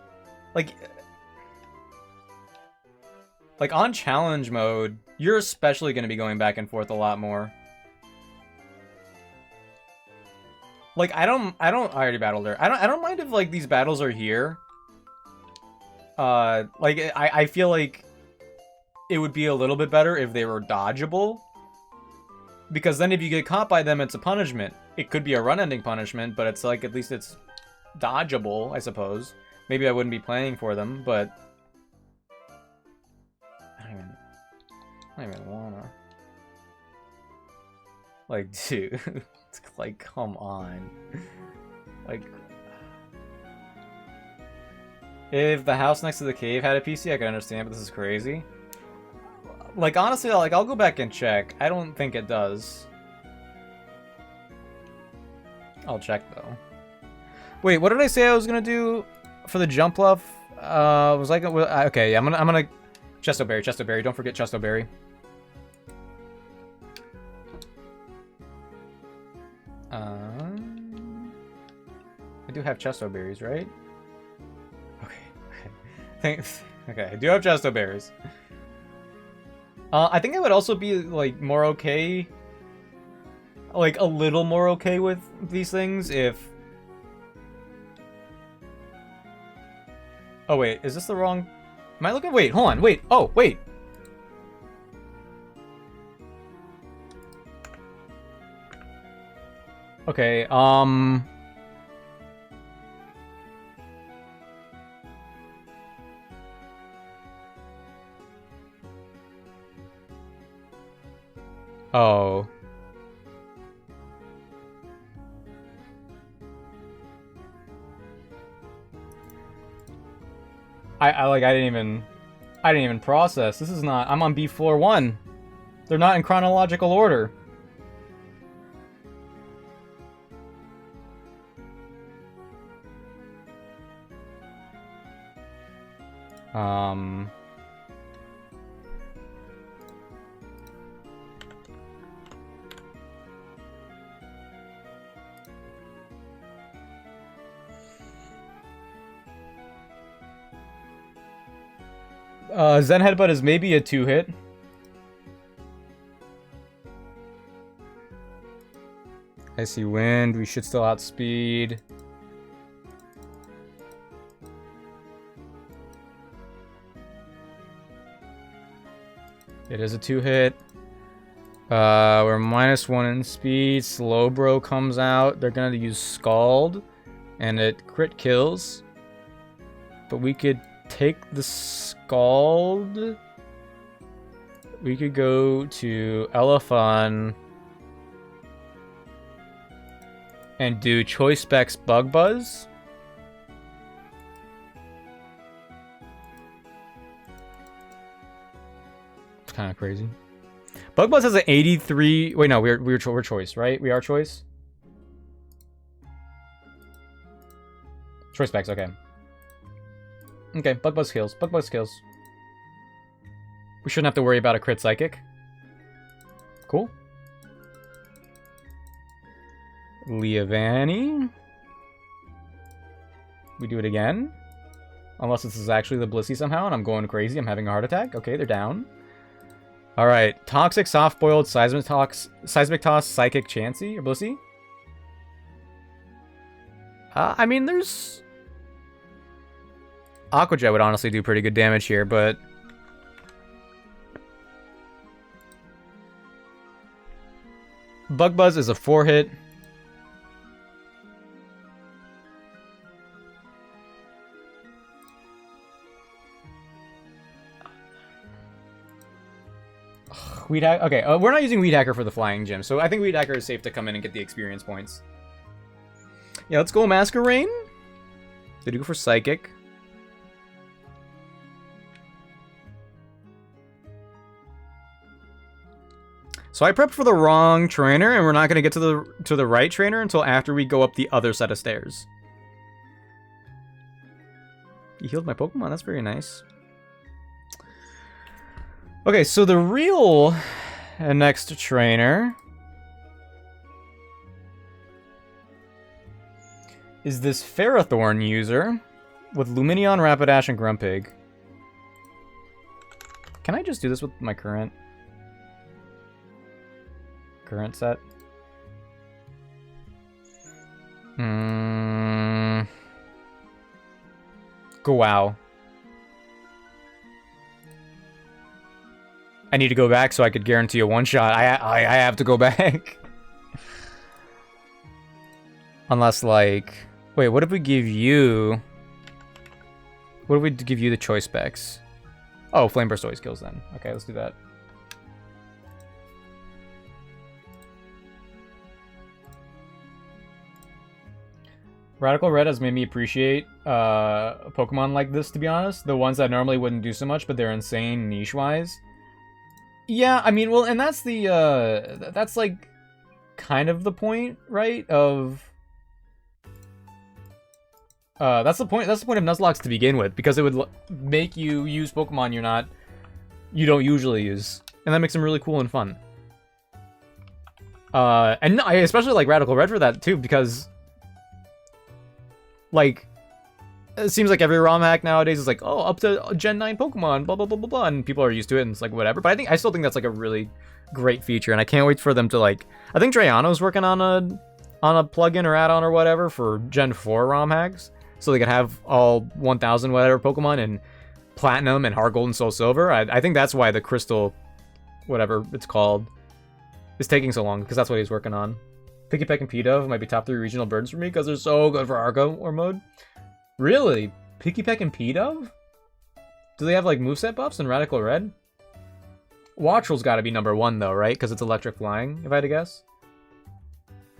Like, on challenge mode, you're especially going to be going back and forth a lot more. Like, I already battled her. I don't mind if, like, these battles are here. Like, I feel like it would be a little bit better if they were dodgeable. Because then if you get caught by them, it's a punishment. It could be a run-ending punishment, but it's like, at least it's dodgeable, I suppose. Maybe I wouldn't be playing for them, but... I don't even wanna. Like, dude. Like, come on. Like... If the house next to the cave had a PC, I could understand, but this is crazy. Like, honestly, I'll go back and check. I don't think it does. I'll check, though. Wait, what did I say I was gonna do for the jump bluff? Was like, okay, yeah, I'm gonna Chestoberry, don't forget Chestoberry. I do have Chestoberries, right? Okay. Thanks. Okay, I do have Chestoberries. I think I would also be, like, more okay... Like, a little more okay with these things if... Oh, wait, is this the wrong... Am I looking... Wait, hold on, wait, oh, wait! Okay, Oh. I didn't even process. This is not... I'm on B floor 1. They're not in chronological order. Um... Zen Headbutt is maybe a 2-hit. Icy Wind, we should still outspeed. It is a 2-hit. We're -1 in speed. Slowbro comes out. They're gonna use Scald. And it crit kills. But we could take the Scald. We could go to Elephant and do Choice Specs Bug Buzz. It's kind of crazy. Bug Buzz has an 83. Wait, no, we're Choice, right? We are Choice. Choice Specs, okay. Okay, Bug Buzz kills. Bug Buzz kills. We shouldn't have to worry about a crit Psychic. Cool. Leavanny. We do it again. Unless this is actually the Blissey somehow and I'm going crazy. I'm having a heart attack. Okay, they're down. Alright. Toxic, Soft-Boiled, Seismic Toss, Psychic, Chansey, or Blissey. I mean, there's... Aqua Jet would honestly do pretty good damage here, but... Bug Buzz is a 4-hit. Weed Hacker. Okay, we're not using Weed Hacker for the Flying Gym, so I think Weed Hacker is safe to come in and get the experience points. Yeah, let's go Masquerain. They do go for Psychic. So I prepped for the wrong trainer, and we're not going to get to the right trainer until after we go up the other set of stairs. You healed my Pokemon? That's very nice. Okay, so the real next trainer is this Ferrothorn user with Lumineon, Rapidash, and Grumpig. Can I just do this with my current set? Go wow. I need to go back so I could guarantee a one-shot. I have to go back. Unless, like... Wait, what if we give you... What if we give you the choice specs? Oh, Flame Burst always kills then. Okay, let's do that. Radical Red has made me appreciate Pokemon like this, to be honest. The ones that normally wouldn't do so much, but they're insane niche-wise. Yeah, I mean, well, and that's the, that's, like, kind of the point, right, of... that's the point of Nuzlocke to begin with, because it would make you use Pokemon you don't usually use. And that makes them really cool and fun. And I especially like Radical Red for that, too, because... Like... It seems like every ROM hack nowadays is like, oh, up to Gen 9 Pokemon, blah, blah, blah, blah, blah, and people are used to it, and it's like, whatever. But I still think that's, like, a really great feature, and I can't wait for them to, like... I think Drayano's working on a plugin or add-on or whatever for Gen 4 ROM hacks, so they could have all 1,000 whatever Pokemon in Platinum and Heart Gold and Soul Silver. I think that's why the Crystal, whatever it's called, is taking so long, because that's what he's working on. Pikipek and Pidove might be top 3 regional birds for me, because they're so good for Arco or mode. Really? Pikipek and Pidove? Do they have, like, moveset buffs in Radical Red? Wattrel's gotta be number 1, though, right? Because it's electric flying, if I had to guess.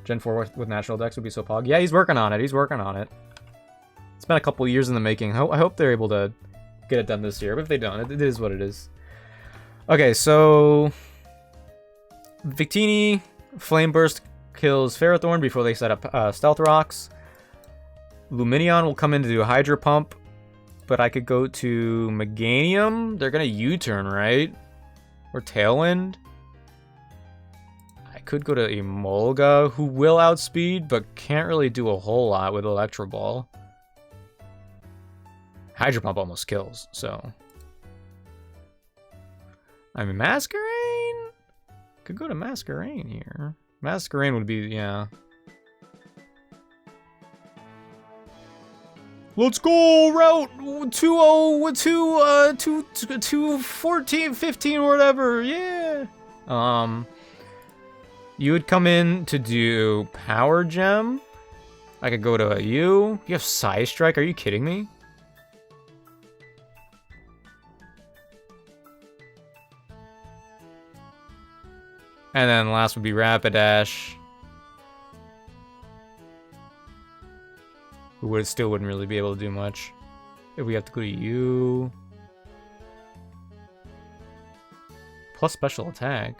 Gen 4 with natural dex would be so pog. Yeah, he's working on it. He's working on it. It's been a couple years in the making. I hope they're able to get it done this year. But if they don't, it is what it is. Okay, so... Victini, Flame Burst kills Ferrothorn before they set up Stealth Rocks. Lumineon will come in to do a Hydro Pump. but I could go to Meganium. They're gonna U-turn, right? Or Tailwind. I could go to Emolga, who will outspeed, but can't really do a whole lot with Electro Ball. Hydro Pump almost kills, so... I mean, Masquerain? Could go to Masquerain here. Masquerain would be, yeah. Let's go, Route 214, 15, or whatever, yeah! You would come in to do Power Gem. I could go to a U. You have Psy Strike, are you kidding me? And then last would be Rapidash. Who still wouldn't really be able to do much. If we have to go to you. Plus special attack.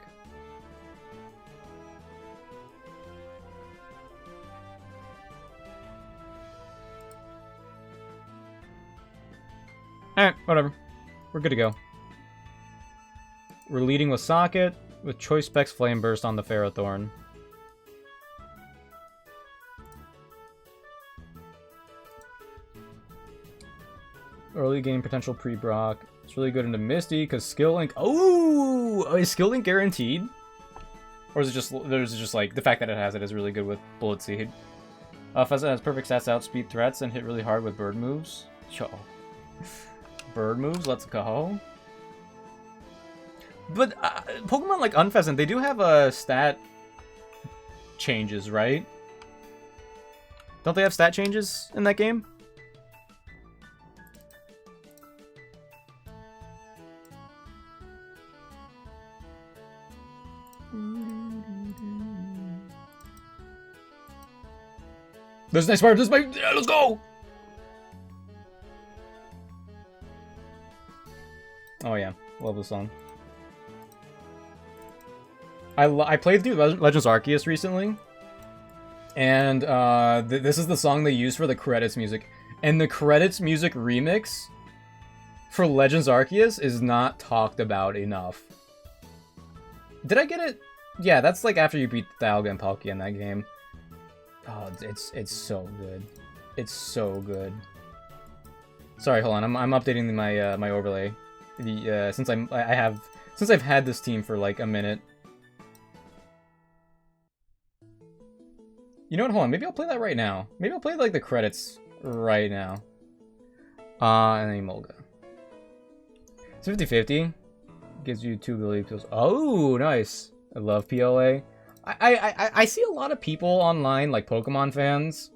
Alright, whatever. We're good to go. We're leading with Socket, with Choice Specs Flame Burst on the Ferrothorn. Early game potential pre-Brock. It's really good into Misty, because Skill Link... Oh! Is Skill Link guaranteed? Or is it just like, the fact that it has it is really good with Bullet Seed? Fezza has perfect stats to outspeed threats and hit really hard with bird moves. Yo. Bird moves, let's go. But Pokemon like Unfezant, they do have stat changes, right? Don't they have stat changes in that game? This is nice part, this is my... Yeah, let's go! Oh yeah, love this song. I played through Legends Arceus recently, and this is the song they use for the credits music. And the credits music remix for Legends Arceus is not talked about enough. Did I get it? Yeah, that's like after you beat Dialga and Palkia in that game. Oh, it's so good. It's so good. Sorry, hold on. I'm updating my my overlay. Since I've had this team for like a minute. You know what? Hold on. Maybe I'll play that right now. Maybe I'll play like the credits right now. And then Emolga. It's 50-50. Gives you 2 ability pills. Oh, nice. I love PLA. I see a lot of people online, like Pokemon fans.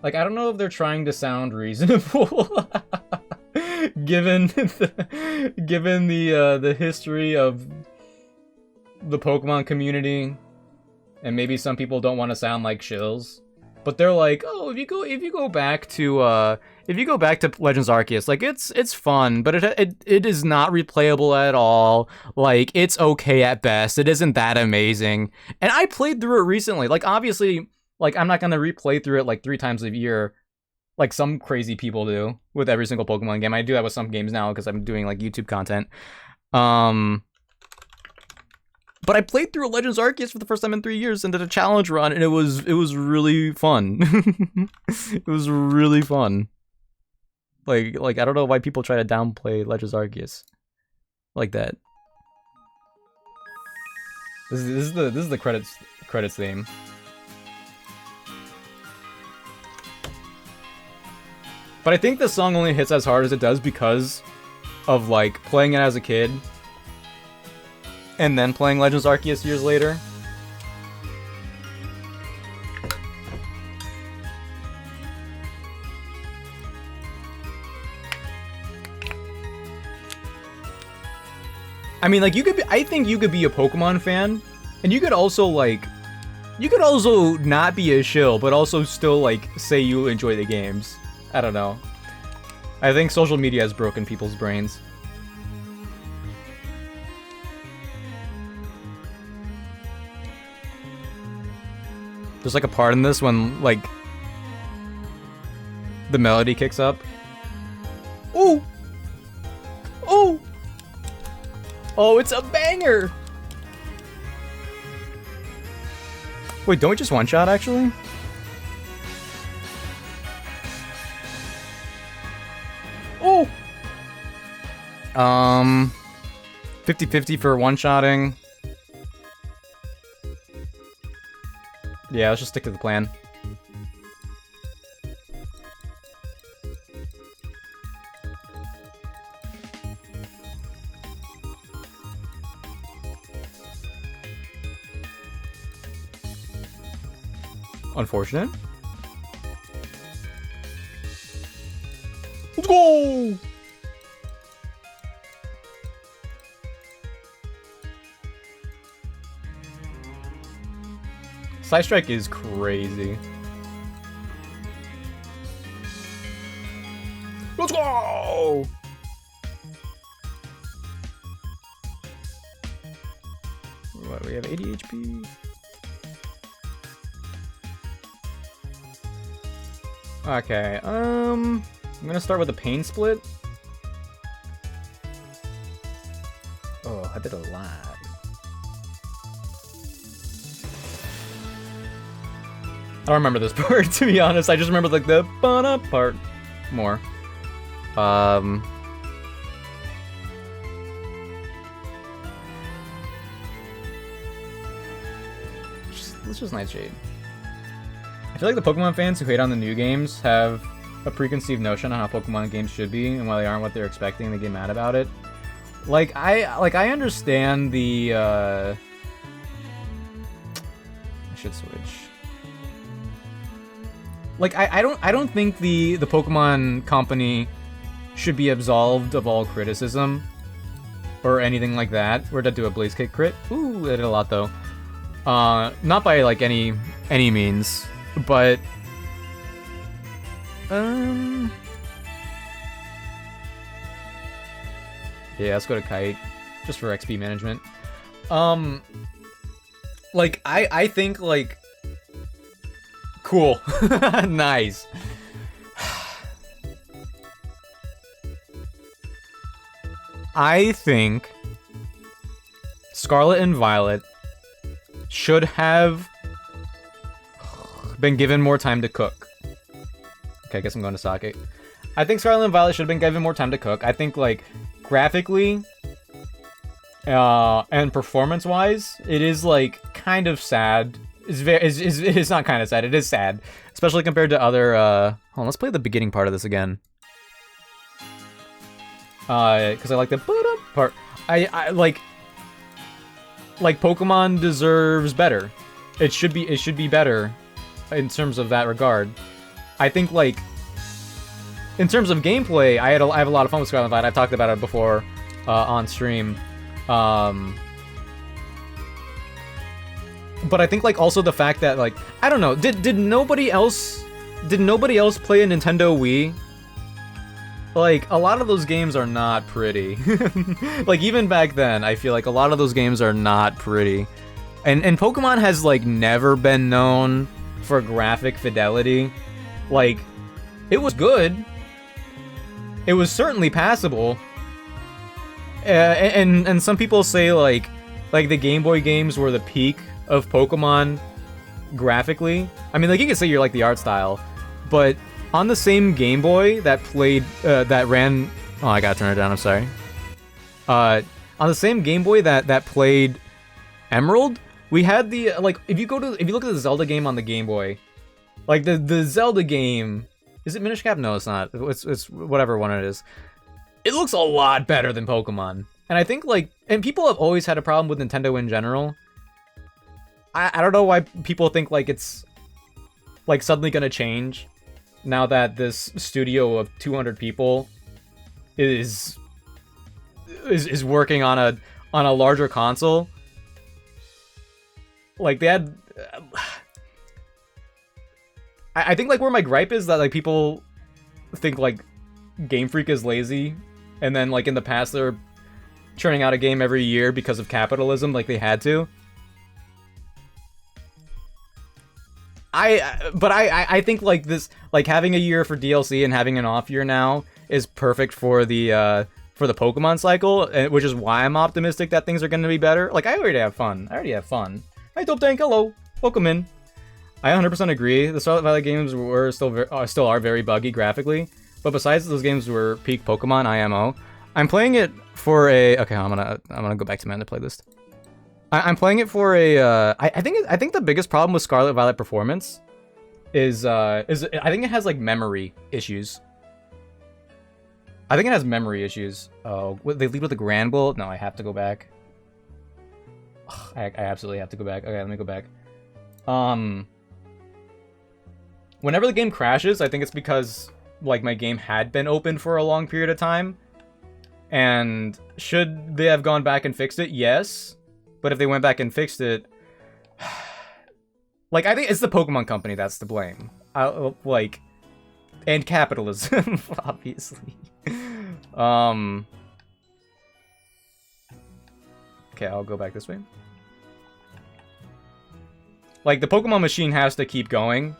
Like, I don't know if they're trying to sound reasonable. given the history of the Pokemon community. And maybe some people don't want to sound like shills, but they're like, oh, if you go back to Legends Arceus, like it's fun, but it is not replayable at all. Like, it's okay at best. It isn't that amazing. And I played through it recently. Like, obviously, like I'm not gonna replay through it like 3 times a year, like some crazy people do with every single Pokemon game. I do that with some games now because I'm doing like YouTube content. But I played through Legends Arceus for the first time in 3 years and did a challenge run, and it was really fun. It was really fun. Like I don't know why people try to downplay Legends Arceus like that. This is the credits theme. But I think the song only hits as hard as it does because of like playing it as a kid. And then playing Legends Arceus years later. I mean, like, I think you could be a Pokemon fan, and you could also, like, not be a shill, but also still, like, say you enjoy the games. I don't know. I think social media has broken people's brains. There's like a part in this when like the melody kicks up. Ooh! Oh! Oh, it's a banger! Wait, don't we just one-shot, actually? Oh! 50-50 for one-shotting. Yeah, let's just stick to the plan. Unfortunate. Let's go! Side strike is crazy. Let's go! What, we have 80 HP? Okay, I'm gonna start with a pain split. Oh, I did a lot. I don't remember this part, to be honest. I just remember like the ba-da part more. Let's just Nightshade. I feel like the Pokemon fans who hate on the new games have a preconceived notion on how Pokemon games should be, and why they aren't what they're expecting, they get mad about it. Like I understand the I should switch. Like I don't think the Pokemon company should be absolved of all criticism or anything like that. Where'd I do a Blaze Kick crit? Ooh, I did a lot though. Not by like any means. But, yeah, let's go to Kite, just for XP management. Like, I think, like, cool, nice. I think Scarlet and Violet should have been given more time to cook. Okay, I guess I'm going to Sake. I think Scarlet and Violet should have been given more time to cook. I think, like, graphically and performance-wise, it is, like, kind of sad. It's not kind of sad, it is sad. Especially compared to other, hold on, let's play the beginning part of this again. Because I like the part. I like Pokemon deserves better. It should be better in terms of that regard. I think, like, in terms of gameplay, I have a lot of fun with Scarlet and Violet. I've talked about it before on stream. But I think, like, also the fact that, like, I don't know, did nobody else play a Nintendo Wii? Like, a lot of those games are not pretty. Like, even back then, I feel like a lot of those games are not pretty. And Pokemon has, like, never been known for graphic fidelity. Like, it was good. It was certainly passable. And some people say, like the Game Boy games were the peak of Pokemon graphically. I mean, like, you could say you're like the art style, but on the same Game Boy that played, that ran... Oh, I gotta turn it down, I'm sorry. On the same Game Boy that played Emerald, we had the, like, if you look at the Zelda game on the Game Boy, like, the Zelda game, is it Minish Cap? No, it's not. It's whatever one it is. It looks a lot better than Pokemon. And I think, like, and people have always had a problem with Nintendo in general. I don't know why people think, like, it's, like, suddenly gonna change now that this studio of 200 people is working on a larger console. Like, they had... I think, like, where my gripe is that, like, people think, like, Game Freak is lazy, and then, like, in the past they're churning out a game every year because of capitalism, like they had to. I think, like, this, like, having a year for DLC and having an off year now is perfect for the Pokemon cycle, which is why I'm optimistic that things are going to be better. Like, I already have fun. Hi, Dope Tank. Hello. Welcome in. I 100% agree. The Scarlet Violet games were still are very buggy graphically, but besides those games were peak Pokemon IMO. I'm playing it for a. Okay, I'm gonna go back to my other playlist. I'm playing it for a. I think the biggest problem with Scarlet Violet performance is I think it has like memory issues. I think it has memory issues. Oh, they lead with a Grand Bull? No, I have to go back. Ugh, I absolutely have to go back. Okay, let me go back. Whenever the game crashes, I think it's because like my game had been open for a long period of time. And should they have gone back and fixed it? Yes. But if they went back and fixed it, like, I think it's the Pokemon Company that's to blame. Like, and capitalism, obviously. Okay, I'll go back this way. Like, the Pokemon machine has to keep going.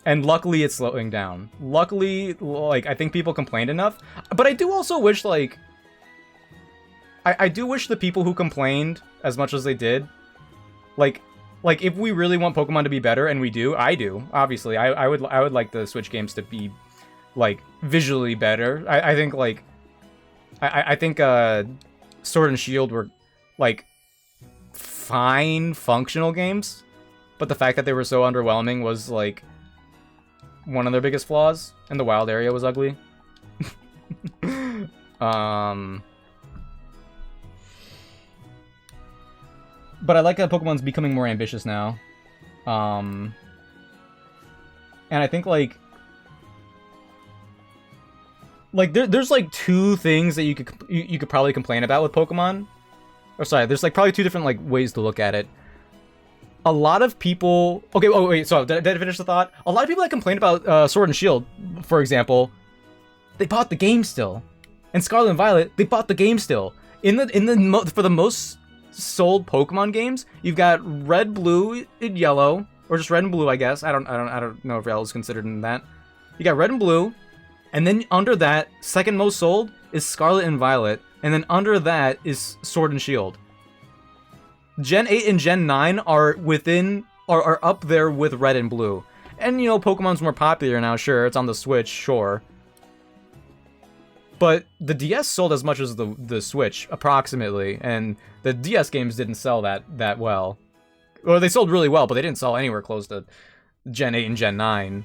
And luckily it's slowing down. Luckily, like, I think people complained enough. But I do also wish, like... I do wish the people who complained as much as they did, like if we really want Pokemon to be better, and we do, I do, obviously, I would like the Switch games to be, like, visually better. I think, like... I think, Sword and Shield were, like, fine, functional games. But the fact that they were so underwhelming was, like... one of their biggest flaws, and the wild area was ugly. But I like that Pokemon's becoming more ambitious now. And I think, like there's like two things that you could probably complain about with Pokemon. Or sorry, there's like probably two different like ways to look at it. A lot of people... Okay, oh wait, so did I finish the thought? A lot of people that complain about Sword and Shield, for example, they bought the game still. And Scarlet and Violet, they bought the game still. For the most sold Pokemon games, you've got Red, Blue, and Yellow, or just Red and Blue, I guess. I don't know if Yellow is considered in that. You got Red and Blue, and then under that, second most sold is Scarlet and Violet, and then under that is Sword and Shield. Gen 8 and Gen 9 are up there with Red and Blue. And, you know, Pokemon's more popular now, sure. It's on the Switch, sure. But the DS sold as much as the Switch, approximately. And the DS games didn't sell that well. Or they sold really well, but they didn't sell anywhere close to Gen 8 and Gen 9.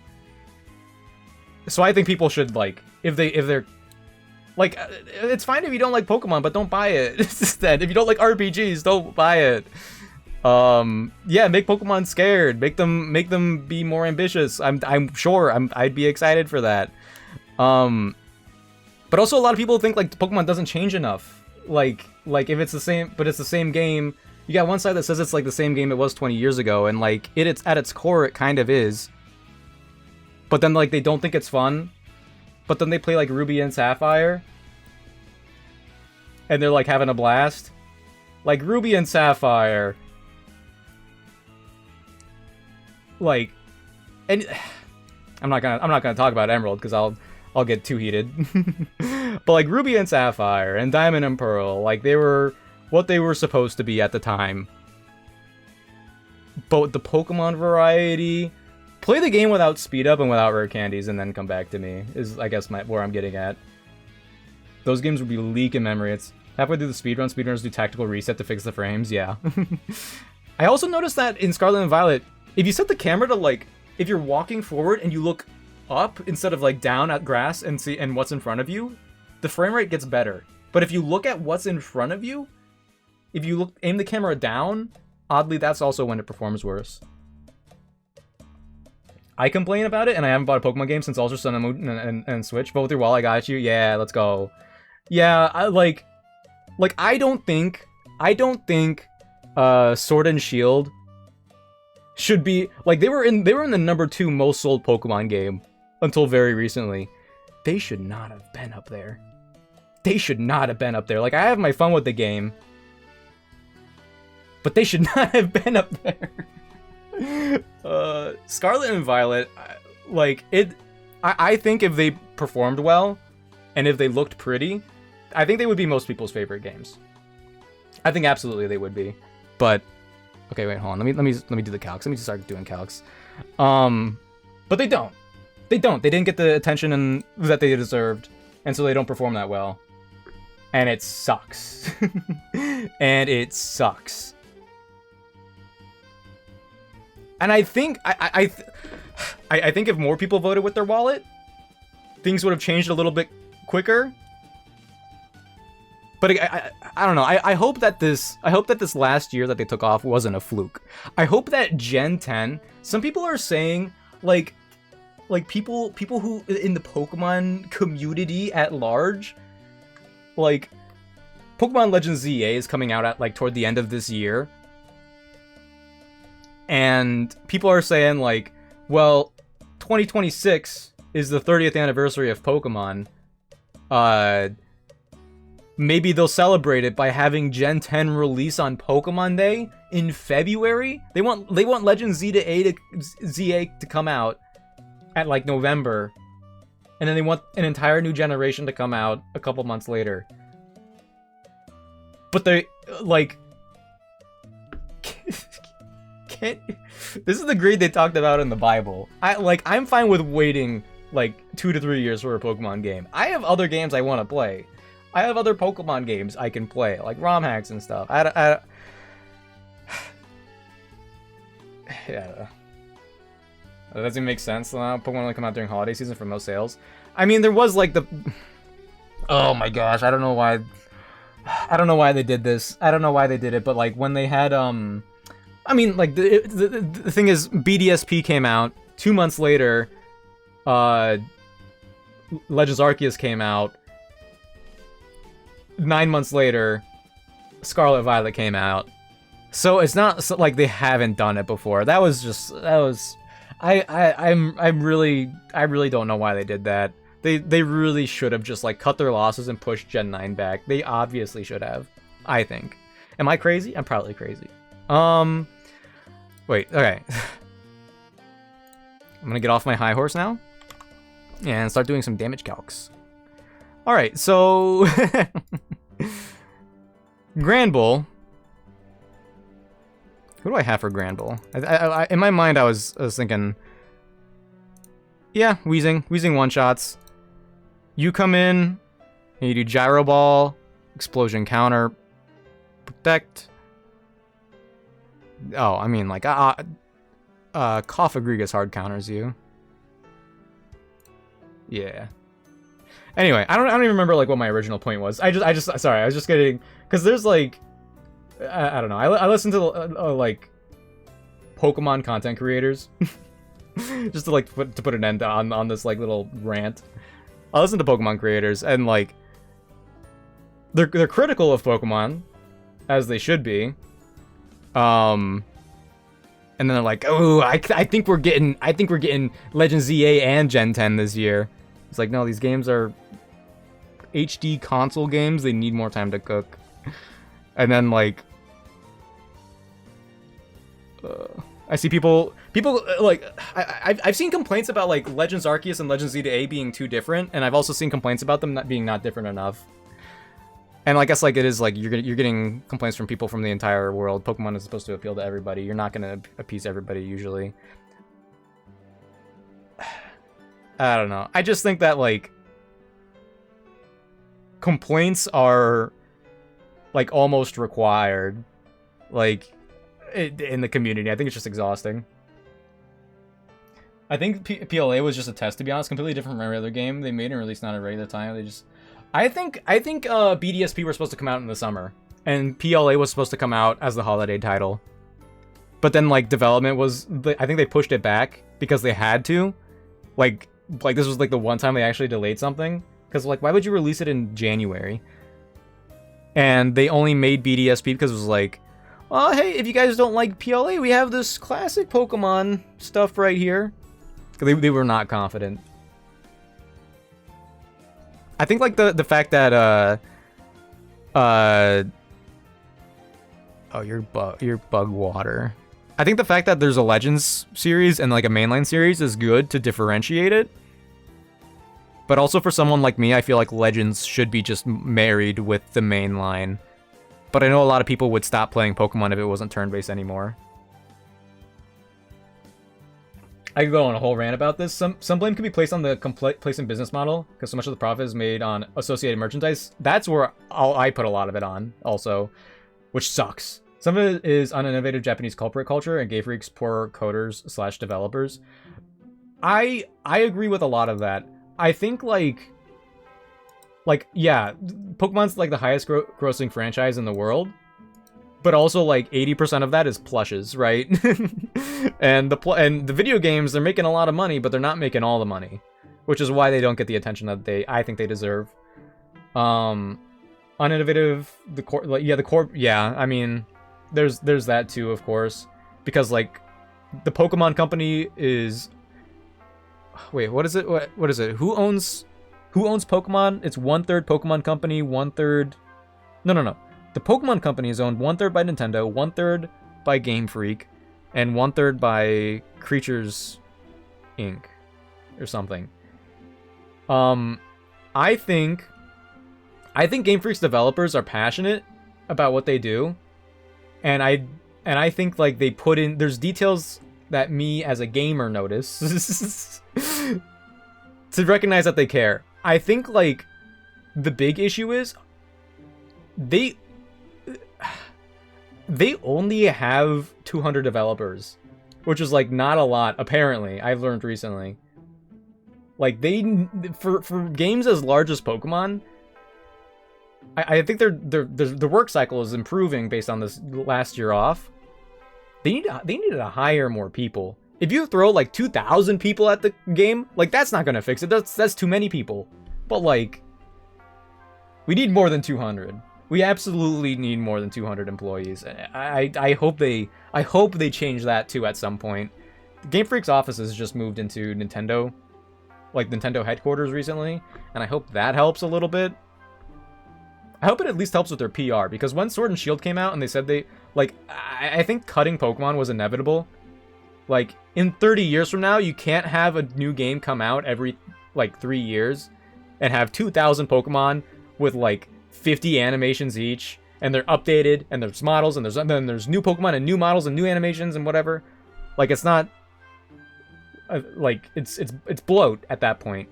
So I think people should, like, if they're... Like, it's fine if you don't like Pokemon, but don't buy it. Instead, if you don't like RPGs, don't buy it. Yeah, make Pokemon scared. Make them be more ambitious. I'm sure I'd be excited for that. But also a lot of people think like Pokemon doesn't change enough. Like if it's the same, but it's the same game. You got one side that says it's like the same game it was 20 years ago, and like it's at its core, it kind of is. But then like they don't think it's fun. But then they play, like, Ruby and Sapphire. And they're, like, having a blast. Like, Ruby and Sapphire. Like... And... I'm not gonna talk about Emerald, because I'll get too heated. But, like, Ruby and Sapphire and Diamond and Pearl, like, they were what they were supposed to be at the time. But with the Pokemon variety... Play the game without speed up and without rare candies, and then come back to me, is, I guess, where I'm getting at. Those games would be leaking memory. It's halfway through the speedrun, speedrunners do tactical reset to fix the frames, yeah. I also noticed that in Scarlet and Violet, if you set the camera to, like, if you're walking forward and you look up instead of, like, down at grass and see what's in front of you, the frame rate gets better. But if you look at what's in front of you, if you aim the camera down, oddly, that's also when it performs worse. I complain about it, and I haven't bought a Pokemon game since Ultra Sun and Moon and Switch, but with your wall, I got you. Yeah, let's go. Yeah, I don't think Sword and Shield should be like they were in the #2 most sold Pokemon game until very recently. They should not have been up there. They should not have been up there. Like, I have my fun with the game, but they should not have been up there. Scarlet and Violet, like it. I think if they performed well, and if they looked pretty, I think they would be most people's favorite games. I think absolutely they would be. But okay, wait, hold on. Let me do the calcs. Let me just start doing calcs. But they don't. They didn't get the attention that they deserved, and so they don't perform that well. And it sucks. And it sucks. And I think I think if more people voted with their wallet, things would have changed a little bit quicker. But I don't know. I hope that this last year that they took off wasn't a fluke. I hope that Gen 10. Some people are saying like people who in the Pokemon community at large, like Pokemon Legends ZA is coming out at like toward the end of this year. And people are saying like, well, 2026 is the 30th anniversary of Pokemon. Maybe they'll celebrate it by having Gen 10 release on Pokemon Day in February. They want Legend ZA to come out at like November, and then they want an entire new generation to come out a couple months later. But they like can't. This is the greed they talked about in the Bible. I'm fine with waiting like 2 to 3 years for a Pokemon game. I have other games I want to play. I have other Pokemon games I can play, like ROM hacks and stuff. Yeah. That doesn't make sense. Pokemon only come out during holiday season for most sales. I mean, there was like the... Oh my gosh, I don't know why they did this. I don't know why they did it, but like when they had... I mean, like the thing is, BDSP came out. 2 months later, Legends Arceus came out. 9 months later, Scarlet Violet came out. So it's not like they haven't done it before. I really don't know why they did that. They really should have just like cut their losses and pushed Gen 9 back. They obviously should have, I think. Am I crazy? I'm probably crazy. Wait, okay. I'm gonna get off my high horse now and start doing some damage calcs. Alright, so... Granbull. Who do I have for Granbull? In my mind, I was thinking... Yeah, Weezing. Weezing one-shots. You come in, and you do Gyro Ball, Explosion Counter, Protect. Oh, I mean, like, Cofagrigus hard counters you. Yeah. Anyway, I don't even remember like what my original point was. Sorry, I was just getting, because there's like, I don't know. I listen to like Pokemon content creators, just to like put an end on this like little rant. I listen to Pokemon creators, and like they're critical of Pokemon, as they should be. And then they're like, oh, I think we're getting Legends ZA and Gen 10 this year. It's like, no, these games are HD console games. They need more time to cook. And then like, I see people like, I've seen complaints about like Legends Arceus and Legends ZA being too different, and I've also seen complaints about them not being different enough. And I guess like it is like you're getting complaints from people from the entire world. Pokemon is supposed to appeal to everybody. You're not gonna appease everybody usually. I don't know. I just think that like complaints are like almost required, like in the community. I think it's just exhausting. I think PLA was just a test, to be honest. Completely different from every other game they made and released not at a regular time. They just, I think BDSP were supposed to come out in the summer, and PLA was supposed to come out as the holiday title. But then like development was, I think they pushed it back because they had to. Like this was like the one time they actually delayed something, because like why would you release it in January? And they only made BDSP because it was like, oh hey, if you guys don't like PLA, we have this classic Pokemon stuff right here. They were not confident. I think like the fact that oh, you're bug water. I think the fact that there's a Legends series and like a mainline series is good to differentiate it. But also for someone like me, I feel like Legends should be just married with the mainline. But I know a lot of people would stop playing Pokemon if it wasn't turn-based anymore. I could go on a whole rant about this. Some blame can be placed on the complacent business model, because so much of the profit is made on associated merchandise. That's where I put a lot of it on, also, which sucks. Some of it is on innovative Japanese corporate culture and Game Freak's poor coders / developers. I agree with a lot of that. I think like yeah, Pokemon's like the highest grossing franchise in the world. But also, like, 80% of that is plushes, right? and the video games, they're making a lot of money, but they're not making all the money, which is why they don't get the attention that I think they deserve. Uninnovative, yeah. I mean, there's that too, of course, because like the Pokemon Company is. Wait, what is it? What is it? Who owns Pokemon? It's 1/3 Pokemon Company, 1/3. No. The Pokemon Company is owned 1/3 by Nintendo, 1/3 by Game Freak, and 1/3 by Creatures Inc. or something. I think Game Freak's developers are passionate about what they do, and I think like they put in there's details that me as a gamer notice to recognize that they care. I think like the big issue is they only have 200 developers, which is like not a lot, apparently. I've learned recently. Like for games as large as Pokemon, I think the work cycle is improving based on this last year off. They need to hire more people. If you throw like 2,000 people at the game, like that's not gonna fix it. That's too many people. But like, we need more than 200. We absolutely need more than 200 employees. I hope they change that too at some point. Game Freak's offices just moved into Nintendo headquarters recently, and I hope that helps a little bit. I hope it at least helps with their PR, because when Sword and Shield came out and they said I think cutting Pokemon was inevitable. Like, in 30 years from now, you can't have a new game come out every, 3 years and have 2,000 Pokemon with, 50 animations each, and they're updated, and there's models, and there's new Pokemon and new models and new animations and whatever. Like, it's not... it's bloat at that point.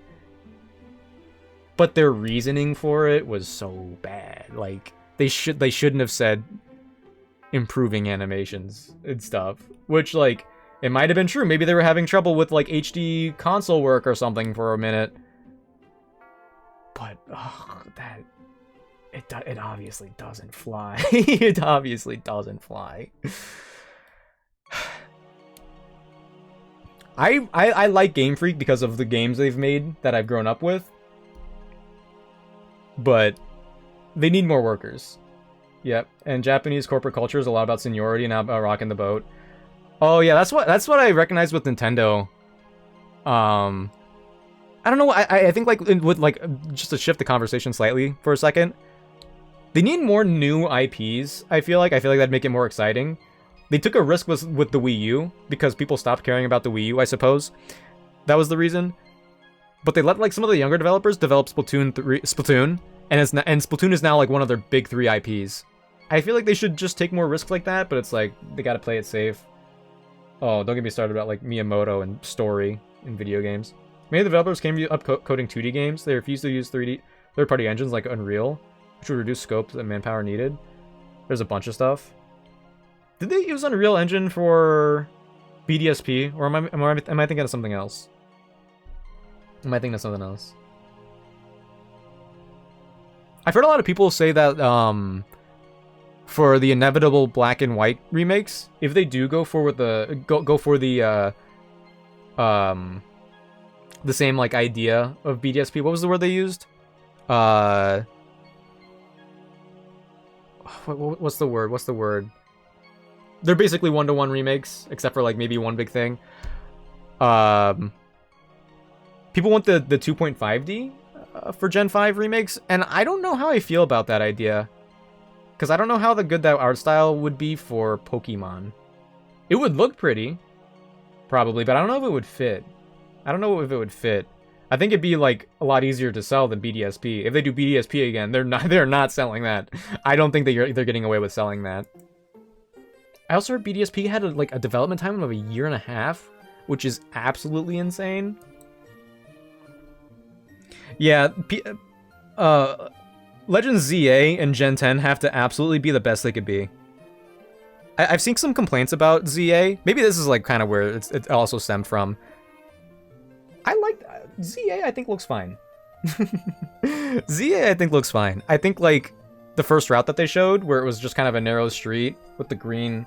But their reasoning for it was so bad. Like, they shouldn't have said improving animations and stuff. Which, it might have been true. Maybe they were having trouble with, HD console work or something for a minute. But, it obviously doesn't fly. It obviously doesn't fly. I like Game Freak because of the games they've made that I've grown up with. But they need more workers. Yep, and Japanese corporate culture is a lot about seniority and about rocking the boat. Oh yeah, that's what I recognize with Nintendo. I don't know. I think just to shift the conversation slightly for a second, they need more new IPs. I feel like that'd make it more exciting. They took a risk with the Wii U because people stopped caring about the Wii U. I suppose that was the reason. But they let some of the younger developers develop Splatoon, and Splatoon is now one of their big 3 IPs. I feel like they should just take more risks like that, but it's they gotta play it safe. Oh, don't get me started about Miyamoto and story in video games. Many developers came to upcoding 2D games. They refused to use third-party engines like Unreal, which would reduce scope and manpower needed. There's a bunch of stuff. Did they use Unreal Engine for BDSP, or am I thinking of something else? Am I thinking of something else? I've heard a lot of people say that for the inevitable black and white remakes, if they do go for the same idea of BDSP, what was the word they used? What's the word? They're basically 1-to-1 remakes, except for maybe one big thing. People want the 2.5D for Gen 5 remakes, and I don't know how I feel about that idea. Because I don't know how good that art style would be for Pokemon It would look pretty, probably, but I don't know if it would fit. I don't know if it would fit. I think it'd be like a lot easier to sell than BDSP. If they do BDSP again, they're not selling that. I don't think they're getting away with selling that. I also heard BDSP had a development time of a year and a half, which is absolutely insane. Yeah, Legends ZA and Gen 10 have to absolutely be the best they could be. I've seen some complaints about ZA. Maybe this is like kind of where it also stemmed from. I like ZA. I think looks fine. ZA I think looks fine. I think like the first route that they showed, where it was just kind of a narrow street with the green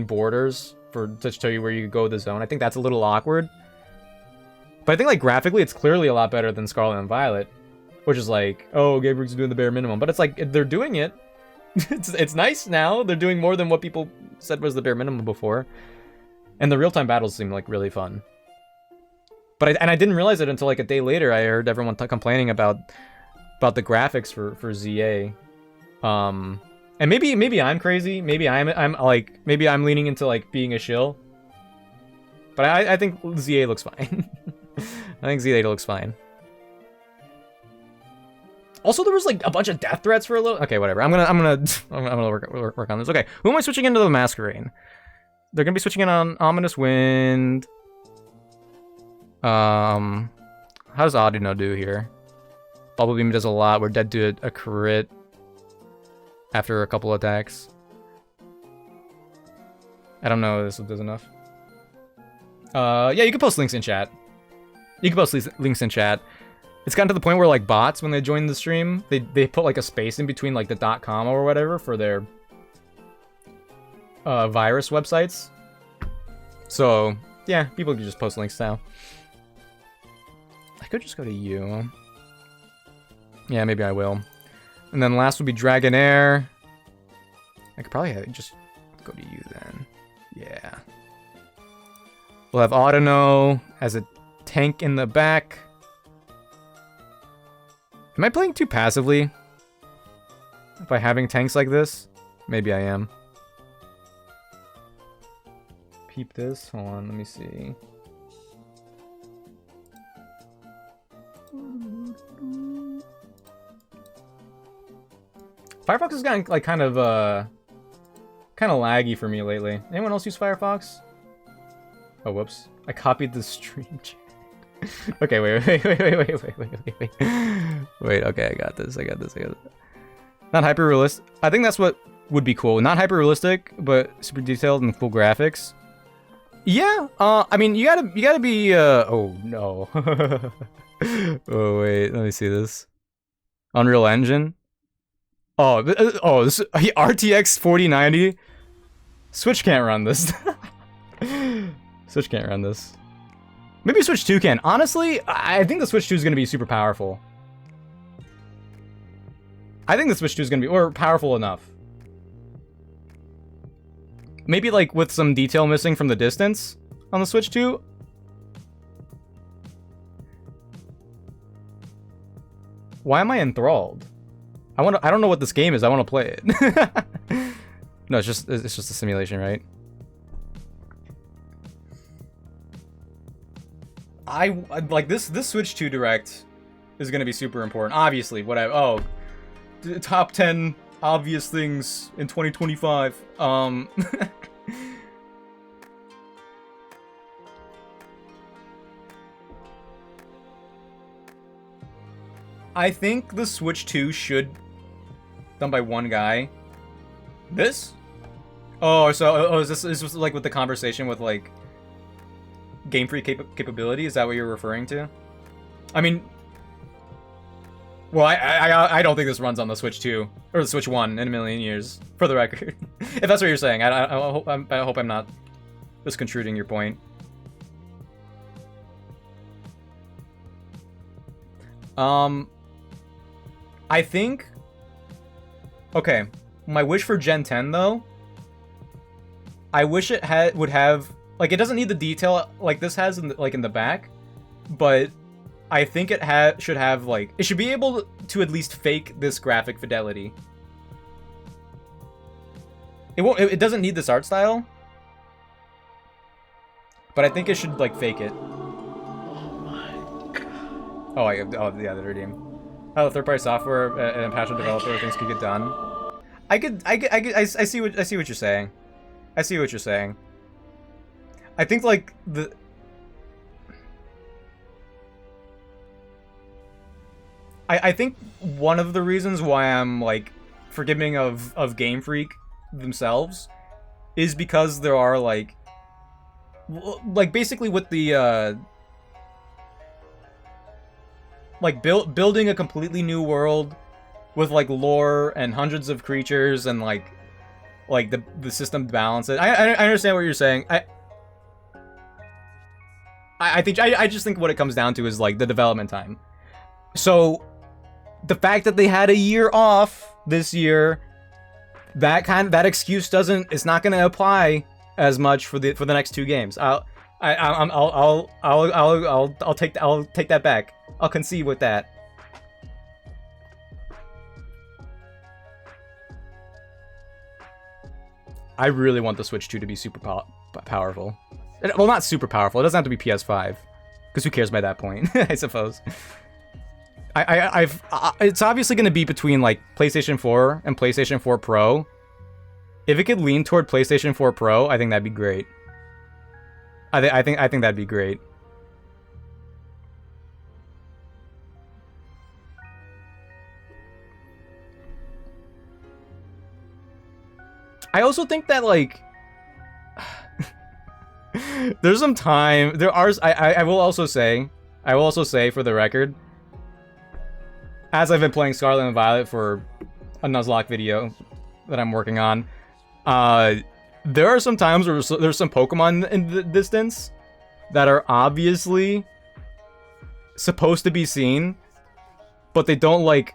borders to show you where you could go with the zone. I think that's a little awkward. But I think like graphically, it's clearly a lot better than Scarlet and Violet, which is like, oh, Game Freak's doing the bare minimum. But it's like they're doing it. It's nice now. They're doing more than what people said was the bare minimum before. And the real-time battles seem like really fun. But I didn't realize it until like a day later. I heard everyone complaining about the graphics for ZA. And maybe I'm crazy. Maybe I'm leaning into like being a shill. But I think ZA looks fine. I think ZA looks fine. Also, there was like a bunch of death threats for a little. Okay, whatever. I'm gonna work on this. Okay, who am I switching into the Masquerade? They're gonna be switching in on Ominous Wind. How does Audino do here? Bubble Beam does a lot. We're dead to a crit after a couple attacks. I don't know if this does enough. Yeah, you can post links in chat. Links in chat. It's gotten to the point where like bots, when they join the stream, they put like a space in between like the .com or whatever for their virus websites. So yeah, people can just post links now. I could just go to you. Yeah, maybe I will. And then last would be Dragonair. I could probably just go to you then. Yeah. We'll have Audino as a tank in the back. Am I playing too passively by having tanks like this? Maybe I am. Peep this. Hold on, let me see. Firefox has gotten like kind of laggy for me lately. Anyone else use Firefox? Oh, whoops. I copied the stream chat. Okay, wait. Wait, okay, I got this. Not hyper-realistic. I think that's what would be cool. Not hyper-realistic, but super detailed and full graphics. Yeah, I mean, you gotta be, oh, no. Oh, wait, let me see this. Unreal Engine? This RTX 4090? Switch can't run this. Switch can't run this. Maybe Switch 2 can. Honestly, I think the Switch 2 is going to be super powerful. I think the Switch 2 is going to be powerful enough. Maybe like with some detail missing from the distance on the Switch 2. Why am I enthralled? I don't know what this game is. I want to play it. No, it's just a simulation, right? I like this Switch 2 Direct is going to be super important. Obviously, top 10 obvious things in 2025. I think the Switch 2 should done by one guy. This? Oh, so is this like with the conversation with like Game Freak capability? Is that what you're referring to? I mean, well, I don't think this runs on the Switch 2 or the Switch 1 in a million years. For the record, if that's what you're saying, I hope I'm not misconstruing your point. I think. Okay, my wish for Gen 10 though. I wish it would have, like, it doesn't need the detail like this has in the back, but I think it should have, like, it should be able to at least fake this graphic fidelity. It won't. It doesn't need this art style. But I think it should like fake it. Oh my god. Oh, yeah, the redeem. How third-party software and passionate developer things could get done. I see what you're saying. I see what you're saying. I think like I think one of the reasons why I'm like forgiving of Game Freak themselves is because there are like basically with the like building a completely new world with like lore and hundreds of creatures and like the system to balance it. I understand what you're saying. I just think what it comes down to is like the development time. So the fact that they had a year off this year, that excuse it's not going to apply as much for the next two games. I'll take that back. I'll concede with that. I really want the Switch 2 to be super powerful. Well, not super powerful. It doesn't have to be PS5, because who cares by that point? I suppose. It's obviously going to be between like PlayStation 4 and PlayStation 4 Pro. If it could lean toward PlayStation 4 Pro, I think that'd be great. I think that'd be great. I also think that like there's some time. I will also say for the record, as I've been playing Scarlet and Violet for a Nuzlocke video that I'm working on, there are some times where there's some Pokemon in the distance that are obviously supposed to be seen, but they don't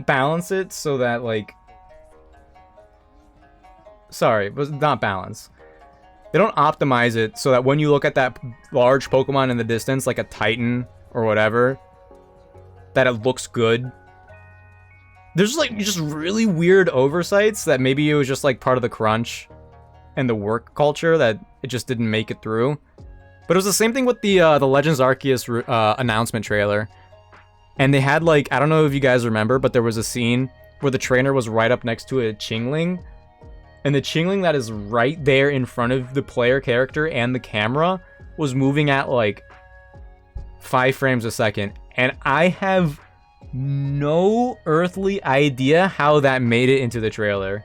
balance it so that like, sorry, but not balance. They don't optimize it so that when you look at that large Pokemon in the distance, like a Titan or whatever, that it looks good. There's like just really weird oversights that maybe it was just like part of the crunch and the work culture that it just didn't make it through. But it was the same thing with the Legends Arceus announcement trailer. And they had like, I don't know if you guys remember, but there was a scene where the trainer was right up next to a Chingling. And the Chingling that is right there in front of the player character and the camera was moving at like 5 frames a second. And I have no earthly idea how that made it into the trailer.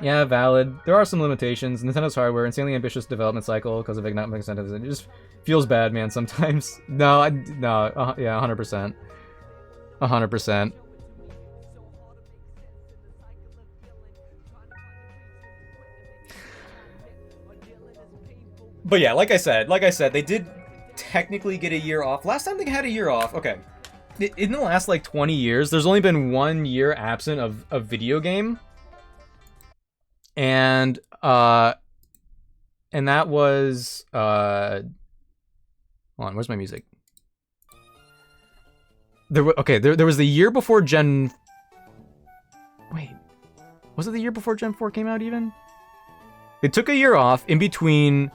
Yeah, valid. There are some limitations. Nintendo's hardware, insanely ambitious development cycle because of economic incentives. It just feels bad, man, sometimes. No, yeah, 100%. 100%. But yeah, like I said, they did technically get a year off. Last time they had a year off, okay. In the last like 20 years, there's only been 1 year absent of a video game. And that was hold on, where's my music? There was the year before Gen. Wait, was it the year before Gen 4 came out even? They took a year off in between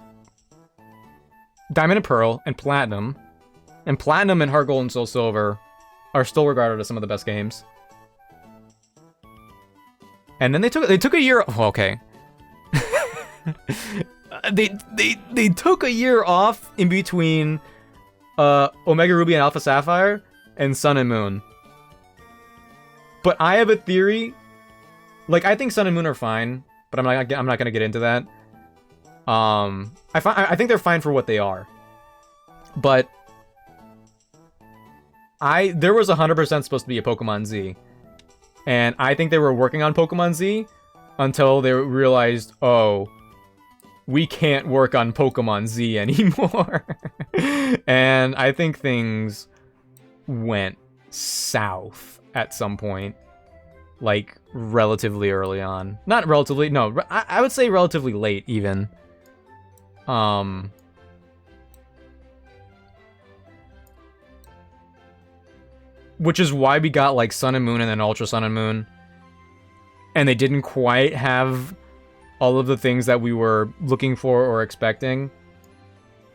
Diamond and Pearl and Platinum and Heart Gold and Soul Silver are still regarded as some of the best games. And then they took a year. Oh, okay. they took a year off in between Omega Ruby and Alpha Sapphire and Sun and Moon. But I have a theory. Like, I think Sun and Moon are fine, but I'm not gonna get into that. I think they're fine for what they are. But there was 100% supposed to be a Pokemon Z. And I think they were working on Pokemon Z until they realized, oh, we can't work on Pokemon Z anymore. And I think things went south at some point. Like, relatively early on. Not relatively, no, I would say relatively late, even. Which is why we got, like, Sun and Moon and then Ultra Sun and Moon. and they didn't quite have all of the things that we were looking for or expecting.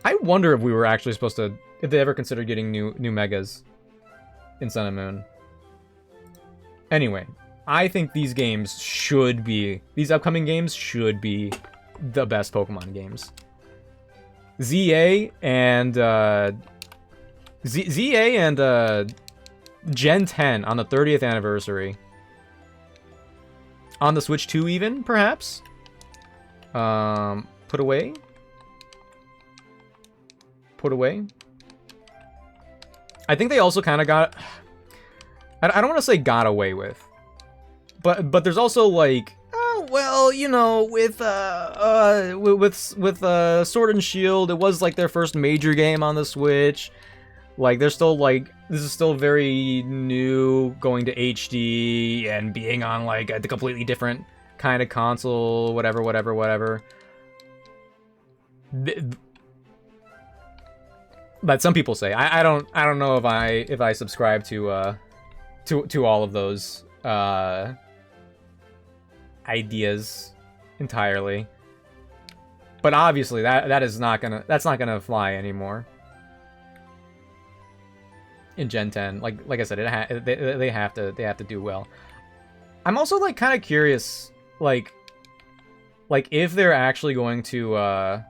I wonder if we were actually supposed to, if they ever considered getting new megas in Sun and Moon. Anyway, I think these upcoming games should be the best Pokemon games. ZA and Gen 10 on the 30th anniversary. On the Switch 2 even, perhaps? Put away? Put away? I think they also kind of got... I don't want to say got away with. But there's also like... Oh, well, you know, with Sword and Shield, it was like their first major game on the Switch. Like, they're still like... This is still very new, going to HD and being on like a completely different kind of console, whatever. But some people say I don't know if I subscribe to all of those ideas entirely. But obviously that's not gonna fly anymore in Gen 10. Like I said, they have to do well. I'm also like kind of curious, like if they're actually going to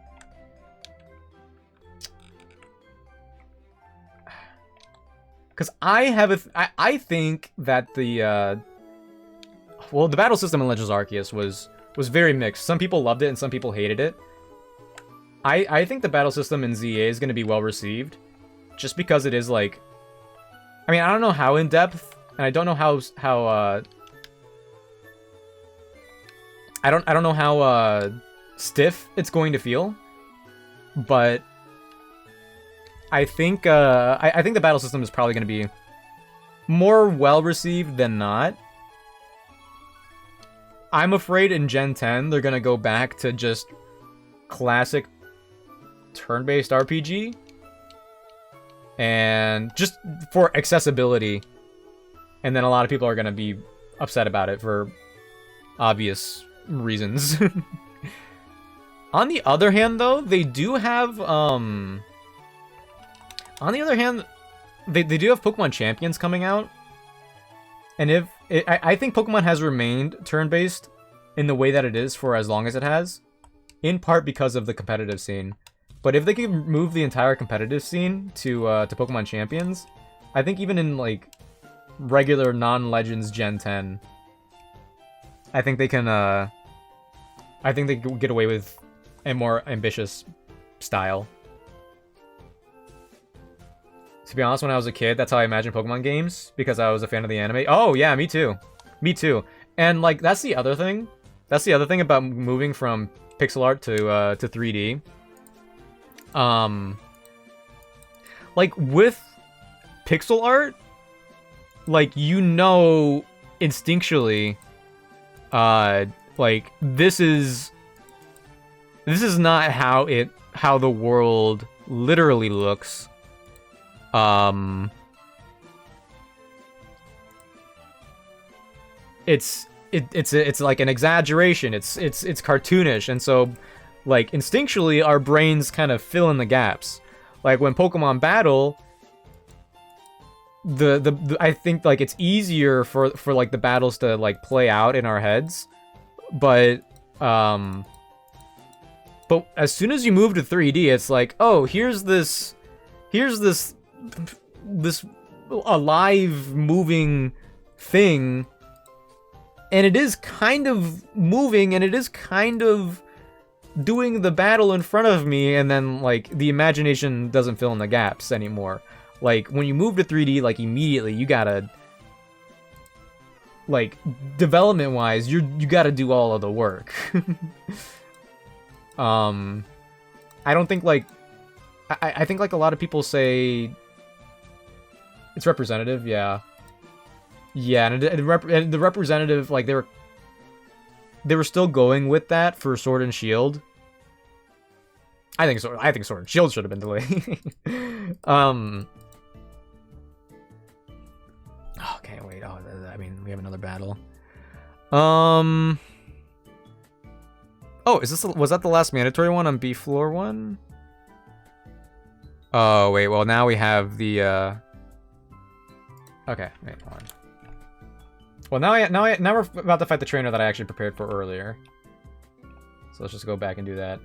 because I think that the battle system in Legends Arceus was very mixed. Some people loved it and some people hated it. I think the battle system in ZA is going to be well received, just because it is like, I mean, I don't know how in depth, and I don't know how I don't know how stiff it's going to feel, but I think the battle system is probably going to be more well received than not. I'm afraid in Gen 10 they're going to go back to just classic turn-based RPG, and just for accessibility, and then a lot of people are going to be upset about it for obvious reasons. On the other hand, though, they do have on the other hand, they do have Pokemon Champions coming out, and I think Pokemon has remained turn-based in the way that it is for as long as it has, in part because of the competitive scene. But if they can move the entire competitive scene to Pokemon Champions, I think even in like regular non-Legends Gen 10, I think they can get away with a more ambitious style. To be honest, when I was a kid, that's how I imagined Pokemon games, because I was a fan of the anime. Oh, yeah, me too. Me too. And, like, that's the other thing. That's the other thing about moving from pixel art to 3D. Like, with pixel art, like, you know instinctually, like, this is not how the world literally looks. It's like an exaggeration. It's cartoonish, and so like instinctually our brains kind of fill in the gaps. Like when Pokemon battle, I think like it's easier for like the battles to like play out in our heads, but as soon as you move to 3D, it's like, oh, here's this alive moving thing, and it is kind of moving, and it is kind of doing the battle in front of me, and then like the imagination doesn't fill in the gaps anymore. Like when you move to 3D, like immediately you gotta, like, development wise, you gotta do all of the work. I don't think like I think like a lot of people say it's representative, yeah. Yeah, and the representative, like, they were still going with that for Sword and Shield. I think Sword and Shield should have been delayed. Okay, wait. Oh, I mean, we have another battle. Oh, was that the last mandatory one on B floor one? Oh wait, well now we have the okay, wait, hold on. Well now we're about to fight the trainer that I actually prepared for earlier. So let's just go back and do that.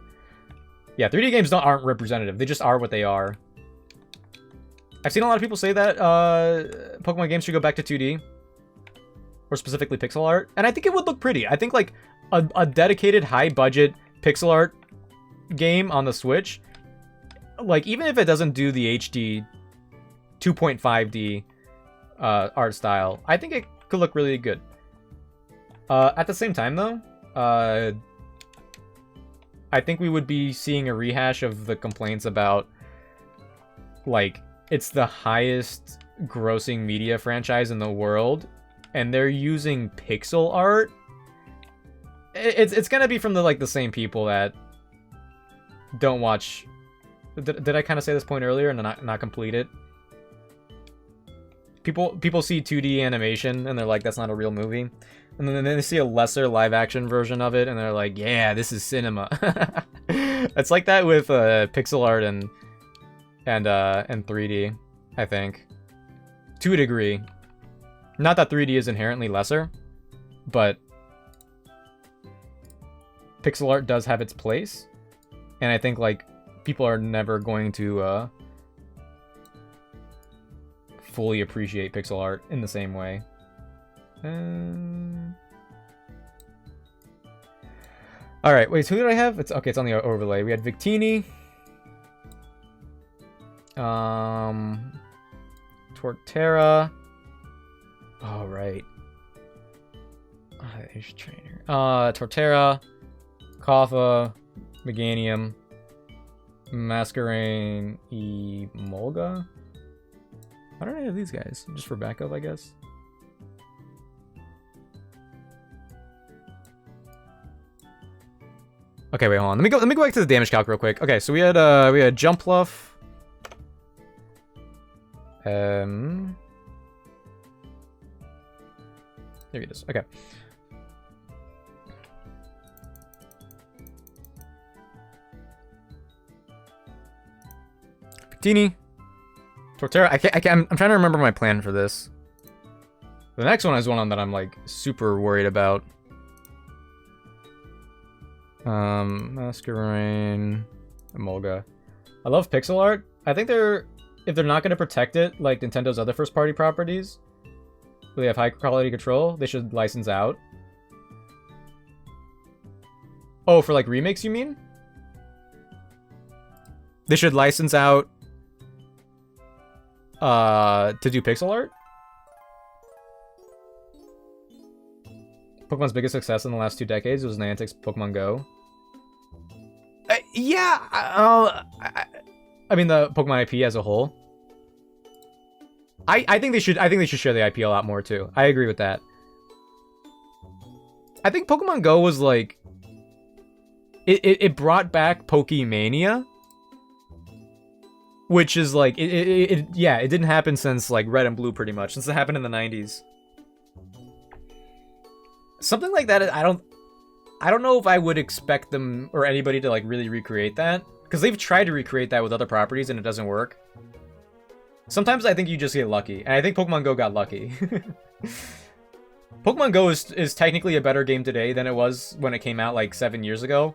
Yeah, 3D games aren't representative. They just are what they are. I've seen a lot of people say that Pokemon games should go back to 2D. Or specifically pixel art. And I think it would look pretty. I think like a dedicated high-budget pixel art game on the Switch, like even if it doesn't do the HD 2.5D art style, I think it could look really good. At the same time though, I think we would be seeing a rehash of the complaints about, like, it's the highest grossing media franchise in the world, and they're using pixel art. It's gonna be from the same people that don't watch. Did I kind of say this point earlier and not complete it? People see 2D animation and they're like, that's not a real movie. And then they see a lesser live action version of it and they're like, yeah, this is cinema. It's like that with pixel art and 3D, I think. To a degree. Not that 3D is inherently lesser, but pixel art does have its place. And I think like people are never going to fully appreciate pixel art in the same way. Alright, wait, so who did I have? It's okay, it's on the overlay. We had Victini. Torterra. Oh, right. There's trainer. Torterra. Kaffa. Meganium. Masquerain. Emolga. Why don't I have these guys? Just for backup, I guess. Okay, wait, hold on. Let me go back to the damage calc real quick. Okay, so we had Jumpluff. There it is. Okay. Victini. Torterra. I'm trying to remember my plan for this. The next one is one that I'm like super worried about. Masquerain, Emolga. I love pixel art. I think if they're not going to protect it like Nintendo's other first-party properties, they have high-quality control, they should license out. Oh, for like remakes, you mean? They should license out to do pixel art? Pokemon's biggest success in the last 2 decades was Niantic's Pokemon Go. Yeah, I mean the Pokemon IP as a whole. I think they should share the IP a lot more too. I agree with that. I think Pokemon Go was like it brought back Pokemania, which is like it didn't happen since like Red and Blue pretty much, since it happened in the 90s. Something like that, I don't know if I would expect them or anybody to like really recreate that, because they've tried to recreate that with other properties and it doesn't work. Sometimes I think you just get lucky, and I think Pokemon Go got lucky. Pokemon Go is technically a better game today than it was when it came out like 7 years ago.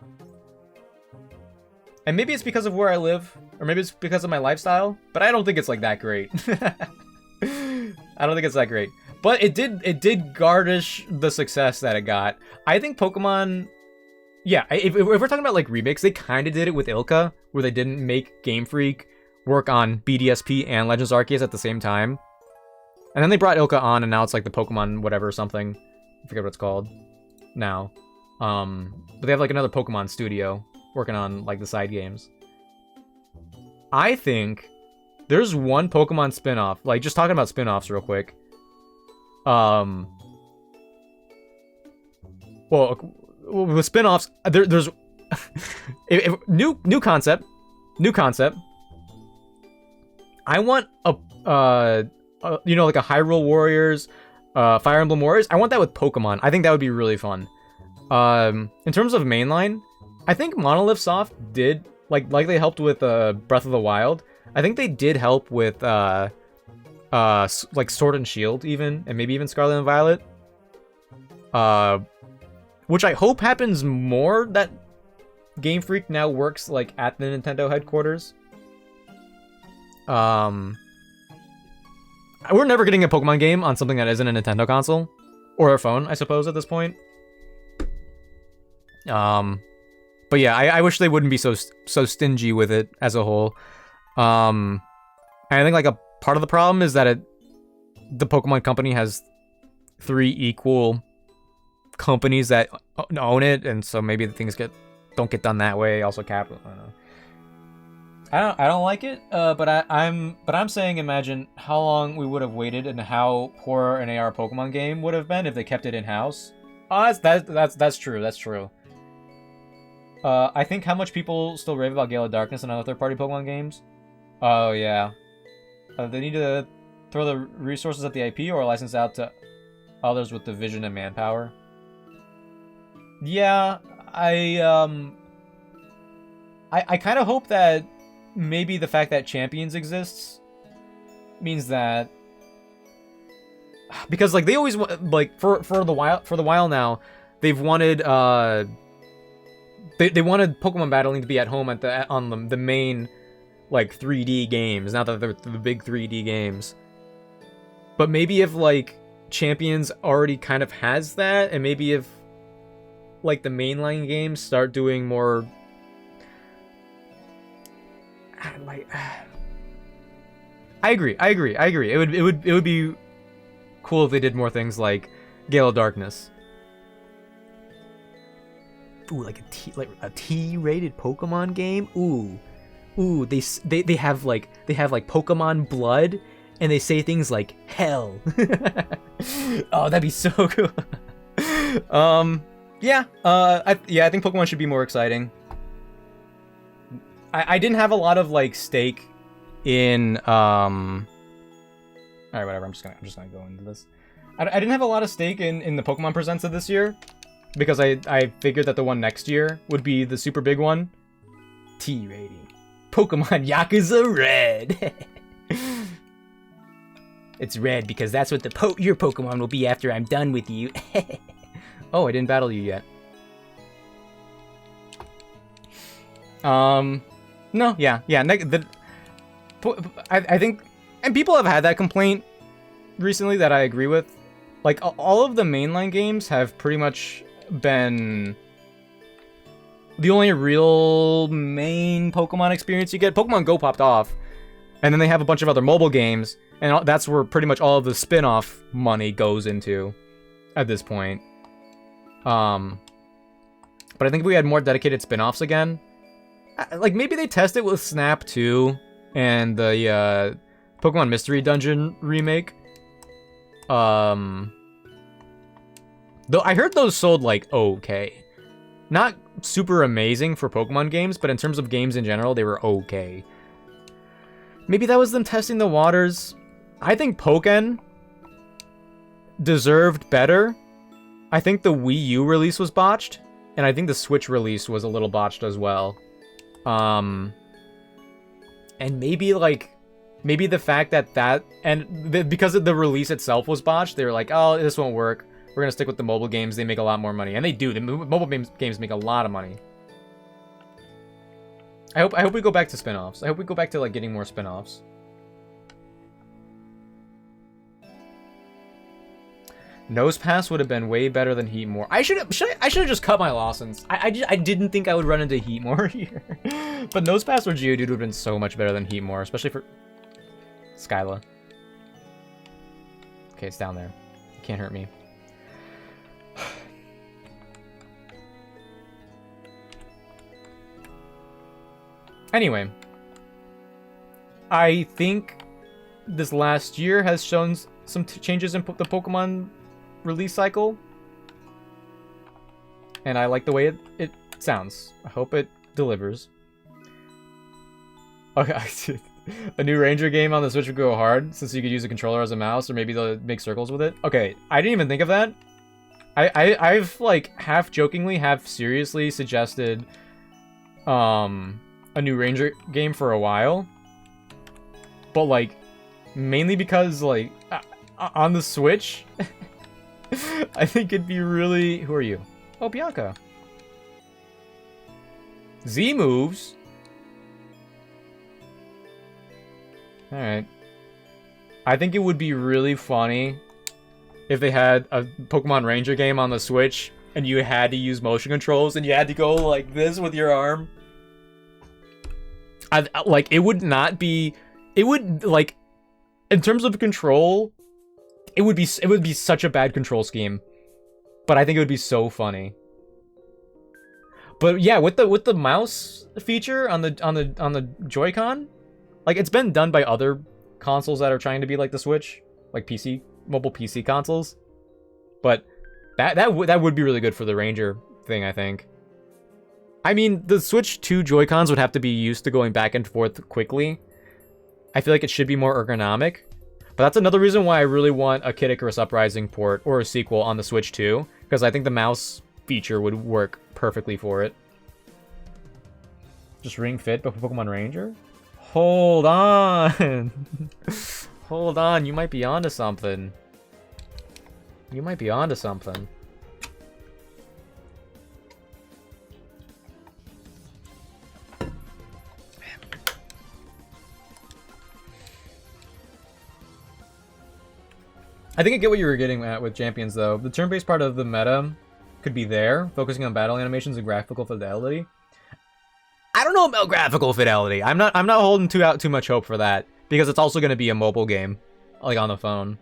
And maybe it's because of where I live, or maybe it's because of my lifestyle, but I don't think it's like that great. I don't think it's that great. But it did garnish the success that it got. I think Pokemon, yeah, if we're talking about like remakes, they kind of did it with Ilka, where they didn't make Game Freak work on BDSP and Legends Arceus at the same time. And then they brought Ilka on, and now it's like the Pokemon whatever something. I forget what it's called now. But they have like another Pokemon studio working on like the side games. I think there's one Pokemon spin-off, like just talking about spin-offs real quick. Well, with spin-offs, there's new concept. I want a like a Hyrule Warriors, Fire Emblem Warriors. I want that with Pokemon. I think that would be really fun. In terms of mainline, I think Monolith Soft did like they helped with Breath of the Wild. I think they did help with like Sword and Shield even, and maybe even Scarlet and Violet. Which I hope happens more, that Game Freak now works like at the Nintendo headquarters. We're never getting a Pokemon game on something that isn't a Nintendo console or a phone, I suppose, at this point. But yeah, I wish they wouldn't be so stingy with it as a whole. And I think like a part of the problem is that the Pokemon company has 3 equal companies that own it, and so maybe the things don't get done that way. Also, capital. I don't know. I don't like it. But I'm saying, imagine how long we would have waited and how poor an AR Pokemon game would have been if they kept it in house. Oh, that's true. That's true. I think how much people still rave about Gale of Darkness and other third-party Pokemon games. Oh yeah. They need to throw the resources at the IP or license out to others with the vision and manpower. Yeah, I kind of hope that maybe the fact that Champions exists means that, because like they always like for the while now, they've wanted they wanted Pokemon battling to be at home on the main like 3D games, now that they're the big 3D games. But maybe if like Champions already kind of has that, and maybe if like the mainline games start doing more like, I agree. It would be cool if they did more things like Gale of Darkness. Ooh, like a T-rated Pokemon game. Ooh, they have like Pokemon Blood, and they say things like hell. Oh, that'd be so cool. Yeah. I think Pokemon should be more exciting. I didn't have a lot of like stake in Alright, whatever. I'm just gonna go into this. I didn't have a lot of stake in the Pokemon Presents of this year, because I figured that the one next year would be the super big one. T rating. Pokemon Yakuza Red. It's red because that's what your Pokemon will be after I'm done with you. Oh, I didn't battle you yet. No, yeah. I think, and people have had that complaint recently that I agree with. Like, all of the mainline games have pretty much been the only real main Pokemon experience you get. Pokemon Go popped off, and then they have a bunch of other mobile games, and that's where pretty much all of the spin-off money goes into at this point. But I think if we had more dedicated spin-offs again, like maybe they test it with Snap 2 and the Pokemon Mystery Dungeon remake. Though I heard those sold like okay. Not super amazing for Pokemon games, but in terms of games in general, they were okay. Maybe that was them testing the waters. I think Pokken deserved better. I think the Wii U release was botched, and I think the Switch release was a little botched as well. And maybe the fact that because of the release itself was botched, they were like, oh, this won't work. We're gonna stick with the mobile games. They make a lot more money, and they do. The mobile games make a lot of money. I hope we go back to spin-offs. I hope we go back to like getting more spin-offs. Nose Pass would have been way better than Heatmore. I should have just cut my losses. I didn't think I would run into Heatmore here. But Nose Pass or Geodude would have been so much better than Heatmore, especially for Skyla. Okay, it's down there. It can't hurt me. Anyway, I think this last year has shown some changes in the Pokemon release cycle, and I like the way it sounds. I hope it delivers. Okay, A new Ranger game on the Switch would go hard, since you could use a controller as a mouse, or maybe they'll make circles with it. Okay, I didn't even think of that. I've like half jokingly, half seriously suggested a new Ranger game for a while. But like mainly because like on the Switch I think it'd be really... Who are you? Oh, Bianca. Z moves? Alright. I think it would be really funny if they had a Pokemon Ranger game on the Switch and you had to use motion controls and you had to go like this with your arm. Like, it would not be... It would, like... In terms of control, it would be such a bad control scheme. But I think it would be so funny. But yeah, with the mouse feature on the Joy-Con, like, it's been done by other consoles that are trying to be like the Switch, like mobile PC consoles. But that would be really good for the Ranger thing, I think. I mean, the Switch 2 Joy-Cons would have to be used to going back and forth quickly. I feel like it should be more ergonomic. But that's another reason why I really want a Kid Icarus Uprising port or a sequel on the Switch 2, because I think the mouse feature would work perfectly for it. Just Ring Fit, but for Pokemon Ranger? Hold on! Hold on, you might be onto something. You might be onto something. I think I get what you were getting at with Champions, though. The turn-based part of the meta could be there, focusing on battle animations and graphical fidelity. I don't know about graphical fidelity. I'm not holding too much hope for that, because it's also going to be a mobile game, like on the phone.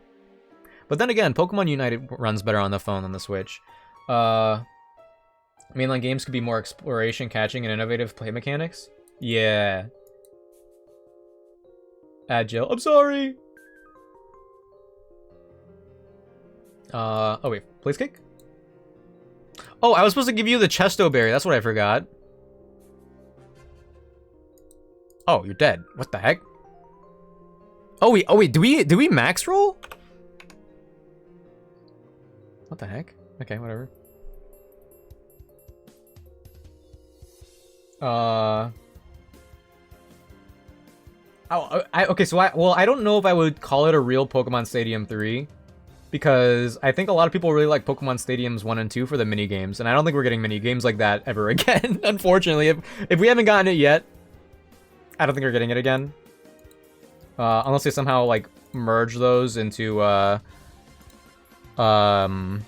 But then again, Pokemon Unite runs better on the phone than the Switch. Mainline games could be more exploration, catching, and innovative play mechanics. Yeah. Agile. I'm sorry. Oh wait, Blaze Kick? Oh, I was supposed to give you the Chesto Berry, that's what I forgot. Oh, you're dead. What the heck? Oh wait, do we max roll? What the heck? Okay, whatever. Okay, so I don't know if I would call it a real Pokemon Stadium 3. Because I think a lot of people really like Pokemon Stadiums 1 and 2 for the mini-games, and I don't think we're getting mini-games like that ever again, unfortunately. If we haven't gotten it yet, I don't think we're getting it again. Unless they somehow, like, merge those into, mainline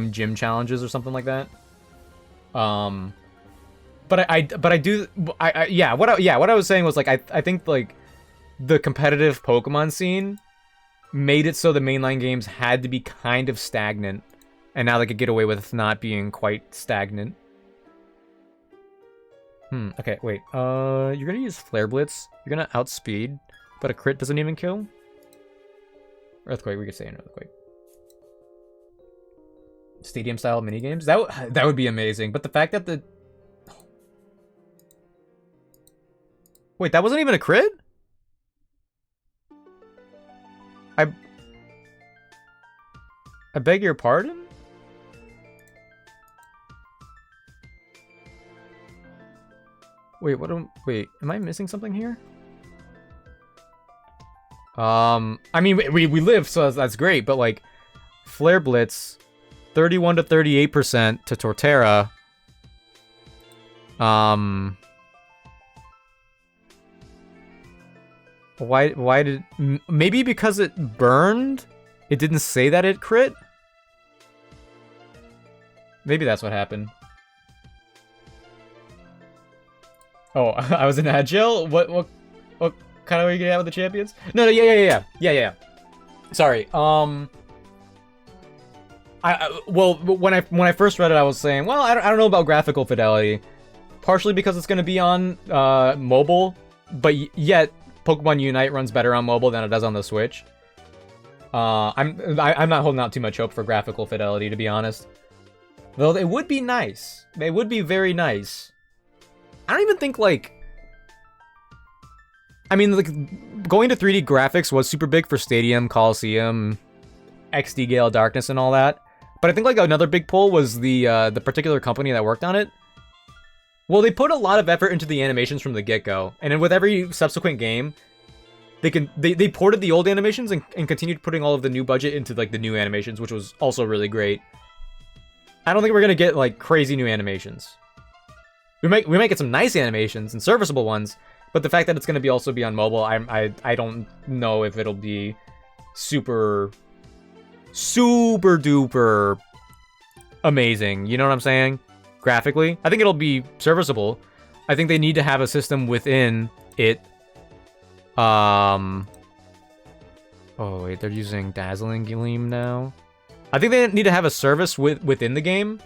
gym challenges or something like that. But what I was saying was, like, I think, like, the competitive Pokemon scene made it so the mainline games had to be kind of stagnant, and now they could get away with not being quite stagnant. Okay, wait. You're gonna use Flare Blitz. You're gonna outspeed, but a crit doesn't even kill? Earthquake, we could say an Earthquake. Stadium-style minigames? That would be amazing, but the fact that the... Wait, that wasn't even a crit? I beg your pardon? Wait, wait, am I missing something here? I mean, we live, so that's great, but like, Flare Blitz, 31 to 38% to Torterra. Why did... Maybe because it burned? It didn't say that it crit? Maybe that's what happened. Oh, I was in Agile? What kind of way you getting out with the champions? No, yeah. Sorry, well, when I first read it, I was saying, well, I don't know about graphical fidelity. Partially because it's going to be on mobile, but yet Pokemon Unite runs better on mobile than it does on the Switch. I'm not holding out too much hope for graphical fidelity, to be honest. Though it would be nice. It would be very nice. I don't even think, like... I mean, like, going to 3D graphics was super big for Stadium, Coliseum, XD Gale Darkness, and all that. But I think like another big pull was the particular company that worked on it. Well, they put a lot of effort into the animations from the get-go, and then with every subsequent game, they ported the old animations and continued putting all of the new budget into like the new animations, which was also really great. I don't think we're gonna get like crazy new animations. We might get some nice animations and serviceable ones, but the fact that it's gonna be also be on mobile, I don't know if it'll be super duper amazing. You know what I'm saying? Graphically, I think it'll be serviceable. I think they need to have a system within it. Oh wait, they're using Dazzling Gleam now. I think they need to have a service within the game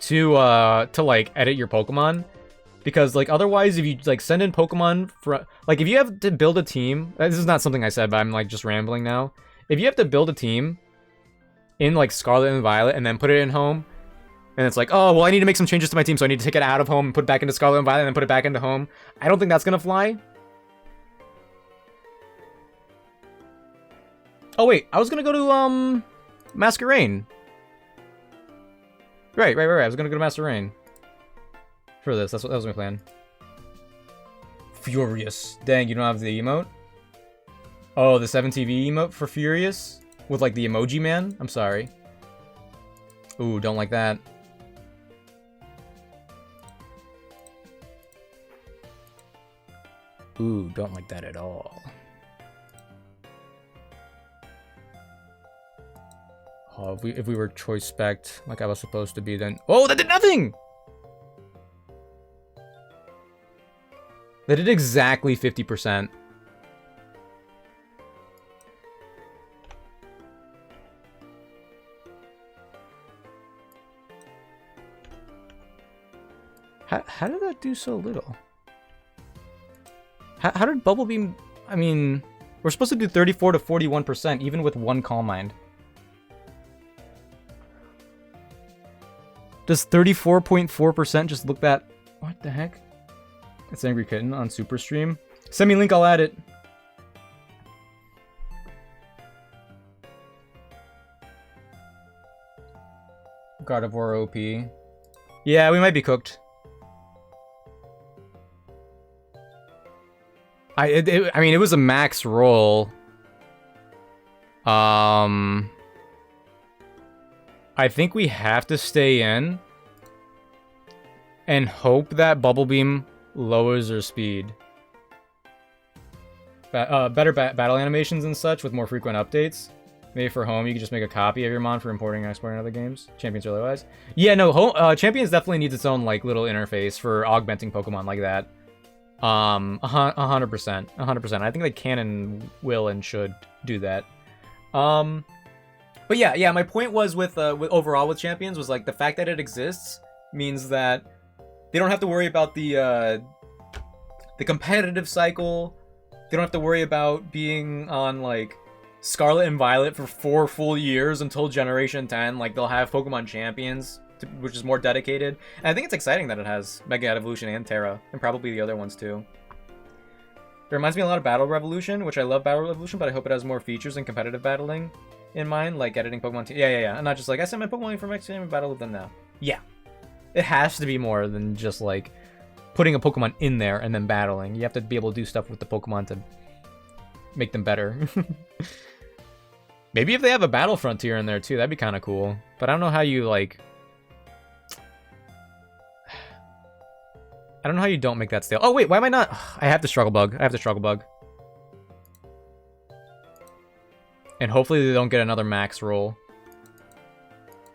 to like edit your Pokemon, because like otherwise if you like send in Pokemon for like if you have to build a team, this is not something I said, but I'm like just rambling now. If you have to build a team in like Scarlet and Violet and then put it in Home, and it's like, oh well, I need to make some changes to my team, so I need to take it out of Home and put it back into Scarlet and Violet and then put it back into Home. I don't think that's gonna fly. Oh wait, I was gonna go to Masquerain. Right. I was gonna go to Masquerain for this. That was my plan. Furious. Dang, you don't have the emote? Oh, the 7TV emote for Furious with like the emoji man. I'm sorry. Ooh, don't like that. Ooh, don't like that at all. Oh, if we were choice spec'd like I was supposed to be, then... Oh, that did nothing! That did exactly 50%. How did that do so little? How did Bubble Beam... I mean, we're supposed to do 34 to 41%, even with one Calm Mind. Does 34.4% just look that... What the heck? It's Angry Kitten on Super Stream. Send me a link, I'll add it. Gardevoir OP. Yeah, we might be cooked. I mean, it was a max roll. I think we have to stay in and hope that Bubble Beam lowers their speed. Better battle animations and such with more frequent updates. Maybe for Home, you can just make a copy of your mon for importing and exporting other games. Champions or otherwise. Yeah, no, Champions definitely needs its own like little interface for augmenting Pokemon like that. 100%. I think they can and will and should do that. But yeah, my point was with overall with Champions was like the fact that it exists means that they don't have to worry about the competitive cycle. They don't have to worry about being on like Scarlet and Violet for 4 full years until Generation 10. Like they'll have Pokemon Champions, which is more dedicated. And I think it's exciting that it has Mega Evolution and Terra, and probably the other ones too. It reminds me a lot of Battle Revolution, which I love Battle Revolution, but I hope it has more features and competitive battling in mind, like editing Pokemon. Yeah. And not just like, I sent my Pokemon from next game and battle with them now. Yeah. It has to be more than just like putting a Pokemon in there and then battling. You have to be able to do stuff with the Pokemon to make them better. Maybe if they have a Battle Frontier in there too, that'd be kind of cool. But I don't know how you like... I don't know how you don't make that stale. Oh wait, why am I not? I have the Struggle Bug. And hopefully they don't get another max roll.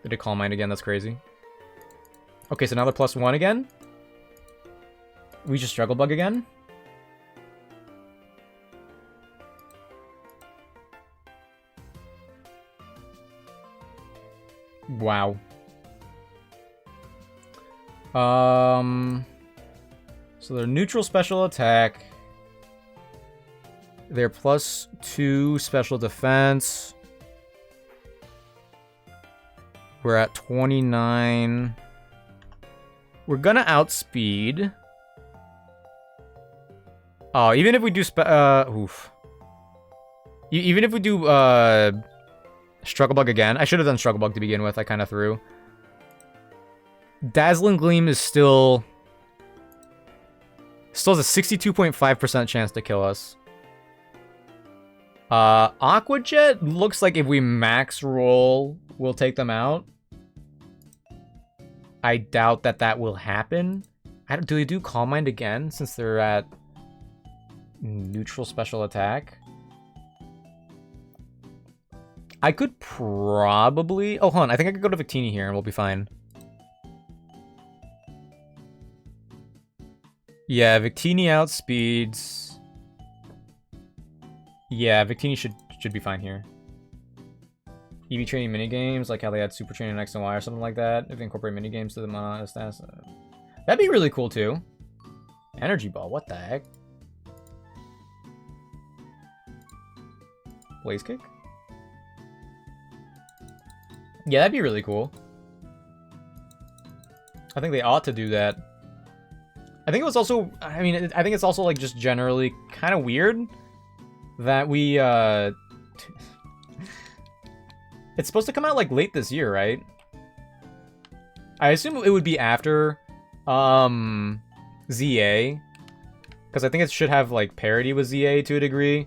Did it Calm Mind again? That's crazy. Okay, so now they're +1 again. We just Struggle Bug again. Wow. So they're neutral special attack. They're +2 special defense. We're at 29. We're gonna outspeed. Oh, even if we do oof. Even if we do Struggle Bug again, I should have done Struggle Bug to begin with. I kind of threw. Dazzling Gleam is still has a 62.5% chance to kill us. Aqua Jet looks like if we max roll, we'll take them out. I doubt that will happen. Do they do Calm Mind again since they're at neutral special attack? I could probably... Oh, hold on. I think I could go to Victini here and we'll be fine. Yeah, Victini outspeeds... Yeah, Victini should be fine here. EV training minigames, like how they had Super Training X and Y or something like that. If they incorporate minigames to the mono stats. That'd be really cool too. Energy Ball, what the heck? Blaze Kick? Yeah, that'd be really cool. I think they ought to do that. I think it was also, I mean, I think it's also like just generally kind of weird that we, it's supposed to come out like late this year, right? I assume it would be after, ZA. Because I think it should have like parity with ZA to a degree.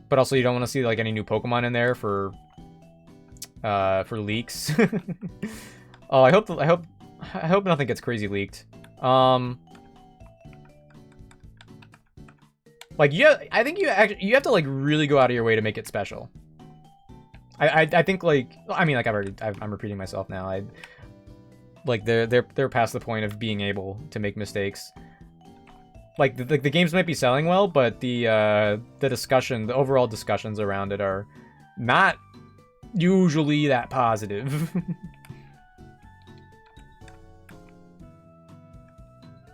But also you don't want to see like any new Pokemon in there for leaks. Oh, I hope nothing gets crazy leaked. Like I think you have to like really go out of your way to make it special. I think like, I mean, like I'm repeating myself now. Like they're past the point of being able to make mistakes. Like the games might be selling well, but the overall discussions around it are not usually that positive.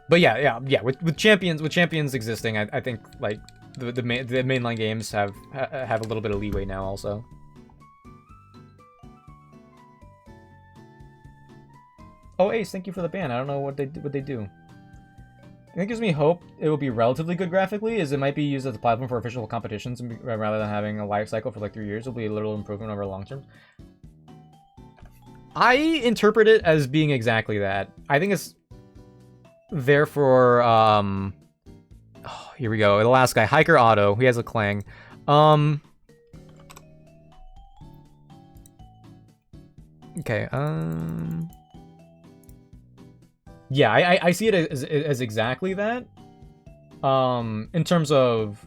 But yeah. With champions existing, I think like the mainline games have a little bit of leeway now also. Oh, Ace, thank you for the ban. I don't know what they do. I think it gives me hope it will be relatively good graphically, as it might be used as a platform for official competitions rather than having a life cycle for like 3 years. It'll be a little improvement over long term. I interpret it as being exactly that. I think it's therefore, oh, here we go. The last guy, Hiker Auto. He has a clang. Okay. Yeah, I see it as exactly that. In terms of,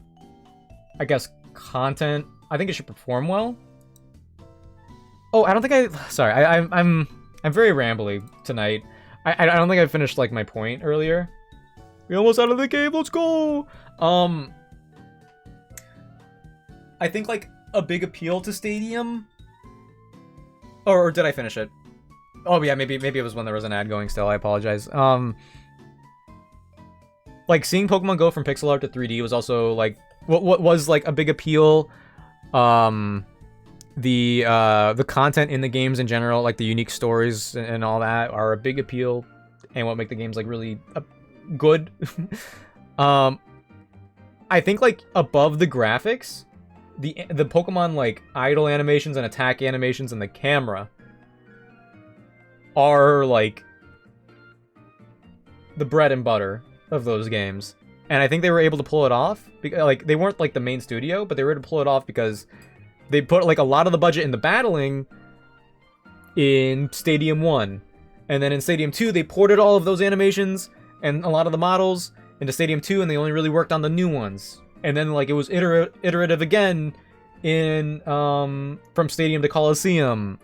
I guess, content, I think it should perform well. Oh, I don't think sorry, I'm very rambly tonight. I don't think I finished like my point earlier. We almost out of the game. Let's go. I think like a big appeal to Stadium. Or did I finish it? Oh yeah, maybe it was when there was an ad going still. I apologize. Like seeing Pokemon go from pixel art to 3D was also like what was like a big appeal. The content in the games in general, like the unique stories and all that, are a big appeal, and what make the games like really good. I think like above the graphics, the Pokemon like idle animations and attack animations and the camera are like the bread and butter of those games, and I think they were able to pull it off. Like they weren't like the main studio, but they were able to pull it off because they put like a lot of the budget in the battling in Stadium 1, and then in Stadium 2 they ported all of those animations and a lot of the models into Stadium 2, and they only really worked on the new ones. And then like it was iterative again in from Stadium to Coliseum.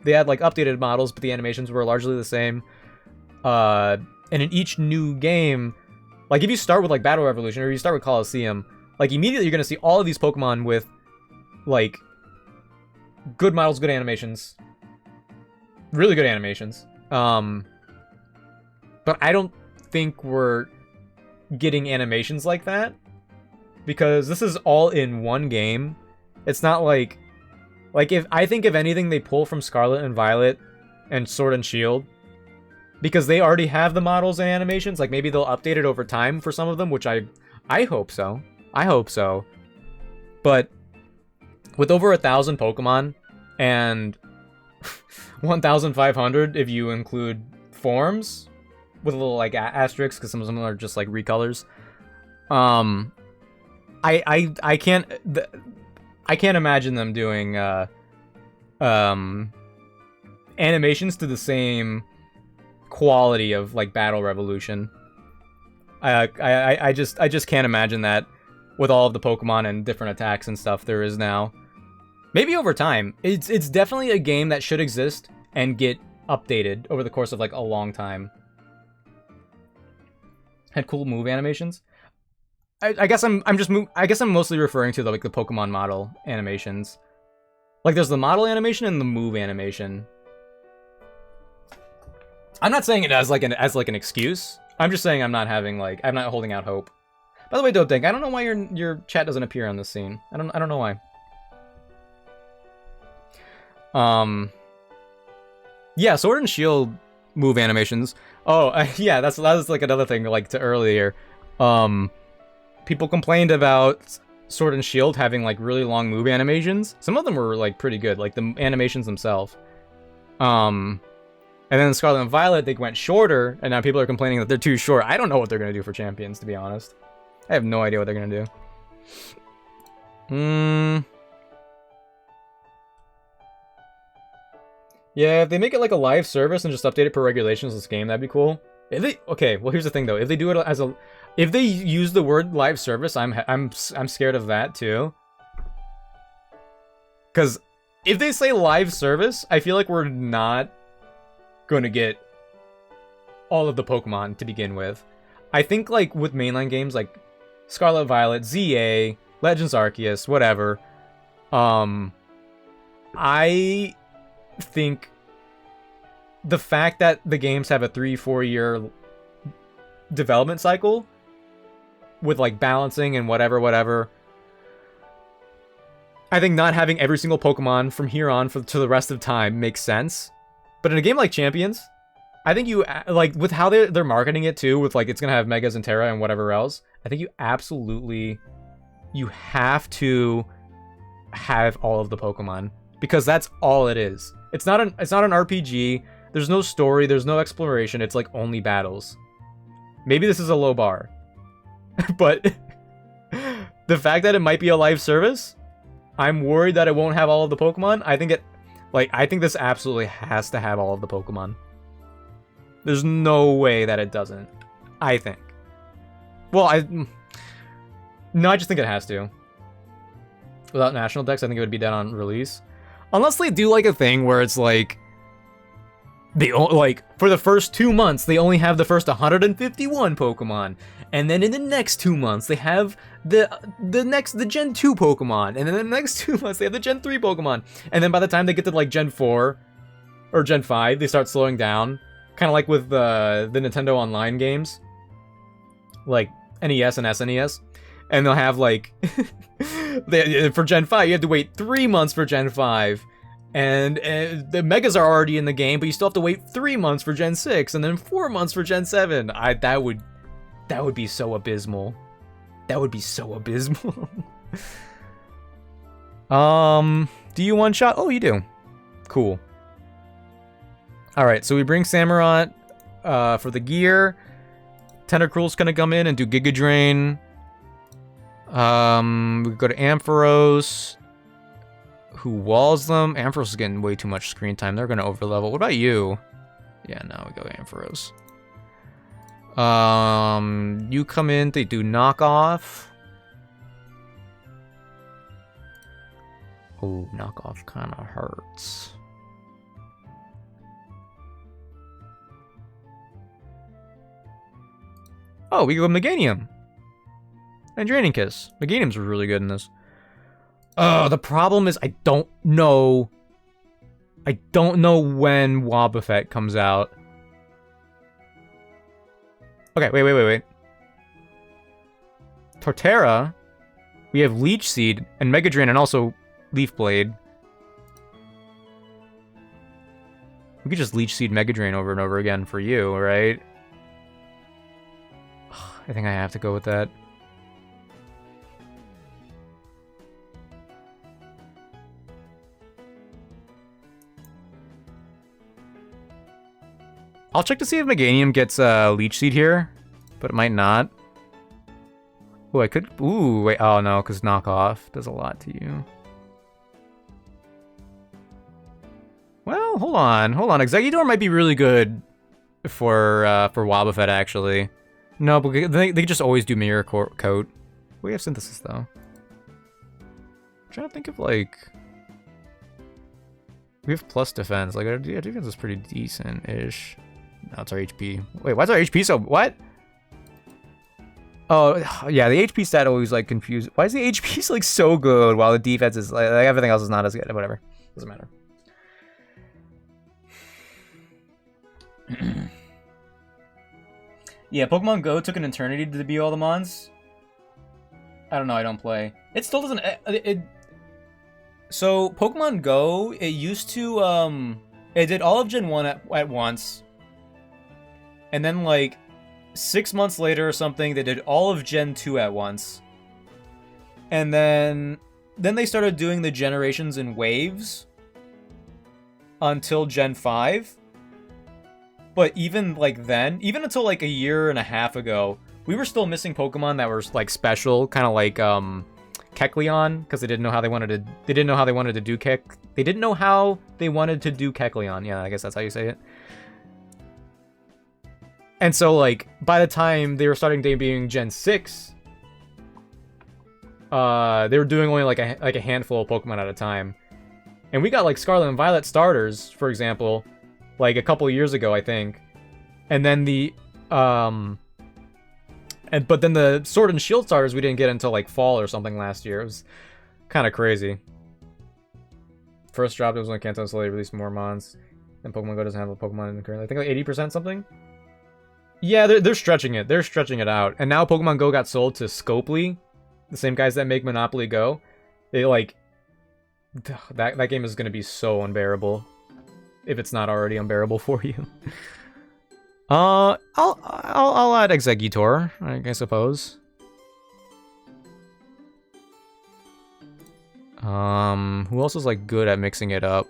They had like updated models, but the animations were largely the same. And in each new game, like if you start with like Battle Revolution or you start with Coliseum, like immediately you're gonna see all of these Pokemon with like good models, good animations, really good animations. But I don't think we're getting animations like that, because this is all in one game. It's not like if I think if anything they pull from Scarlet and Violet and Sword and Shield, because they already have the models and animations. Like, maybe they'll update it over time for some of them, which I hope so. I hope so. But with over 1,000 Pokemon and 1,500 if you include forms with a little like asterisks, because some of them are just like recolors. I can't imagine them doing animations to the same quality of like Battle Revolution. I just can't imagine that with all of the Pokemon and different attacks and stuff there is now. Maybe over time. It's definitely a game that should exist and get updated over the course of like a long time. Had cool move animations. I guess I'm mostly referring to the Pokemon model animations. Like there's the model animation and the move animation. I'm not saying it as an excuse. I'm just saying I'm not holding out hope. By the way, Dope Dank, I don't know why your chat doesn't appear on this scene. I don't know why. Yeah, Sword and Shield move animations. Oh, yeah, that was like another thing like to earlier. People complained about Sword and Shield having like really long move animations. Some of them were like pretty good, like the animations themselves. And then Scarlet and Violet, they went shorter, and now people are complaining that they're too short. I don't know what they're gonna do for champions, to be honest. I have no idea what they're gonna do. Yeah, if they make it like a live service and just update it per regulations of this game, that'd be cool. Okay, well here's the thing though. If they do it if they use the word live service, I'm scared of that too. Cause if they say live service, I feel like we're not gonna get all of the Pokemon to begin with. I think like with mainline games like Scarlet Violet, ZA, Legends Arceus, whatever, I think the fact that the games have a 3-4 year development cycle with like balancing and whatever, I think not having every single Pokemon from here on to the rest of time makes sense. But in a game like Champions, I think you like with how they're marketing it too, with like it's gonna have Megas and Terra and whatever else. I think you have to have all of the Pokemon, because that's all it is. It's not an RPG. There's no story. There's no exploration. It's like only battles. Maybe this is a low bar, but the fact that it might be a live service, I'm worried that it won't have all of the Pokemon. I think this absolutely has to have all of the Pokemon. There's no way that it doesn't. I think. Well, I just think it has to. Without national decks, I think it would be dead on release. Unless they do like a thing where it's like for the first 2 months they only have the first 151 Pokemon, and then in the next 2 months they have the Gen 2 Pokemon, and then in the next 2 months they have the Gen 3 Pokemon, and then by the time they get to like Gen 4 or Gen 5 they start slowing down, kind of like with the Nintendo Online games, like NES and SNES, and they'll have like for Gen 5 you have to wait 3 months for Gen 5. And the Megas are already in the game, but you still have to wait 3 months for Gen 6, and then 4 months for Gen 7. That would be so abysmal. That would be so abysmal. Do you one shot? Oh, you do. Cool. All right, so we bring Samurott for the gear. Tentacruel's gonna come in and do Giga Drain. We go to Ampharos, who walls them. Ampharos is getting way too much screen time. They're going to overlevel. What about you? Yeah, no, we go Ampharos. You come in. They do knockoff. Oh, knockoff kind of hurts. Oh, we go Meganium. And Draining Kiss. Meganium's really good in this. The problem is I don't know when Wobbuffet comes out. Okay, wait. Torterra, we have Leech Seed and Mega Drain and also Leaf Blade. We could just Leech Seed Mega Drain over and over again for you, right? I think I have to go with that. I'll check to see if Meganium gets Leech Seed here, but it might not. Oh, I could... Ooh, wait. Oh, no, because knockoff does a lot to you. Well, hold on. Hold on. Exeggutor might be really good for Wobbuffet, actually. No, but they just always do Mirror Coat. We have Synthesis, though. I'm trying to think of, like... We have plus defense. Like, our defense is pretty decent-ish. No, it's our HP. Wait, why is our HP so... What? Oh, yeah, the HP stat always, like, confused. Why is the HP, like, so good while the defense is... Like, everything else is not as good. Whatever. Doesn't matter. Yeah, Pokemon Go took an eternity to debut all the mons. I don't know, I don't play. It still doesn't... So, Pokemon Go, it used to, it did all of Gen 1 at once. And then, like, 6 months later or something, they did all of Gen 2 at once. And then they started doing the generations in waves until Gen 5. But even, like, then, even until, like, a year and a half ago, we were still missing Pokemon that were, like, special, kind of like, Kecleon, because they didn't know how they wanted to. They didn't know how they wanted to do They didn't know how they wanted to do Kecleon. Yeah, I guess that's how you say it. And so, like, by the time they were starting debuting Gen 6, they were doing only like a handful of Pokemon at a time. And we got like Scarlet and Violet starters, for example, like a couple years ago, I think. And then but then the Sword and Shield starters we didn't get until like fall or something last year. It was kind of crazy. First drop, it was when Kanto slowly released more mons. And Pokemon Go doesn't have a Pokemon in the current. I think like 80% something. Yeah, they're stretching it. They're stretching it out. And now Pokemon Go got sold to Scopely, the same guys that make Monopoly Go. They like that game is gonna be so unbearable, if it's not already unbearable for you. I'll add Exeggutor, I suppose. Who else is like good at mixing it up?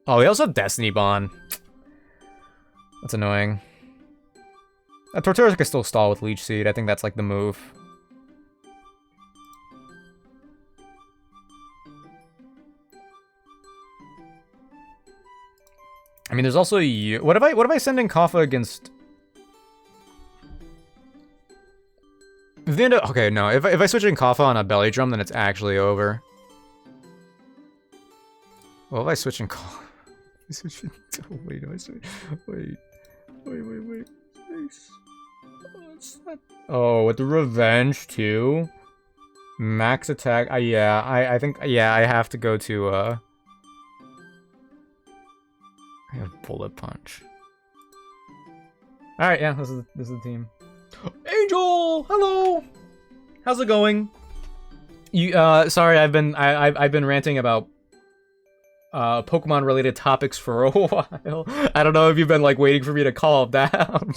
Oh, we also have Destiny Bond. That's annoying. Torterra can still stall with Leech Seed. I think that's like the move. I mean, there's also you. What if I send in Kaffa against? If they end up, okay, no. If I switch in Kaffa on a Belly Drum, then it's actually over. Well, if I switch in Kaffa, wait. Oh, with the Revenge too. Max attack. Yeah, I think I have to go to I have Bullet Punch. All right, yeah, this is the team. Angel, hello. How's it going? You sorry, I've been ranting about Pokemon related topics for a while. I don't know if you've been like waiting for me to calm down.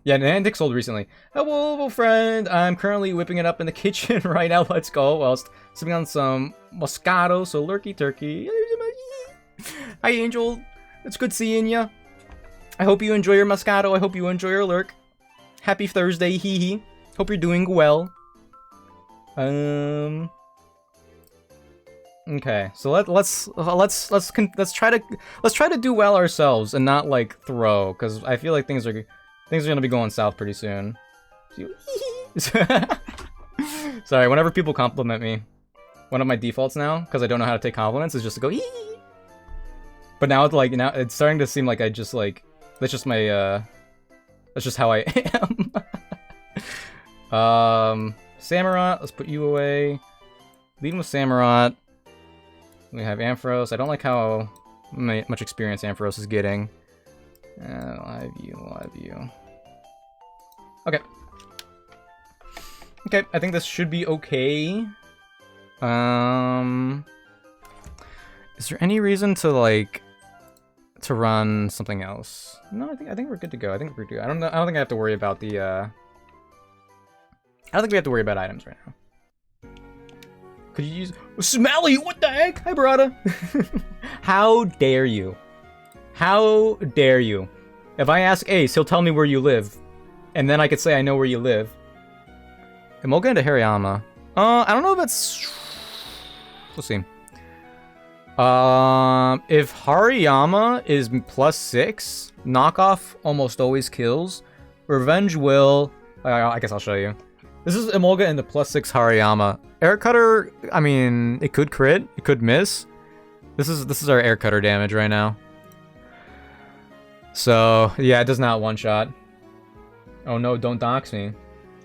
Yeah, Niantic sold recently. Hello, friend. I'm currently whipping it up in the kitchen right now. Let's go. Whilst sipping on some Moscato, so lurky turkey. Hi, Angel. It's good seeing ya. I hope you enjoy your Moscato. I hope you enjoy your lurk. Happy Thursday, hee hee. Hope you're doing well. Okay, so let's try to do well ourselves and not like throw, because I feel like things are gonna be going south pretty soon. Sorry, whenever people compliment me, one of my defaults now, because I don't know how to take compliments, is just to go hee. But now it's starting to seem like I just like that's just how I am. Samurott, let's put you away. Leading with Samurott. We have Ampharos. I don't like how much experience Ampharos is getting. I'll have you. Okay. Okay, I think this should be okay. Is there any reason to like to run something else? No, I think we're good to go. I think we're good. I don't think I have to worry about the I don't think we have to worry about items right now. Could you use Smelly? What the heck? Hi, Barada. How dare you? How dare you? If I ask Ace, he'll tell me where you live, and then I could say I know where you live. Emolga into Hariyama. I don't know if that's. Let's see. If Hariyama is +6, knockoff almost always kills. Revenge will. I guess I'll show you. This is Emolga into +6 Hariyama. Air Cutter. I mean, it could crit. It could miss. This is our Air Cutter damage right now. So yeah, it does not one shot. Oh no! Don't dox me.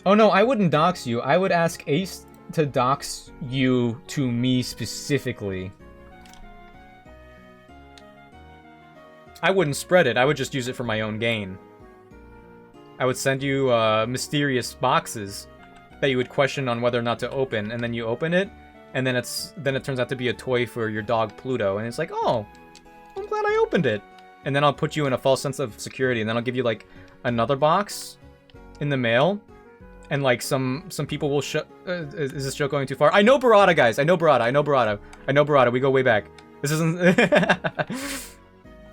Oh no! I wouldn't dox you. I would ask Ace to dox you to me specifically. I wouldn't spread it. I would just use it for my own gain. I would send you mysterious boxes that you would question on whether or not to open, and then you open it, and then it turns out to be a toy for your dog Pluto, and it's like, oh, I'm glad I opened it. And then I'll put you in a false sense of security, and then I'll give you like another box in the mail, and like some people will show. Is this joke going too far? I know Barada, guys. I know Barada. We go way back. This isn't.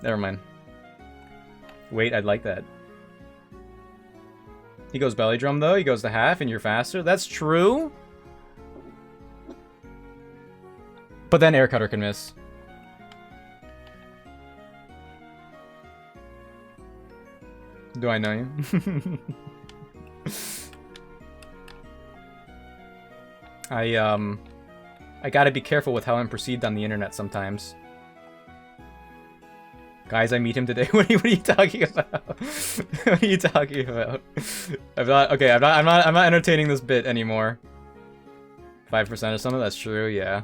Never mind. Wait, I'd like that. He goes belly drum though. He goes to half, and you're faster. That's true. But then Air Cutter can miss. Do I know you? I gotta be careful with how I'm perceived on the internet sometimes. Guys, I meet him today. What are you talking about? What are you talking about? I'm not entertaining this bit anymore. 5% or something, that's true, yeah.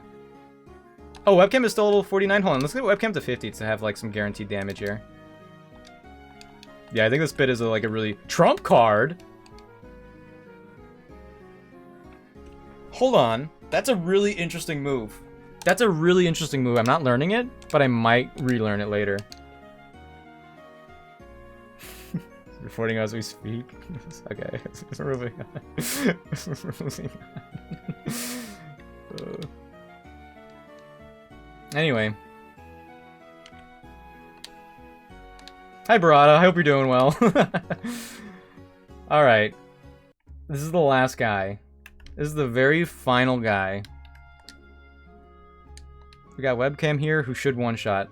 Oh, webcam is still level 49. Hold on, let's get webcam to 50 to have like some guaranteed damage here. Yeah, I think this bit is like a really trump card. Hold on. That's a really interesting move. That's a really interesting move. I'm not learning it, but I might relearn it later. Reporting as we speak. Okay, we're moving on. We're moving on. Anyway. Hi, Barada. I hope you're doing well. Alright. This is the last guy. This is the very final guy. We got webcam here who should one-shot.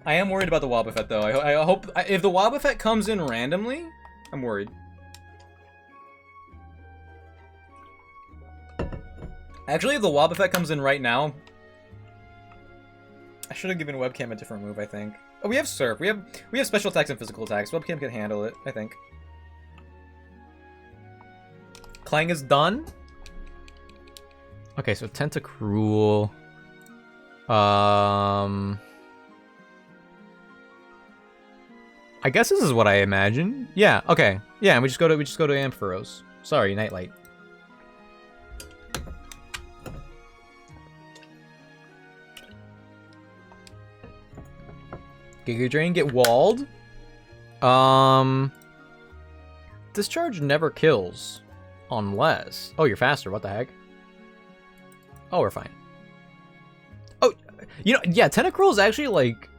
I am worried about the Wobbuffet though. I hope if the Wobbuffet comes in randomly, I'm worried. Actually, if the Wobbuffet comes in right now, I should have given webcam a different move, I think. Oh, we have Surf. We have special attacks and physical attacks. Webcam can handle it, I think. Clang is done. Okay, so Tentacruel. I guess this is what I imagine. Yeah, okay. Yeah, and we just go to Ampharos. Sorry, Nightlight. Giga Drain, get walled. Discharge never kills. Unless... Oh, you're faster, what the heck? Oh, we're fine. Oh, you know, yeah, Tentacruel is actually, like,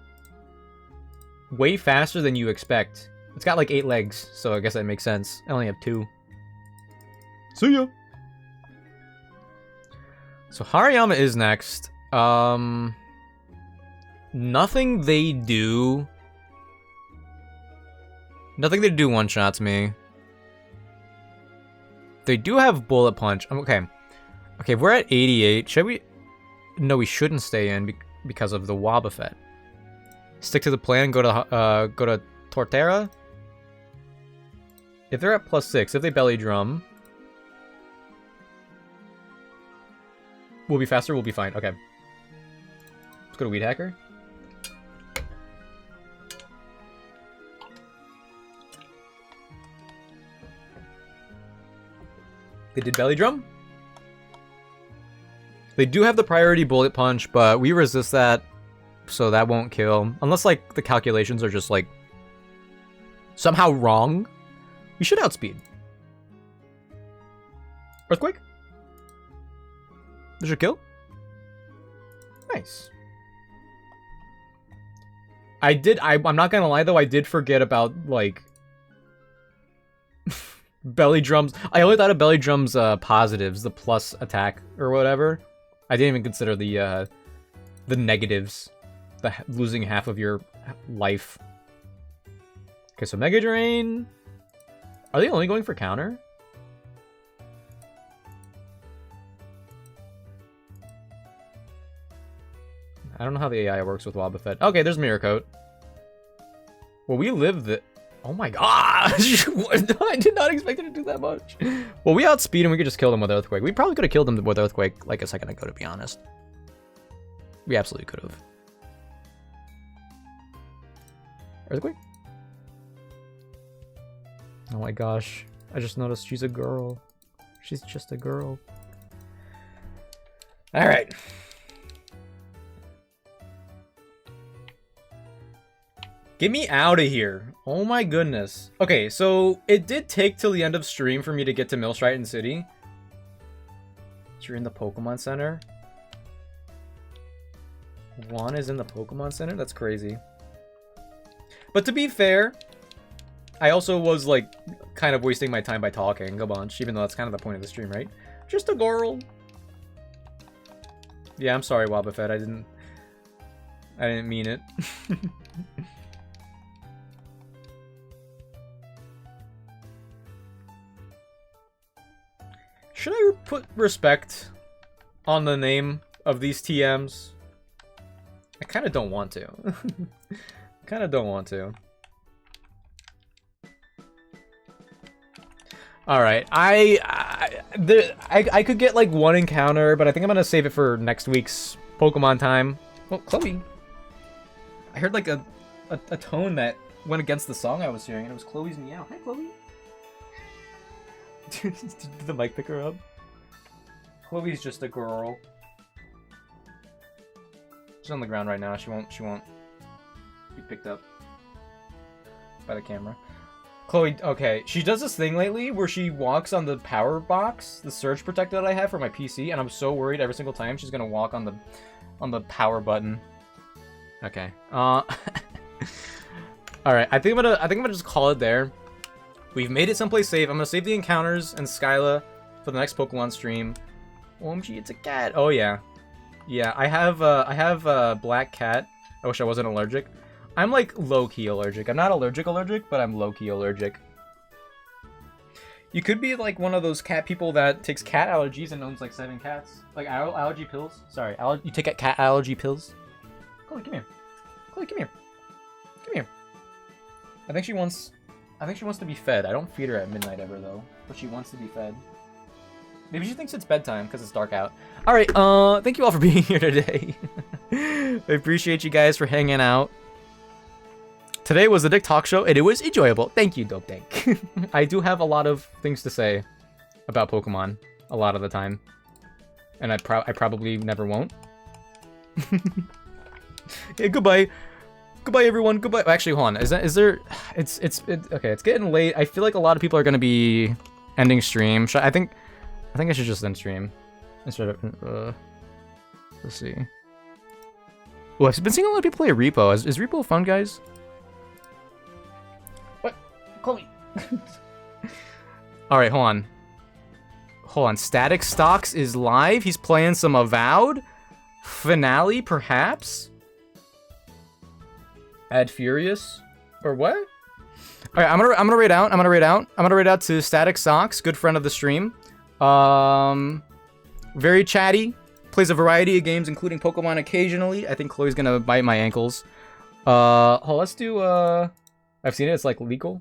way faster than you expect. It's got, like, 8 legs, so I guess that makes sense. I only have 2. See ya! So, Hariyama is next. Nothing they do one-shots me. They do have Bullet Punch. Okay. Okay, we're at 88. Should we... No, we shouldn't stay in because of the Wobbuffet. Stick to the plan, go to Torterra. If they're at +6, if they belly drum... We'll be faster, we'll be fine. Okay. Let's go to Weed Hacker. They did belly drum. They do have the priority bullet punch, but we resist that, so that won't kill. Unless, like, the calculations are just, like, somehow wrong. We should outspeed. Earthquake? This should kill? Nice. I'm not gonna lie, though, I did forget about, like... belly drums. I only thought of belly drums positives, the plus attack or whatever. I didn't even consider the negatives, the losing half of your life. Okay, so Mega Drain. Are they only going for counter? I don't know how the AI works with Wobbuffet. Okay, there's Mirror Coat. Well, we live the... Oh my gosh! I did not expect it to do that much. Well, we outspeed and we could just kill them with Earthquake. We probably could have killed them with Earthquake like a second ago, to be honest. We absolutely could have. Earthquake? Oh my gosh. I just noticed she's a girl. She's just a girl. Alright. Get me out of here. Oh my goodness. Okay, so it did take till the end of stream for me to get to Millstryton City. You're in the Pokemon Center? Juan is in the Pokemon Center? That's crazy. But to be fair, I also was like kind of wasting my time by talking a bunch, even though that's kind of the point of the stream, right? Just a girl. Yeah, I'm sorry, Wobbuffet. I didn't mean it. Should I put respect on the name of these TMs? I kind of don't want to. Kind of don't want to. Alright, I could get like one encounter, but I think I'm gonna save it for next week's Pokemon time. Oh, Chloe. I heard like a tone that went against the song I was hearing, and it was Chloe's meow. Hi, Chloe. Did the mic pick her up? Chloe's just a girl. She's on the ground right now. She won't be picked up by the camera. Chloe, okay, she does this thing lately where she walks on the power box, the surge protector that I have for my PC, and I'm so worried every single time she's gonna walk on the power button. Okay. All right. I think I'm gonna just call it there. We've made it someplace safe. I'm gonna save the encounters and Skyla for the next Pokemon stream. OMG, it's a cat. Oh yeah, yeah. I have a black cat. I wish I wasn't allergic. I'm like low-key allergic. I'm not allergic, but I'm low-key allergic. You could be like one of those cat people that takes cat allergies and owns like 7 cats. Like allergy pills. Sorry, you take cat allergy pills. Chloe, come here. Chloe, come here. Come here. I think she wants to be fed. I don't feed her at midnight ever though, but she wants to be fed. Maybe she thinks it's bedtime because it's dark out. All right, thank you all for being here today. I appreciate you guys for hanging out. Today was the Dick Talk Show, and it was enjoyable. Thank you, Dope Dank. I do have a lot of things to say about Pokemon a lot of the time, and I probably never won't. Yeah, goodbye. Goodbye, everyone. Goodbye. Actually, hold on. Is there? Okay. It's getting late. I feel like a lot of people are gonna be ending stream. I think I should just end stream instead of. Let's see. Well, I've been seeing a lot of people play Repo. Is Repo fun, guys? What? Chloe. All right, hold on. Hold on. Static Stocks is live. He's playing some Avowed. Finale, perhaps. Add Furious or what? All right, I'm gonna raid out. I'm gonna raid out to Static Socks, good friend of the stream. Very chatty. Plays a variety of games, including Pokemon occasionally. I think Chloe's gonna bite my ankles. Let's do. I've seen it. It's like lethal.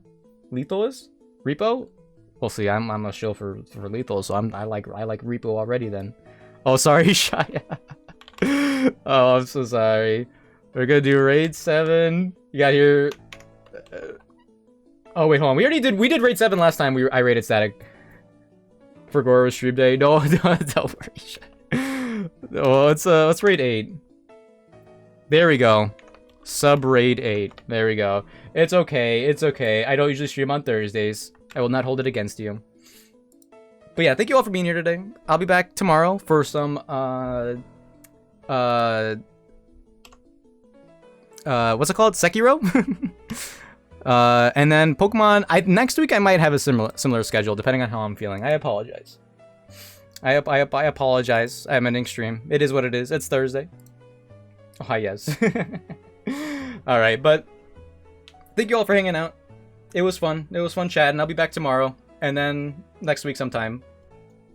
Lethal is Repo. We'll see. I'm a shill for lethal, so I like Repo already. Then. Oh, sorry, Shia. Oh, I'm so sorry. We're gonna do raid 7. You got here. Oh wait, hold on. We did raid 7 last time. I raided Static for Goro's stream day. No, don't worry. Oh, let's raid 8. There we go. Sub raid 8. There we go. It's okay. It's okay. I don't usually stream on Thursdays. I will not hold it against you. But yeah, thank you all for being here today. I'll be back tomorrow for some what's it called? Sekiro? And then Pokemon. Next week I might have a similar schedule depending on how I'm feeling. I apologize. I apologize. I'm ending stream. It is what it is. It's Thursday. Oh, hi, yes. Alright, but thank you all for hanging out. It was fun. It was fun chatting. I'll be back tomorrow. And then next week sometime.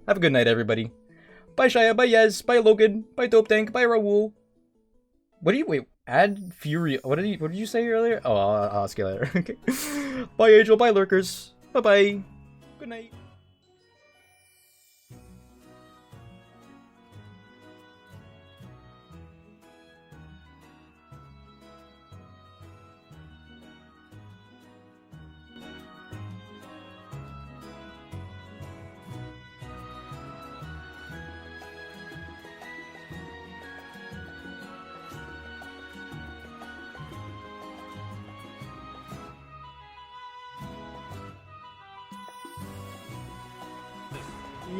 Have a good night, everybody. Bye, Shia. Bye, Yes. Bye, Logan. Bye, Dope Tank. Bye, Raul. Wait. Add Fury. What did you say earlier? Oh, I'll ask you later. Okay. Bye, Angel. Bye, Lurkers. Bye-bye. Good night.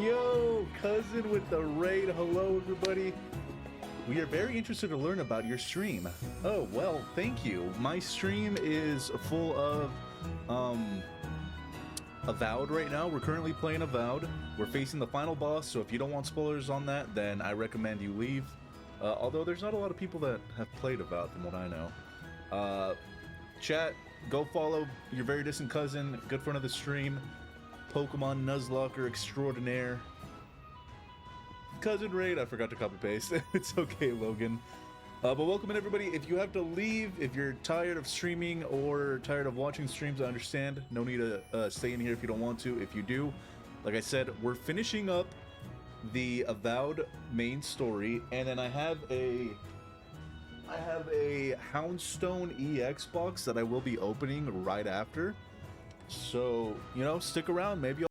Yo, cousin with the raid. Hello, everybody. We are very interested to learn about your stream. Oh, well, thank you. My stream is full of, Avowed right now. We're currently playing Avowed. We're facing the final boss, so if you don't want spoilers on that, then I recommend you leave. Although there's not a lot of people that have played Avowed from what I know. Chat, go follow your very distant cousin, good friend of the stream, Pokemon Nuzlocke extraordinaire. Cousin Raid, I forgot to copy paste. It's okay, Logan. But welcome in, everybody. If you have to leave, if you're tired of streaming or tired of watching streams, I understand. No need to stay in here if you don't want to. If you do, like I said, we're finishing up the Avowed main story, and then I have a Houndstone EX box that I will be opening right after. So, you know, stick around. Maybe